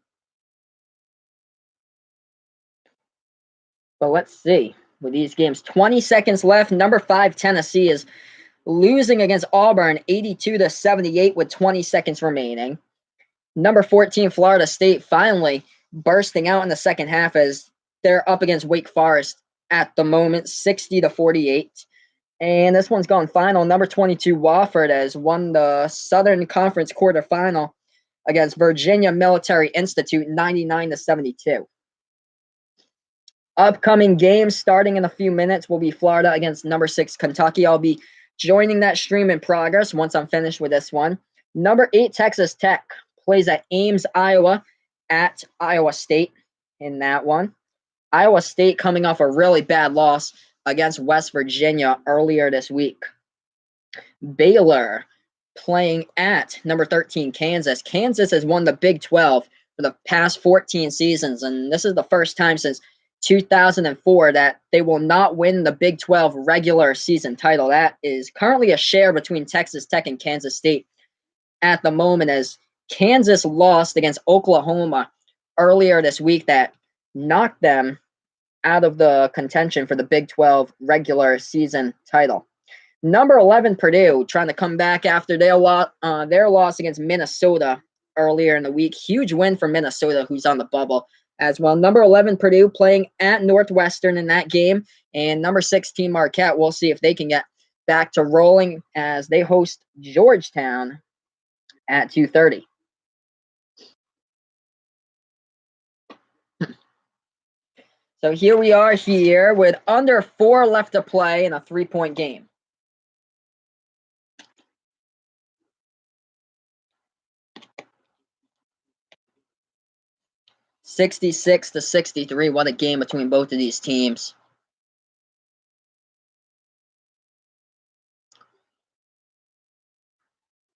But let's see. With these games, 20 seconds left. Number 5 Tennessee is losing against Auburn 82-78 with 20 seconds remaining. Number 14 Florida State finally bursting out in the second half as they're up against Wake Forest at the moment, 60-48. And this one's gone final. Number 22 Wofford has won the Southern Conference quarterfinal against Virginia Military Institute, 99-72. Upcoming games starting in a few minutes will be Florida against number 6 Kentucky. I'll be joining that stream in progress once I'm finished with this one. Number 8 Texas Tech plays at Ames, Iowa at Iowa State in that one. Iowa State coming off a really bad loss against West Virginia earlier this week. Baylor playing at number 13 Kansas. Kansas has won the Big 12 for the past 14 seasons, and this is the first time since 2004 that they will not win the Big 12 regular season title. That is currently a share between Texas Tech and Kansas State at the moment, as Kansas lost against Oklahoma earlier this week that knocked them out of the contention for the Big 12 regular season title. Number 11 Purdue trying to come back after their loss against Minnesota earlier in the week. Huge win for Minnesota, who's on the bubble as well. Number 11 Purdue playing at Northwestern in that game, and number 16 Marquette. We'll see if they can get back to rolling as they host Georgetown at 2:30. So here we are here with under 4 left to play in a 3-point game. $66-63. What a game between both of these teams.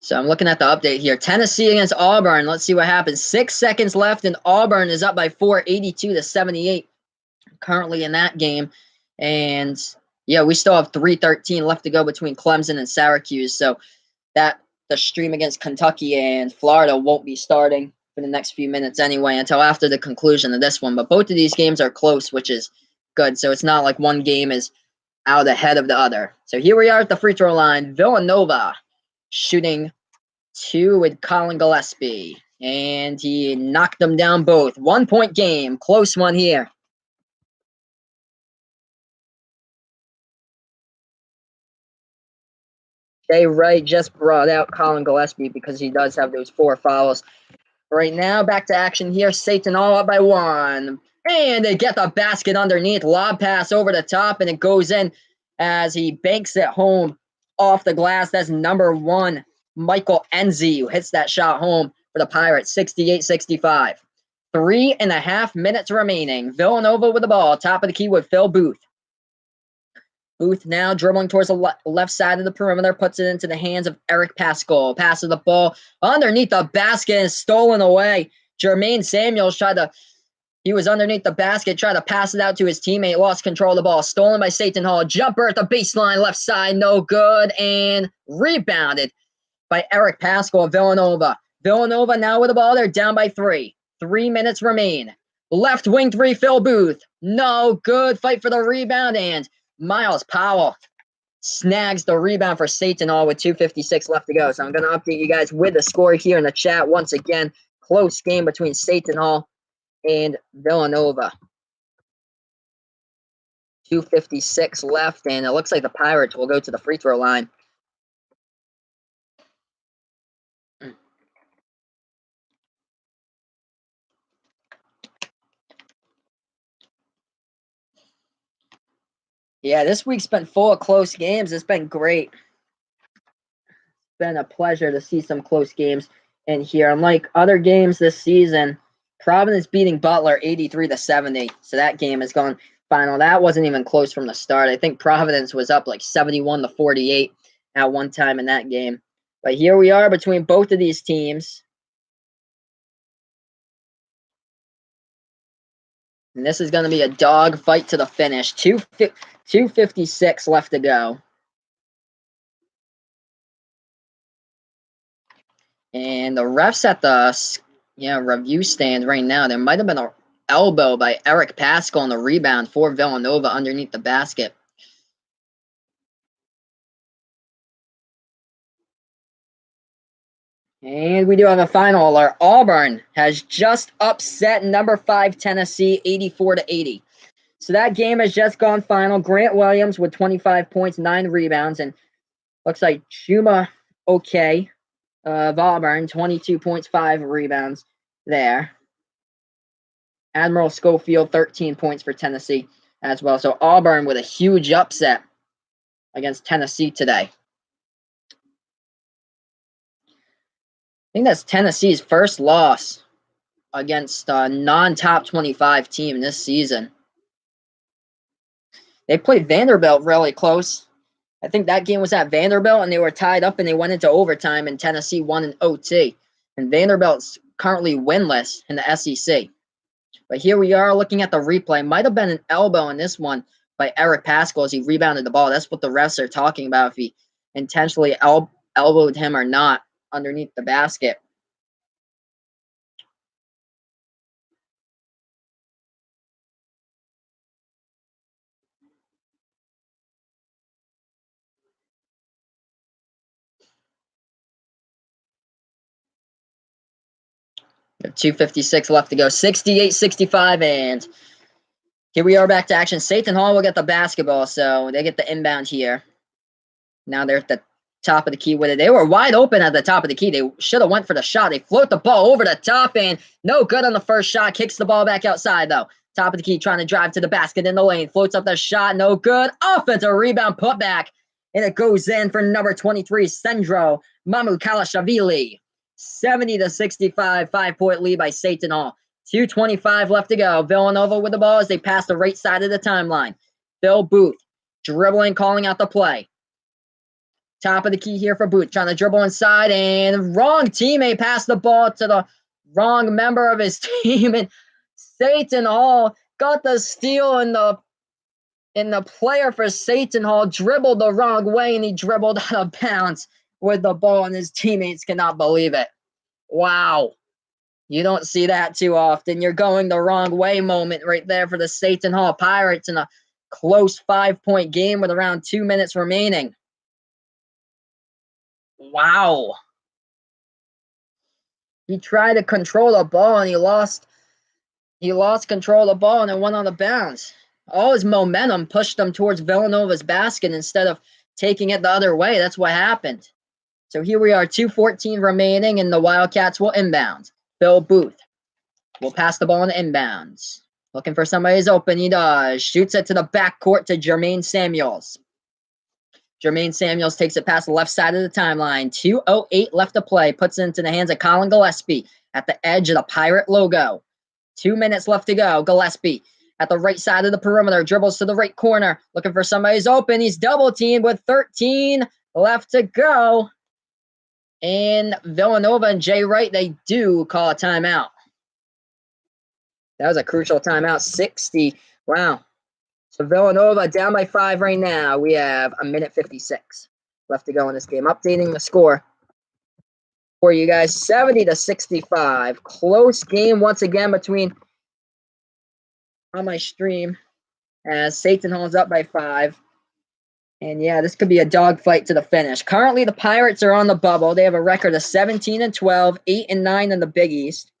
So I'm looking at the update here. Tennessee against Auburn. Let's see what happens. 6 seconds left, and Auburn is up by 4, 82-78 currently in that game. And yeah, we still have 3:13 left to go between Clemson and Syracuse. So that the stream against Kentucky and Florida won't be starting for the next few minutes anyway until after the conclusion of this one. But both of these games are close, which is good. So it's not like one game is out ahead of the other. So here we are at the free throw line. Villanova shooting 2 with Colin Gillespie. And he knocked them down both. 1-point game. Close one here. Jay Wright just brought out Colin Gillespie because he does have those 4 fouls. Right now, back to action here. Seton all up by 1. And they get the basket underneath. Lob pass over the top, and it goes in as he banks it home off the glass. That's number 1, Michael Enzi, who hits that shot home for the Pirates, 68-65. 3.5 minutes remaining. Villanova with the ball. Top of the key with Phil Booth. Booth now dribbling towards the left side of the perimeter, puts it into the hands of Eric Pascal. Passes the ball underneath the basket and stolen away. Jermaine Samuels he was underneath the basket, tried to pass it out to his teammate, lost control of the ball. Stolen by Seton Hall. Jumper at the baseline, left side, no good, and rebounded by Eric Pascal of Villanova. Villanova now with the ball, they're down by 3. 3 minutes remain. Left wing 3, Phil Booth. No good, fight for the rebound, and Miles Powell snags the rebound for Seton Hall with 2:56 left to go. So I'm going to update you guys with the score here in the chat. Once again, close game between Seton Hall and Villanova. 2:56 left, and it looks like the Pirates will go to the free throw line. Yeah, this week's been full of close games. It's been great. It's been a pleasure to see some close games in here. Unlike other games this season, Providence beating Butler 83-70. So that game has gone final. That wasn't even close from the start. I think Providence was up like 71-48 at one time in that game. But here we are between both of these teams. And this is going to be a dog fight to the finish. 2:56 left to go. And the refs at the review stand right now. There might have been an elbow by Eric Pascal on the rebound for Villanova underneath the basket. And we do have a final alert. Auburn has just upset number 5 Tennessee 84-80. So that game has just gone final. Grant Williams with 25 points, 9 rebounds, and looks like Chuma Okay of Auburn, 22 points, 5 rebounds there. Admiral Schofield, 13 points for Tennessee as well. So Auburn with a huge upset against Tennessee today. I think that's Tennessee's first loss against a non-top 25 team this season. They played Vanderbilt really close. I think that game was at Vanderbilt, and they were tied up, and they went into overtime, and Tennessee won in OT. And Vanderbilt's currently winless in the SEC. But here we are looking at the replay. Might have been an elbow in this one by Eric Pascal as he rebounded the ball. That's what the refs are talking about, if he intentionally elbowed him or not underneath the basket. We have 2:56 left to go. 68-65, and here we are back to action. Seton Hall will get the basketball, so they get the inbound here. Now they're at the top of the key with it. They were wide open at the top of the key. They should have went for the shot. They float the ball over the top, and no good on the first shot. Kicks the ball back outside, though. Top of the key, trying to drive to the basket in the lane. Floats up the shot, no good. Offensive rebound, put back, and it goes in for number 23, Sendro Mamukalashvili. 70-65, 5-point lead by Seton Hall. 2:25 left to go. Villanova with the ball as they pass the right side of the timeline. Phil Booth dribbling, calling out the play. Top of the key here for Booth, trying to dribble inside, and wrong teammate passed the ball to the wrong member of his team, and Seton Hall got the steal, and the player for Seton Hall dribbled the wrong way, and he dribbled out of bounds with the ball, and his teammates cannot believe it. Wow. You don't see that too often. You're going the wrong way moment right there for the Seton Hall Pirates in a close 5-point game with around 2 minutes remaining. Wow. He tried to control the ball, and he lost control of the ball, and it went on the bounce. All his momentum pushed him towards Villanova's basket instead of taking it the other way. That's what happened. So here we are, 2:14 remaining, and the Wildcats will inbound. Phil Booth will pass the ball in inbounds. Looking for somebody who's open. He does. Shoots it to the backcourt to Jermaine Samuels. Jermaine Samuels takes it past the left side of the timeline. 2:08 left to play. Puts it into the hands of Colin Gillespie at the edge of the Pirate logo. 2 minutes left to go. Gillespie at the right side of the perimeter. Dribbles to the right corner. Looking for somebody who's open. He's double teamed with 13 left to go. And Villanova and Jay Wright, they do call a timeout. That was a crucial timeout. 60. Wow. So Villanova down by 5 right now. We have 1:56 left to go in this game. Updating the score for you guys. 70-65. Close game once again between on my stream as Seton Hall's up by 5. And yeah, this could be a dogfight to the finish. Currently, the Pirates are on the bubble. They have a record of 17-12, 8-9 in the Big East.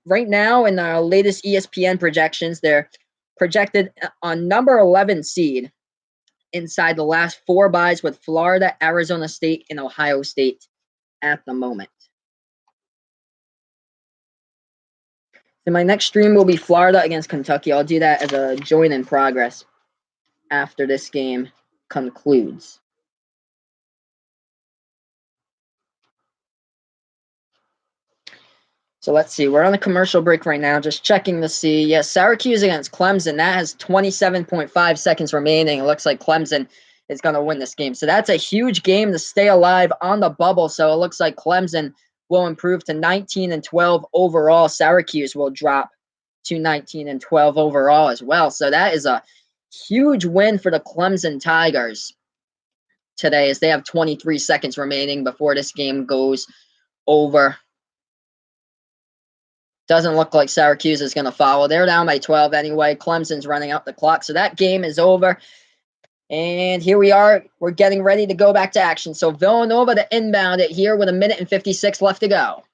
Right now, in our latest ESPN projections, they're projected on number 11 seed inside the last 4 byes with Florida, Arizona State, and Ohio State at the moment. So my next stream will be Florida against Kentucky. I'll do that as a join in progress. after this game concludes. So let's see. We're on a commercial break right now. Just checking to see. Yes, Syracuse against Clemson. That has 27.5 seconds remaining. It looks like Clemson is going to win this game. So that's a huge game to stay alive on the bubble. So it looks like Clemson will improve to 19-12 overall. Syracuse will drop to 19-12 overall as well. So that is a huge win for the Clemson Tigers today, as they have 23 seconds remaining before this game goes over. Doesn't look like Syracuse is going to follow. They're down by 12 anyway. Clemson's running out the clock. So that game is over. And here we are. We're getting ready to go back to action. So Villanova to inbound it here with 1:56 left to go.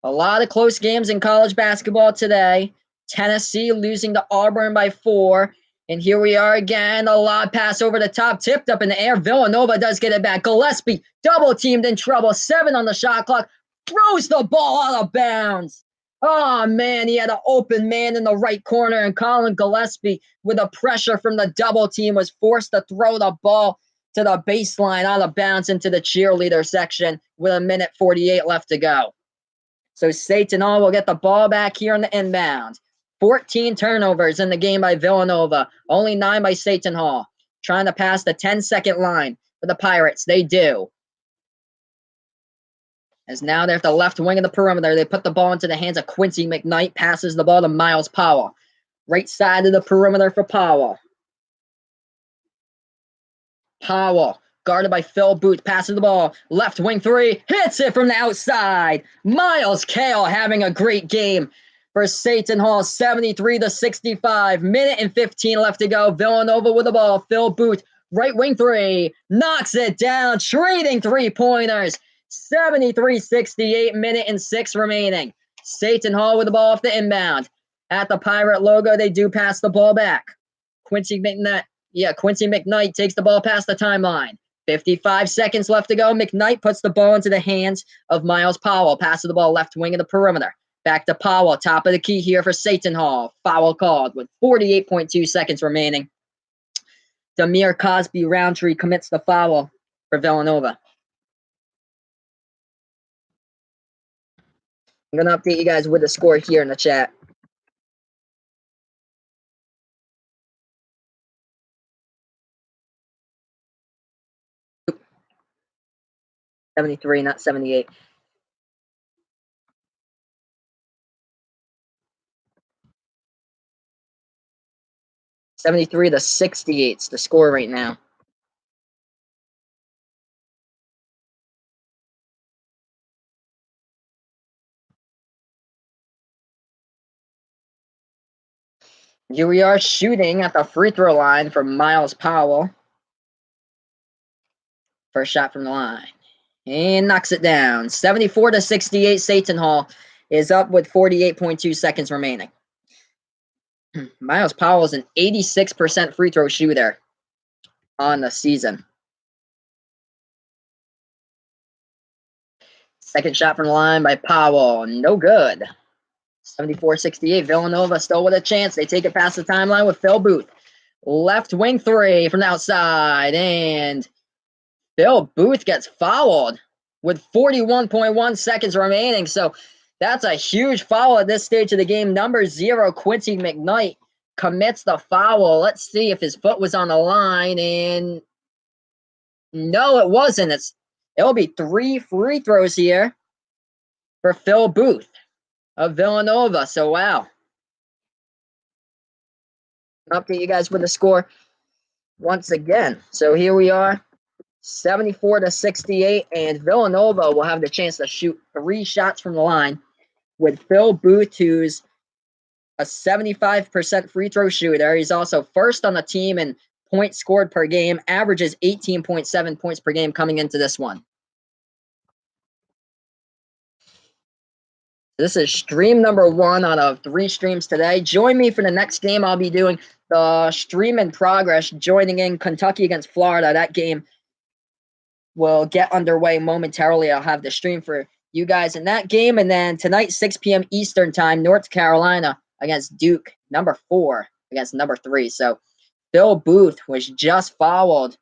A lot of close games in college basketball today. Tennessee losing to Auburn by 4. And here we are again. A lob pass over the top, tipped up in the air. Villanova does get it back. Gillespie double teamed in trouble. 7 on the shot clock. Throws the ball out of bounds. Oh, man, he had an open man in the right corner, and Colin Gillespie, with the pressure from the double team, was forced to throw the ball to the baseline out of bounds into the cheerleader section with 1:48 left to go. So Seton will get the ball back here on the inbound. 14 turnovers in the game by Villanova, only 9 by Seton Hall. Trying to pass the 10-second line for the Pirates. They do. As now they're at the left wing of the perimeter. They put the ball into the hands of Quincy McKnight. Passes the ball to Miles Powell. Right side of the perimeter for Powell. Powell, guarded by Phil Booth. Passes the ball. Left wing 3. Hits it from the outside. Miles Kale having a great game for Seton Hall. 73-65. 1:15 left to go. Villanova with the ball. Phil Booth, right wing 3. Knocks it down. Trading 3-pointers. 73-68, 1:06 remaining. Seton Hall with the ball off the inbound. At the Pirate logo, they do pass the ball back. Quincy McKnight takes the ball past the timeline. 55 seconds left to go. McKnight puts the ball into the hands of Miles Powell. Passes the ball left wing of the perimeter. Back to Powell, top of the key here for Seton Hall. Foul called with 48.2 seconds remaining. Demir Cosby Roundtree commits the foul for Villanova. I'm going to update you guys with the score here in the chat. Oop. 73, not 78. (73-68) the score right now. Here we are shooting at the free throw line for Miles Powell. First shot from the line. And knocks it down. 74-68. Seton Hall is up with 48.2 seconds remaining. Miles Powell is an 86% free throw shooter on the season. Second shot from the line by Powell. No good. 74-68. Villanova still with a chance. They take it past the timeline with Phil Booth. Left wing 3 from the outside. And Phil Booth gets fouled with 41.1 seconds remaining. So that's a huge foul at this stage of the game. Number 0, Quincy McKnight, commits the foul. Let's see if his foot was on the line. And no, it wasn't. It'll be 3 free throws here for Phil Booth of Villanova. So, wow. I'll update you guys with the score once again. So here we are, 74-68, and Villanova will have the chance to shoot 3 shots from the line with Phil Booth, who's a 75% free throw shooter. He's also first on the team in points scored per game, averages 18.7 points per game coming into this one. This is stream number 1 out of 3 streams today. Join me for the next game. I'll be doing the stream in progress, joining in Kentucky against Florida. That game will get underway momentarily. I'll have the stream for you guys in that game. And then tonight, 6 p.m. Eastern time, North Carolina against Duke, number 4 against number 3. So Phil Booth was just fouled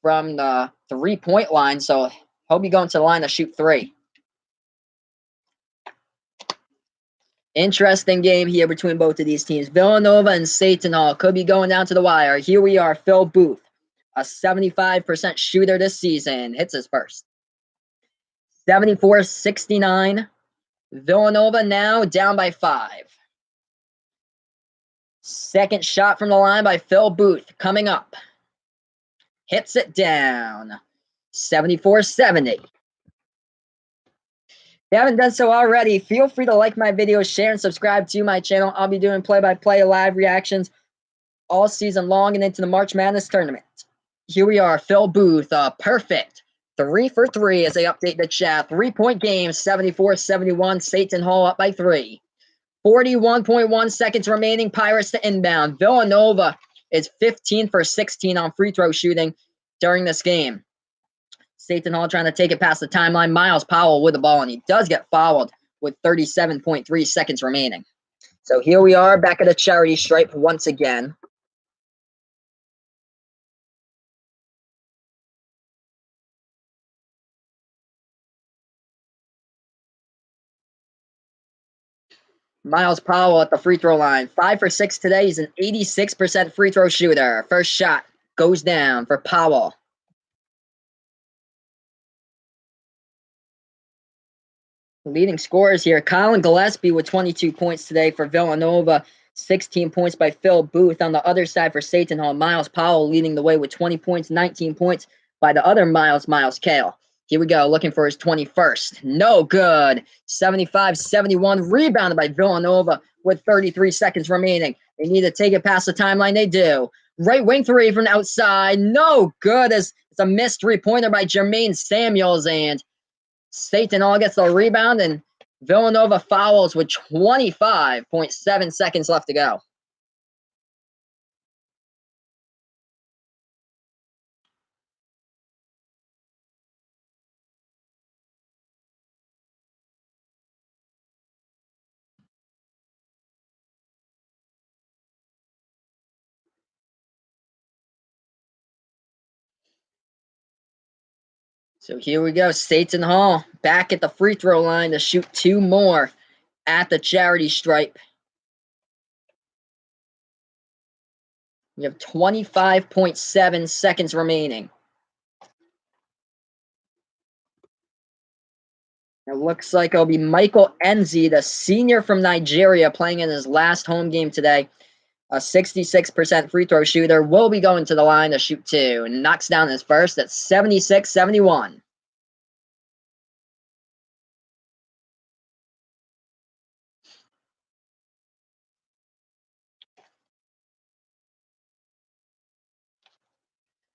from the 3-point line, so he'll be going to the line to shoot 3. Interesting game here between both of these teams. Villanova and Seton Hall could be going down to the wire. Here we are, Phil Booth, a 75% shooter this season. Hits his first. 74-69. Villanova now down by 5. Second shot from the line by Phil Booth coming up. Hits it down. 74-70. If you haven't done so already, feel free to like my video, share, and subscribe to my channel. I'll be doing play-by-play live reactions all season long and into the March Madness tournament. Here we are, Phil Booth, perfect 3 for 3 as they update the chat. 3-point game, 74-71. Seton Hall up by 3. 41.1 seconds remaining. Pirates to inbound. Villanova is 15 for 16 on free throw shooting during this game. Seton Hall trying to take it past the timeline. Miles Powell with the ball, and he does get fouled with 37.3 seconds remaining. So here we are back at the charity stripe once again. Miles Powell at the free throw line. 5 for 6 today. He's an 86% free throw shooter. First shot goes down for Powell. Leading scorers here. Colin Gillespie with 22 points today for Villanova. 16 points by Phil Booth. On the other side for Seton Hall, Miles Powell leading the way with 20 points, 19 points by the other Miles Kale. Here we go, looking for his 21st. No good. 75-71, rebounded by Villanova with 33 seconds remaining. They need to take it past the timeline. They do. Right wing 3 from outside. No good. It's a missed 3-pointer by Jermaine Samuels, and Seton Hall gets the rebound, and Villanova fouls with 25.7 seconds left to go. So here we go. Seton Hall back at the free throw line to shoot 2 more at the charity stripe. We have 25.7 seconds remaining. It looks like it'll be Michael Enzi, the senior from Nigeria, playing in his last home game today. A 66% free throw shooter will be going to the line to shoot 2 and knocks down his first at 76-71.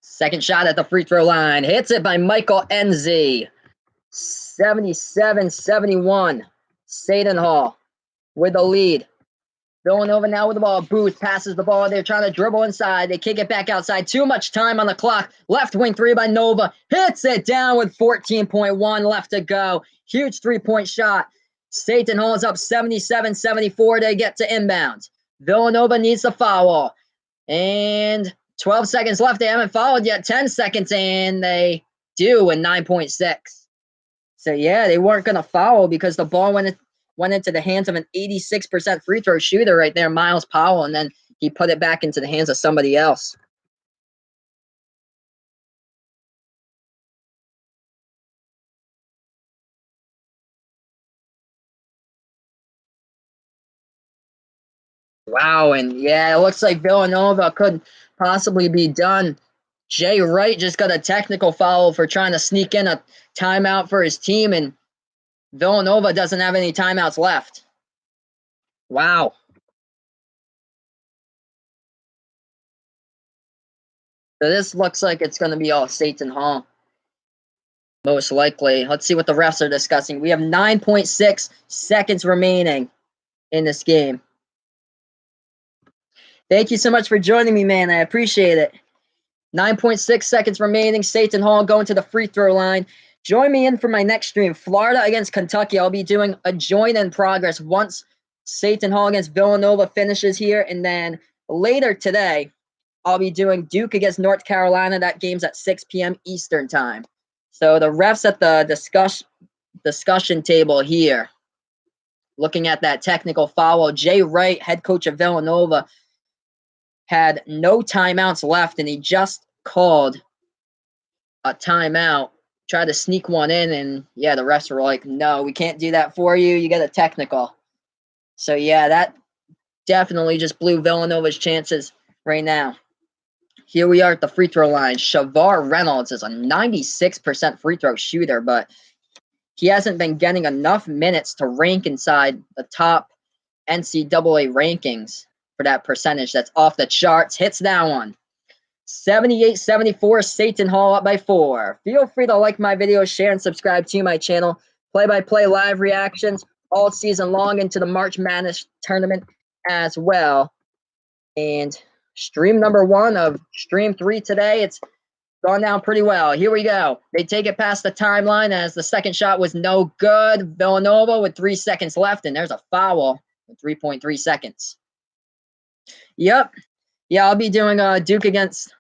Second shot at the free throw line. Hits it by Michael Enzi. 77-71. Seton Hall with the lead. Villanova now with the ball. Booth passes the ball. They're trying to dribble inside. They kick it back outside. Too much time on the clock. Left wing 3 by Nova. Hits it down with 14.1 left to go. Huge 3-point shot. Seton Hall is up 77-74. They get to inbounds. Villanova needs the foul. And 12 seconds left. They haven't fouled yet. 10 seconds, and they do in 9.6. So, yeah, they weren't going to foul because the ball went into the hands of an 86% free throw shooter right there, Miles Powell, and then he put it back into the hands of somebody else. Wow, and yeah, it looks like Villanova could possibly be done. Jay Wright just got a technical foul for trying to sneak in a timeout for his team, and Villanova doesn't have any timeouts left. Wow. So this looks like it's going to be all Seton Hall. Most likely. Let's see what the refs are discussing. We have 9.6 seconds remaining in this game. Thank you so much for joining me, man. I appreciate it. 9.6 seconds remaining. Seton Hall going to the free throw line. Join me in for my next stream. Florida against Kentucky. I'll be doing a join in progress once Seton Hall against Villanova finishes here. And then later today, I'll be doing Duke against North Carolina. That game's at 6 p.m. Eastern time. So the refs at the discussion table here, looking at that technical foul. Jay Wright, head coach of Villanova, had no timeouts left, and he just called a timeout, tried to sneak one in, and yeah, the refs were like, no, we can't do that for you. You get a technical. So yeah, that definitely just blew Villanova's chances right now. Here we are at the free throw line. Shavar Reynolds is a 96% free throw shooter, but he hasn't been getting enough minutes to rank inside the top NCAA rankings for that percentage. That's off the charts. Hits that one. 78-74, Seton Hall up by 4. Feel free to like my video, share, and subscribe to my channel. Play-by-play live reactions all season long into the March Madness tournament as well. And stream number 1 of stream 3 today, it's gone down pretty well. Here we go. They take it past the timeline as the second shot was no good. Villanova with 3 seconds left, and there's a foul with 3.3 seconds. Yep. Yeah, I'll be doing Duke against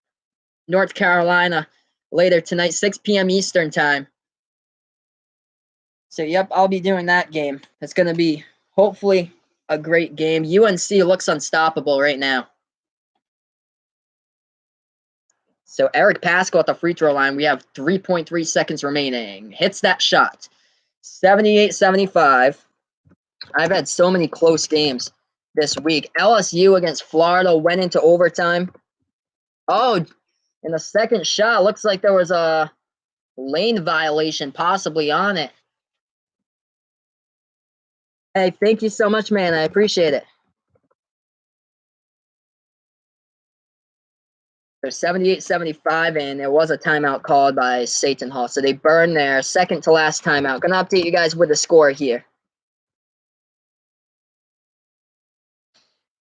North Carolina later tonight, 6 p.m. Eastern time. So, yep, I'll be doing that game. It's going to be, hopefully, a great game. UNC looks unstoppable right now. So, Eric Pascal at the free throw line. We have 3.3 seconds remaining. Hits that shot. 78-75. I've had so many close games this week. LSU against Florida went into overtime. Oh, in the second shot, looks like there was a lane violation possibly on it. Hey, thank you so much, man. I appreciate it. They're 78-75, and there was a timeout called by Seton Hall. So they burned their second to last timeout. Going to update you guys with the score here.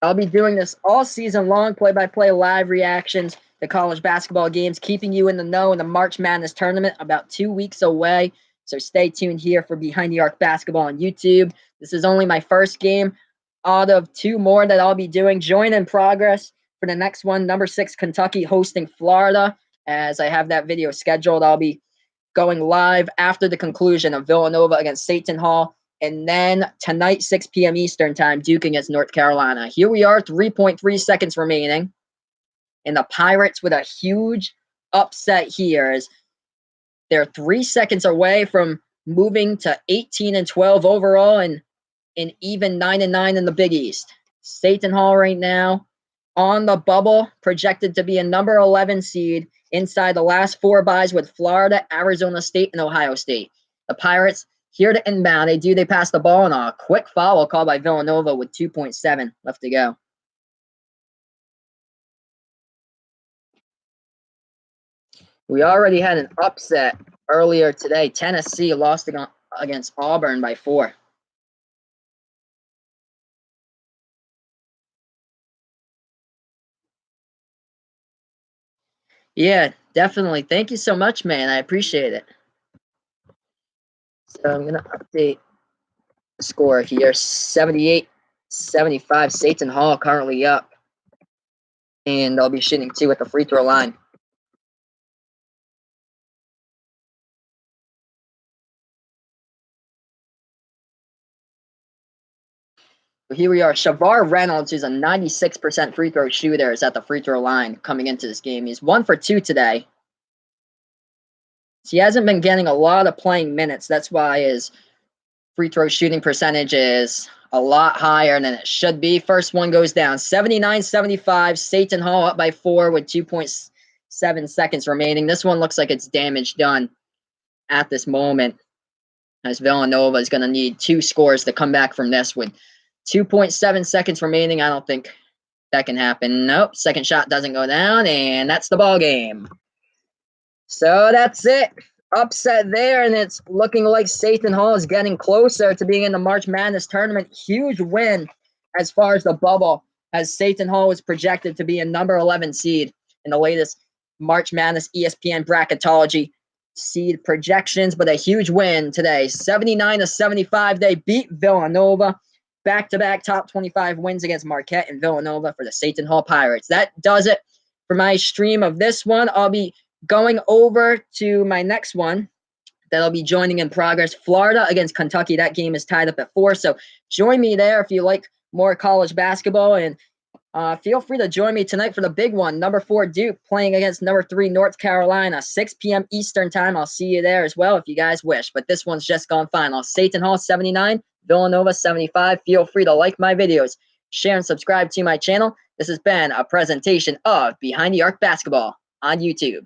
I'll be doing this all season long, play-by-play live reactions to college basketball games, keeping you in the know in the March Madness tournament about 2 weeks away. So stay tuned here for Behind the Arc Basketball on YouTube. This is only my first game out of 2 more that I'll be doing. Join in progress for the next one, number 6 Kentucky hosting Florida. As I have that video scheduled, I'll be going live after the conclusion of Villanova against Seton Hall. And then tonight, 6 p.m. Eastern time, Duke against North Carolina. Here we are, 3.3 seconds remaining. And the Pirates with a huge upset here as they're 3 seconds away from moving to 18-12 overall and an even 9-9 in the Big East. Seton Hall right now on the bubble, projected to be a number 11 seed inside the last 4 byes with Florida, Arizona State, and Ohio State. The Pirates here to inbound. They pass the ball on a quick foul called by Villanova with 2.7 left to go. We already had an upset earlier today. Tennessee lost against Auburn by 4. Yeah, definitely. Thank you so much, man. I appreciate it. So I'm going to update the score here. 78-75. Seton Hall currently up. And I'll be shooting 2 at the free throw line. Here we are. Shavar Reynolds, who's a 96% free throw shooter, is at the free throw line coming into this game. He's 1 for 2 today. He hasn't been getting a lot of playing minutes. That's why his free throw shooting percentage is a lot higher than it should be. First one goes down. 79-75. Seton Hall up by 4 with 2.7 seconds remaining. This one looks like it's damage done at this moment, as Villanova is going to need 2 scores to come back from this with 2.7 seconds remaining. I don't think that can happen. Nope. Second shot doesn't go down, and that's the ball game. So that's it. Upset there, and it's looking like Seton Hall is getting closer to being in the March Madness tournament. Huge win as far as the bubble, as Seton Hall was projected to be a number 11 seed in the latest March Madness ESPN bracketology seed projections, but a huge win today. 79-75. They beat Villanova. Back-to-back top 25 wins against Marquette and Villanova for the Seton Hall Pirates. That does it for my stream of this one. I'll be going over to my next one that'll be joining in progress. Florida against Kentucky. That game is tied up at 4. So join me there if you like more college basketball. And feel free to join me tonight for the big one. Number 4 Duke playing against number 3 North Carolina, 6 p.m. Eastern time. I'll see you there as well if you guys wish. But this one's just gone final. Seton Hall 79, Villanova 75. Feel free to like my videos, share and subscribe to my channel. This has been a presentation of Behind the Arc Basketball on YouTube.